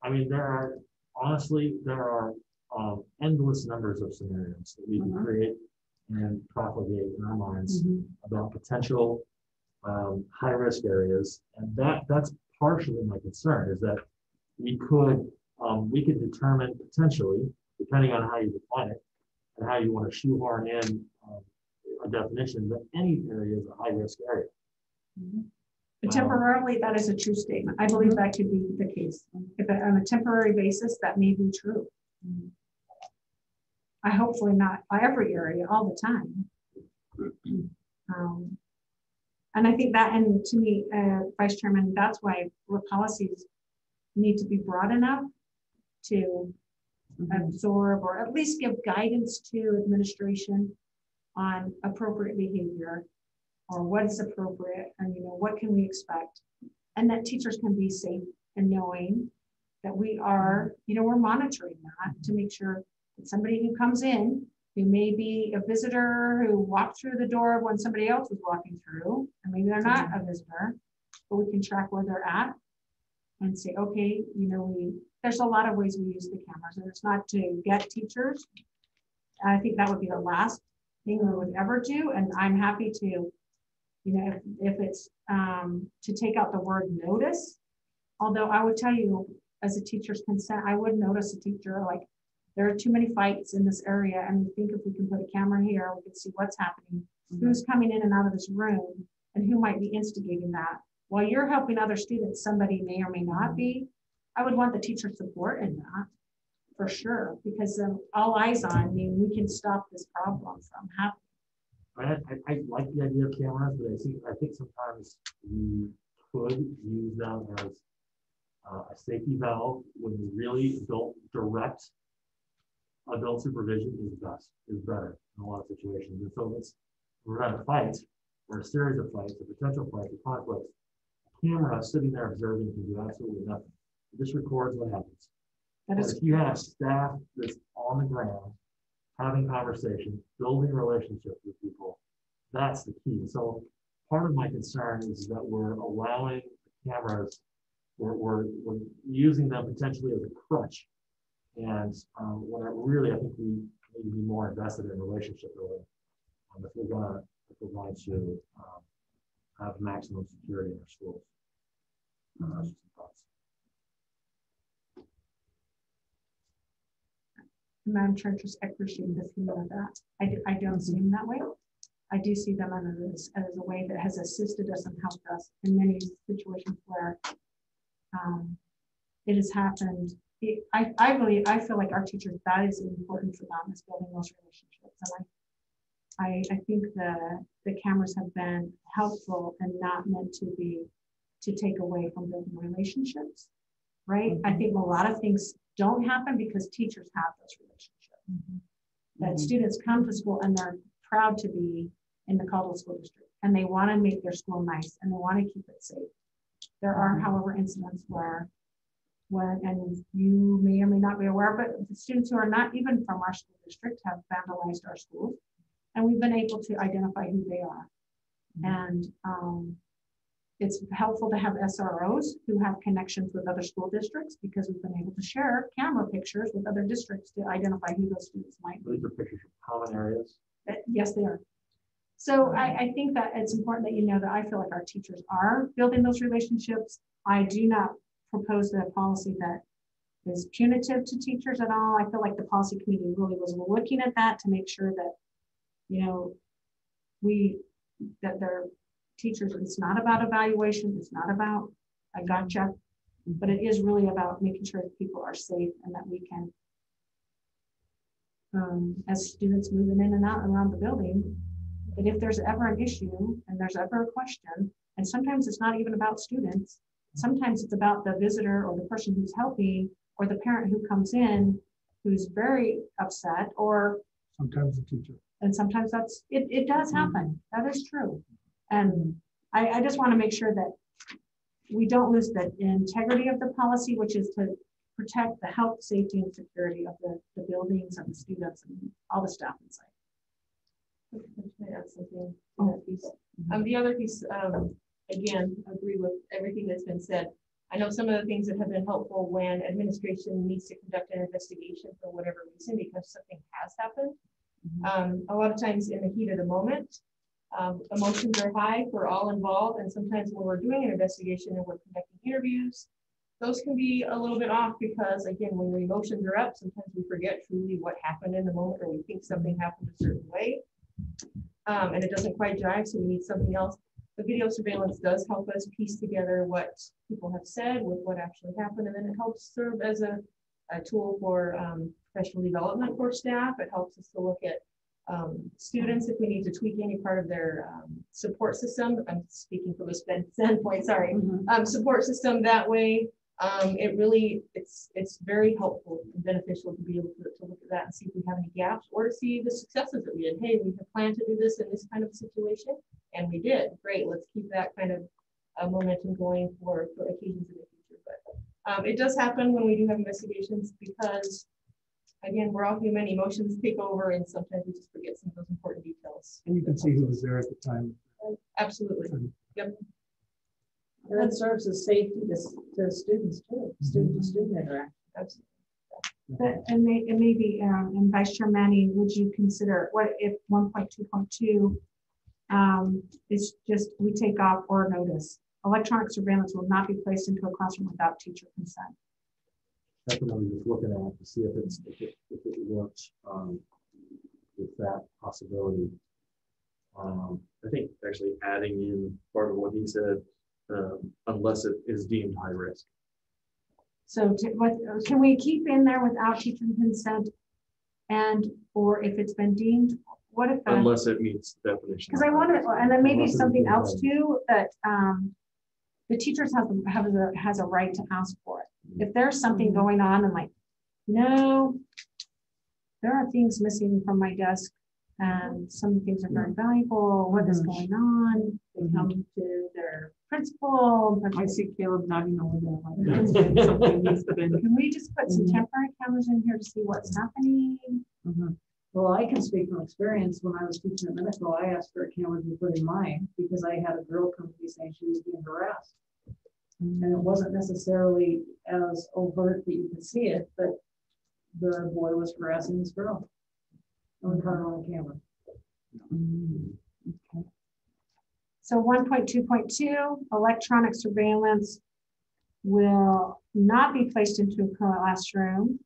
I mean, there are endless numbers of scenarios that we can create and propagate in our minds about potential high-risk areas, and that's partially my concern, is that we could determine potentially, depending on how you define it and how you want to shoehorn in definition that any area is a high-risk area. But temporarily, that is a true statement. I believe that could be the case. If on a temporary basis, that may be true. I hopefully not every area all the time. And I think that, and to me, Vice Chairman, that's why policies need to be broad enough to absorb or at least give guidance to administration on appropriate behavior or what is appropriate and, you know, what can we expect, and that teachers can be safe in knowing that we are, you know, we're monitoring that to make sure that somebody who comes in, who may be a visitor who walked through the door when somebody else was walking through, and maybe they're not a visitor, but we can track where they're at and say, okay, you know, there's a lot of ways we use the cameras, and it's not to get teachers. I think that would be the last thing we would ever do. And I'm happy to, you know, if it's to take out the word notice, although I would tell you as a teacher's consent, I would notice a teacher like, there are too many fights in this area. And we think if we can put a camera here, we can see what's happening, who's coming in and out of this room, and who might be instigating that. While you're helping other students, somebody may or may not be. I would want the teacher support in that, for sure, because all eyes on me, we can stop this problem from happening. I like the idea of cameras, but I think sometimes we could use them as a safety valve when really direct adult supervision is better in a lot of situations. And so we're at a fight or a series of fights, a potential fight, a conflict. A camera sitting there observing can do absolutely nothing. It just records what happens. But if you have staff that's on the ground, having conversations, building relationships with people, that's the key. So part of my concern is that we're allowing the cameras, we're using them potentially as a crutch. And when I think we need to be more invested in relationship building if we're going to have maximum security in our schools. Just some thoughts. Madam Chair, just appreciate the feeling of that. I don't see them that way. I do see them as a way that has assisted us and helped us in many situations where it has happened. I feel like our teachers, that is important for them, is building those relationships. And I think the cameras have been helpful and not meant to take away from building relationships, right? I think a lot of things don't happen because teachers have those relationships. That students come to school and they're proud to be in the Caldwell School District, and they want to make their school nice and they want to keep it safe. There are, however, incidents where and you may or may not be aware, but the students who are not even from our school district have vandalized our schools, and we've been able to identify who they are. And it's helpful to have SROs who have connections with other school districts, because we've been able to share camera pictures with other districts to identify who those students might be. These are pictures from common areas? Yes, they are. So I think that it's important that you know that I feel like our teachers are building those relationships. I do not propose a policy that is punitive to teachers at all. I feel like the policy committee really was looking at that to make sure that, you know, that their teachers, it's not about evaluation, it's not about a gotcha, but it is really about making sure that people are safe and that we can, as students moving in and out around the building, that if there's ever an issue and there's ever a question, and sometimes it's not even about students, sometimes it's about the visitor or the person who's helping or the parent who comes in who's very upset, or sometimes the teacher. And sometimes it does happen. That is true. And I just want to make sure that we don't lose the integrity of the policy, which is to protect the health, safety, and security of the buildings and the students and all the staff inside. Can I add something to that piece? The other piece, again, agree with everything that's been said. I know some of the things that have been helpful when administration needs to conduct an investigation for whatever reason, because something has happened. A lot of times in the heat of the moment, emotions are high for all involved, and sometimes when we're doing an investigation and we're conducting interviews, those can be a little bit off, because again, when your emotions are up, sometimes we forget truly what happened in the moment, or we think something happened a certain way. and it doesn't quite jive, so we need something else. The video surveillance does help us piece together what people have said with what actually happened, and then it helps serve as a tool for professional development for staff. It helps us to look at students if we need to tweak any part of their support system. I'm speaking from a standpoint, sorry. Support system that way. It really, it's very helpful and beneficial to be able to look at that and see if we have any gaps or to see the successes that we did. Hey, we have planned to do this in this kind of situation, and we did. Great, let's keep that kind of momentum going for occasions in the future. But it does happen when we do have investigations because, again, we're all human, emotions take over, and sometimes we just forget some of those important details. And you can see who was there at the time. Absolutely. Yep. And that serves as safety to students too, student-to-student interaction. Absolutely. But, and maybe, and Vice Chair Manning, would you consider, what if 1.2.2 is just, we take off or notice? Electronic surveillance will not be placed into a classroom without teacher consent. That's what I'm just looking at to see if it works with that possibility. I think actually adding in part of what he said, unless it is deemed high risk. So what can we keep in there without teacher consent, and or if it's been deemed? What if unless it meets the definition? Because I want to, and then maybe something else too, that the teachers has a right to ask for it. If there's something going on and like, no, there are things missing from my desk and some things are very valuable. What is going on? They come to their principal. I see Caleb nodding over there. Something needs to be. Can we just put some temporary cameras in here to see what's happening? Well, I can speak from experience. When I was teaching at middle school, I asked for a camera to be put in mine because I had a girl come to me saying she was being harassed. And it wasn't necessarily as overt that you could see it, but the boy was harassing this girl. And we caught her on camera. Okay. So 1.2.2, electronic surveillance will not be placed into a classroom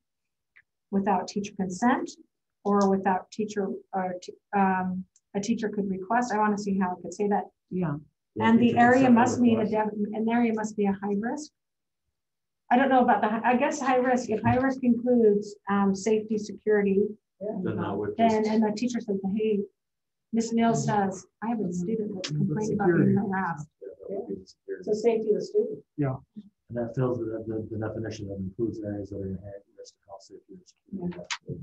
without teacher consent or without teacher, a teacher could request. I want to see how I could say that. Yeah. And the area must meet an area must be a high risk. I don't know about I guess high risk, if high risk includes safety, security, then and the teacher says, hey, Miss Neal says, I have a student that's complaining about being harassed. So safety of the student. Yeah. And that fills the definition that includes areas that are inherent risk to health, safety, and security.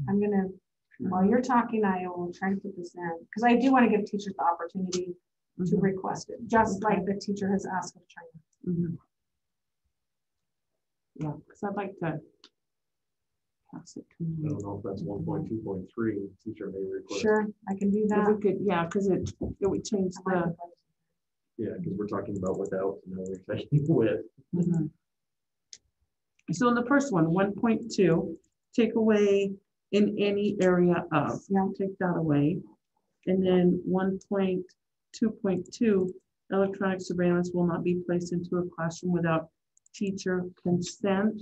I'm gonna, while you're talking, I will try to put this in because I do want to give teachers the opportunity to request it, just like the teacher has asked of China. Yeah, because I'd like to pass it to I don't know if that's 1.2.3. Teacher may request. Sure, I can do that. We could, yeah, because it would change the. Yeah, because we're talking about without, and then we're taking with. So in the first one, 1.2, take away in any area of. Yeah, take that away. And then 1.2.2, electronic surveillance will not be placed into a classroom without teacher consent.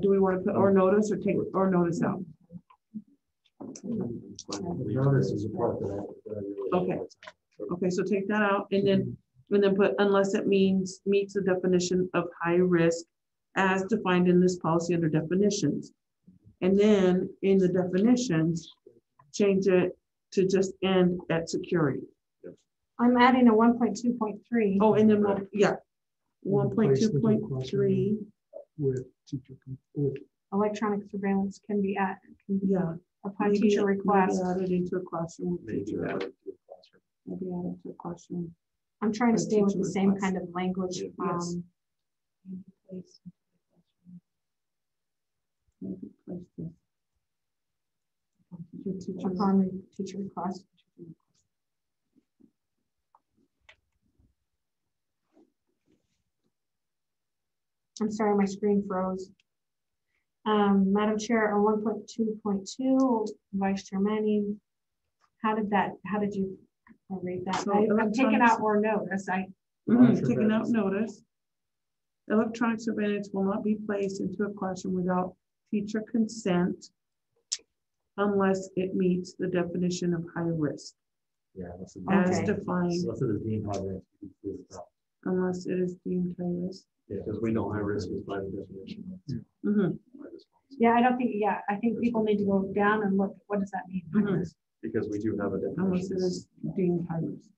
Do we want to put or notice or take or notice out? Notice is a part that I really Okay. Okay, so take that out and then put unless it meets the definition of high risk as defined in this policy under definitions. And then in the definitions, change it to just end at security. I'm adding a 1.2.3. Oh, and then 1.2.3 with teacher with electronic surveillance can be added. Upon maybe teacher request. Maybe added into a classroom. Maybe added to a classroom. Maybe added to a classroom. I'm trying to stay with the same kind of language. Yes. Maybe place this. Upon the teacher request. I'm sorry, my screen froze. Madam Chair, on 1.2.2, Vice Chair Manning, how did you read that? So I'm taking out or notice. Taking out notice. Electronic surveillance will not be placed into a classroom without teacher consent. unless it meets the definition of high risk. Yeah. As defined, Unless it is deemed high risk. unless it is deemed high risk. Yeah, because we know high risk is by the definition. Mhm. Yeah, I think people need to go down and look, what does that mean? Because we do have a Unless it definition. is deemed high risk.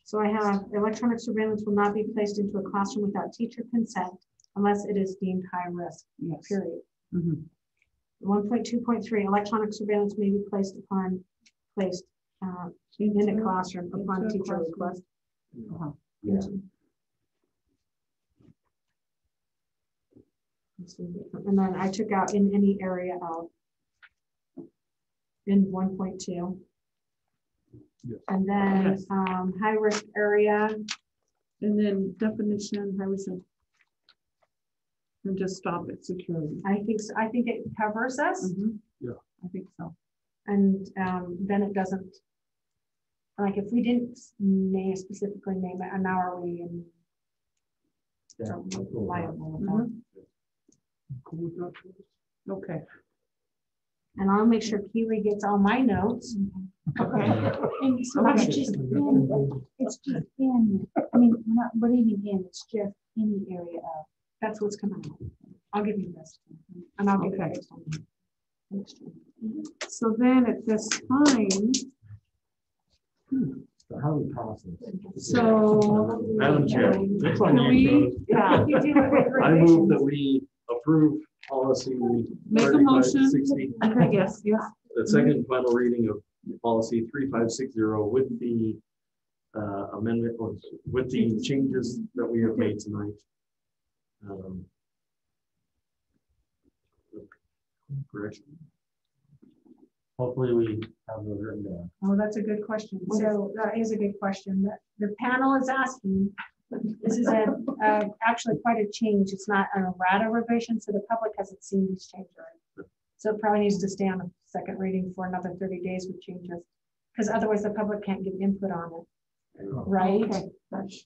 So I have electronic surveillance will not be placed into a classroom without teacher consent unless it is deemed high risk, Yes. period. Mhm. 1.2.3, electronic surveillance may be placed in a classroom upon teacher request. Uh-huh. Yeah. And then I took out in any area of in 1.2. Yes. And then Yes. High risk area. And then definition, how is it? And just stop at security. I think so. I think it covers us. Mhm. Yeah. I think so. And then it doesn't, like if we didn't specifically name it, and now are we in liable with that? Cool with that? Okay. And I'll make sure Keely gets all my notes. Okay. And so it's just in, I mean, we're not leaving in, it's just any area of. That's what's coming out. I'll give you this. And I'll give Okay. it. So then at this time, So how we process? so. Madam Chair. Can we, yeah. I move that we approve policy. Make a motion. 3560, Okay, yes, yes. the second and final reading of policy 3560 with the amendment or with the changes that we have made tonight. Correction. Hopefully we have those written down. Oh, that's a good question. So that is a good question. The panel is asking. This is actually quite a change. It's not an errata revision, so the public hasn't seen these changes. So it probably needs to stay on a second reading for another 30 days with changes, because otherwise the public can't give input on it, right? Okay.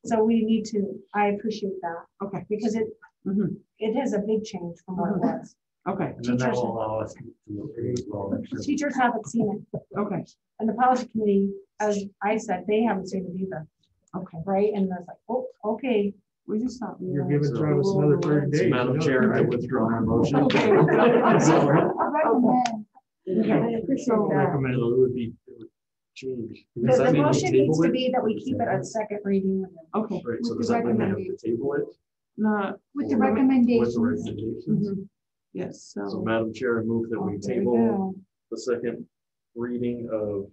So we need to. I appreciate that. Okay. Because it has a big change from what it was. Okay. And then that will allow us to look at it as well. Make sure. Teachers haven't seen it. Okay. And the policy committee, as I said, they haven't seen it either. Okay. Right? And it's like, oh, okay. We just thought. You're giving Travis another 30 days. Madam Chair, I withdraw my motion. Okay. I recommend. Okay. So Recommend it would be change. Does The that mean we motion needs table to it? be that we keep it on second reading. okay. Right, so With does the that mean we have to recommendation. table it? No. With the With the recommendations. recommendations? Mhm. Yes. So So. Madam Chair, I move that we There we table go. the second reading of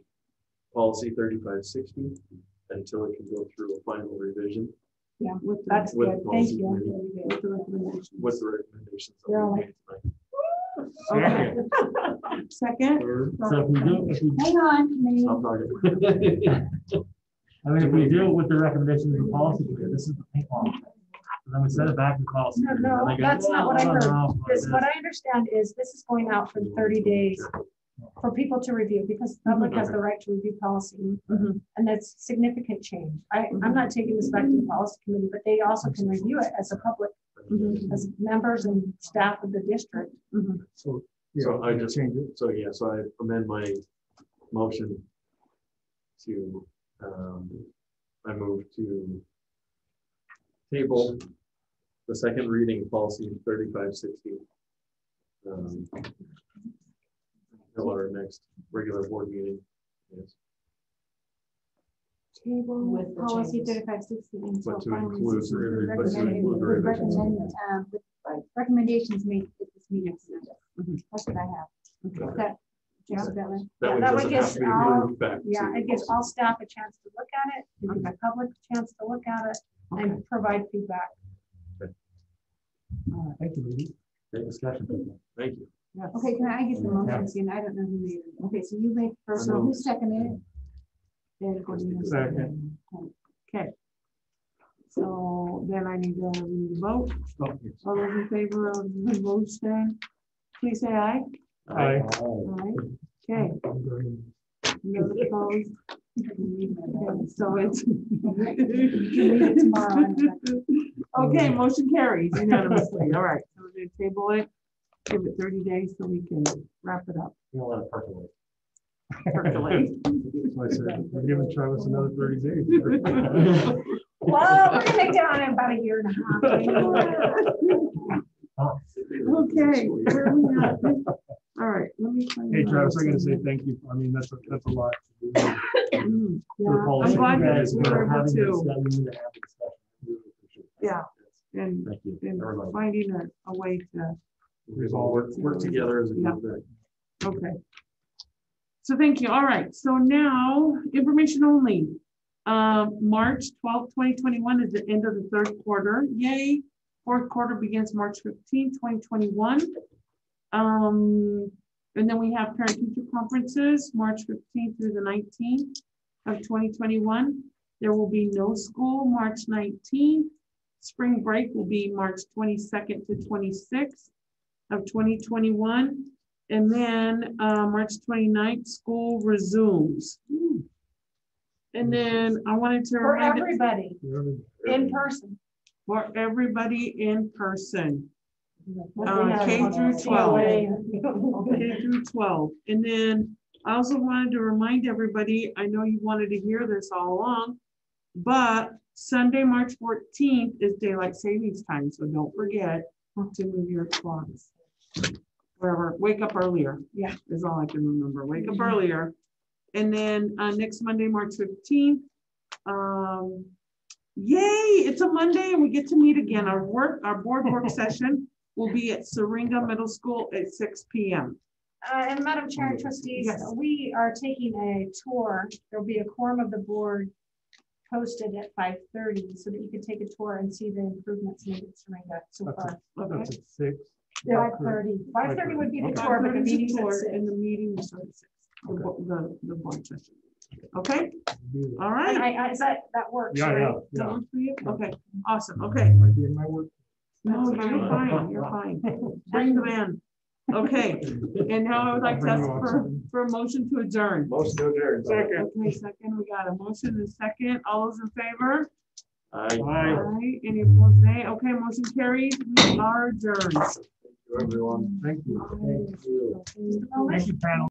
policy 3560 until it can go through a final revision Yeah, With the, that's with good. the Thank policy you. committee. with the recommendations. with the recommendations. that You're all we like- made tonight. Okay. Second. So if we do, Hang on, maybe. Stop talking. I mean, if we do with the recommendations of the policy, committee, this is the pink one. And then we send it back to policy. No, committee, and no, they go, that's not what I "Oh, heard. no, Because what I understand is this is going out for 30 days for people to review, because the public has the right to review policy. Mhm. And that's significant change. I'm not taking this back to the policy committee, but they also can review it as a public, as members and staff of the district. Mhm. So Yeah, I just change it. So yeah, so I amend my motion to, I move to table the second reading of policy 3560. Until our next regular board meeting. Yes. Table With the policy changes. 3560. But to include the revision, but to include the revisions. With recommendations made at this meeting. Mhm. That's what I have. Okay. That, yeah, that one. That way it that doesn't have to be moved back. Yeah, it gives all staff a chance to look at it, it gives the public a chance to look at it and provide feedback. Thank you, Rudy. Great discussion. Thank you. Yes. Okay, can I get the motion again? I don't know who made it. Okay, so you made first, so who seconded it? There, Gordon. Second. Okay. So then I need to vote. All those in favor of the motion, please say aye. Aye. Aye. Okay. Those opposed? Okay, so it's. Okay, motion carries unanimously. All right, so we're gonna table it give it 30 days so we can wrap it up. You'll let it percolate. Percolate. So I said, we're giving Travis another 30 days. Well, we're gonna down in about a year and a half. Okay. Where are we at? All right, let me find. Hey, my Travis, I gotta notes. say thank you. I mean, that's a lot. Yeah, I'm glad that you were able to. Yeah, and, Thank you, and everybody. finding a way to. We've all worked together as a Yeah. group. Okay. So thank you. All right. So now information only. March 12th, 2021 is the end of the third quarter. Yay. Fourth quarter begins March 15th, 2021. And then we have parent-teacher conferences, March 15th through the 19th of 2021. There will be no school March 19th. Spring break will be March 22nd to 26th of 2021. And then March 29th, school resumes. And then I wanted to For remind everybody, in person. For everybody in person. Yeah. K through 12. K through 12. And then I also wanted to remind everybody, I know you wanted to hear this all along, but Sunday, March 14th is daylight savings time. So don't forget to move your clocks. Wherever, wake up earlier. Yeah, is all I can remember. Wake up earlier. And then next Monday, March 15th. Yay, it's a Monday and we get to meet again. Our board work session will be at Syringa Middle School at 6 p.m. And Madam Chair and Trustees, Yes. we are taking a tour. There'll be a quorum of the board posted at 5:30 so that you can take a tour and see the improvements made at Syringa so far. That's at 6. 5:30. 5:30 would be the tour, but the meeting's at 6. And the meeting will start at 6. The board session. Okay. All right. And that works, Yeah, right? yeah. That works for you? Okay. Awesome. Okay. Might be in my work. No, you're fine. You're fine. Bring them in. Okay. And now I would like to ask for a motion to adjourn. Motion to adjourn. Second. Okay, second. We got a motion and a second. All those in favor? Aye. Aye. Any opposed? Nay. Okay, motion carries. We are adjourned. Thank you, everyone. Thank you. Thank Thank you, panel.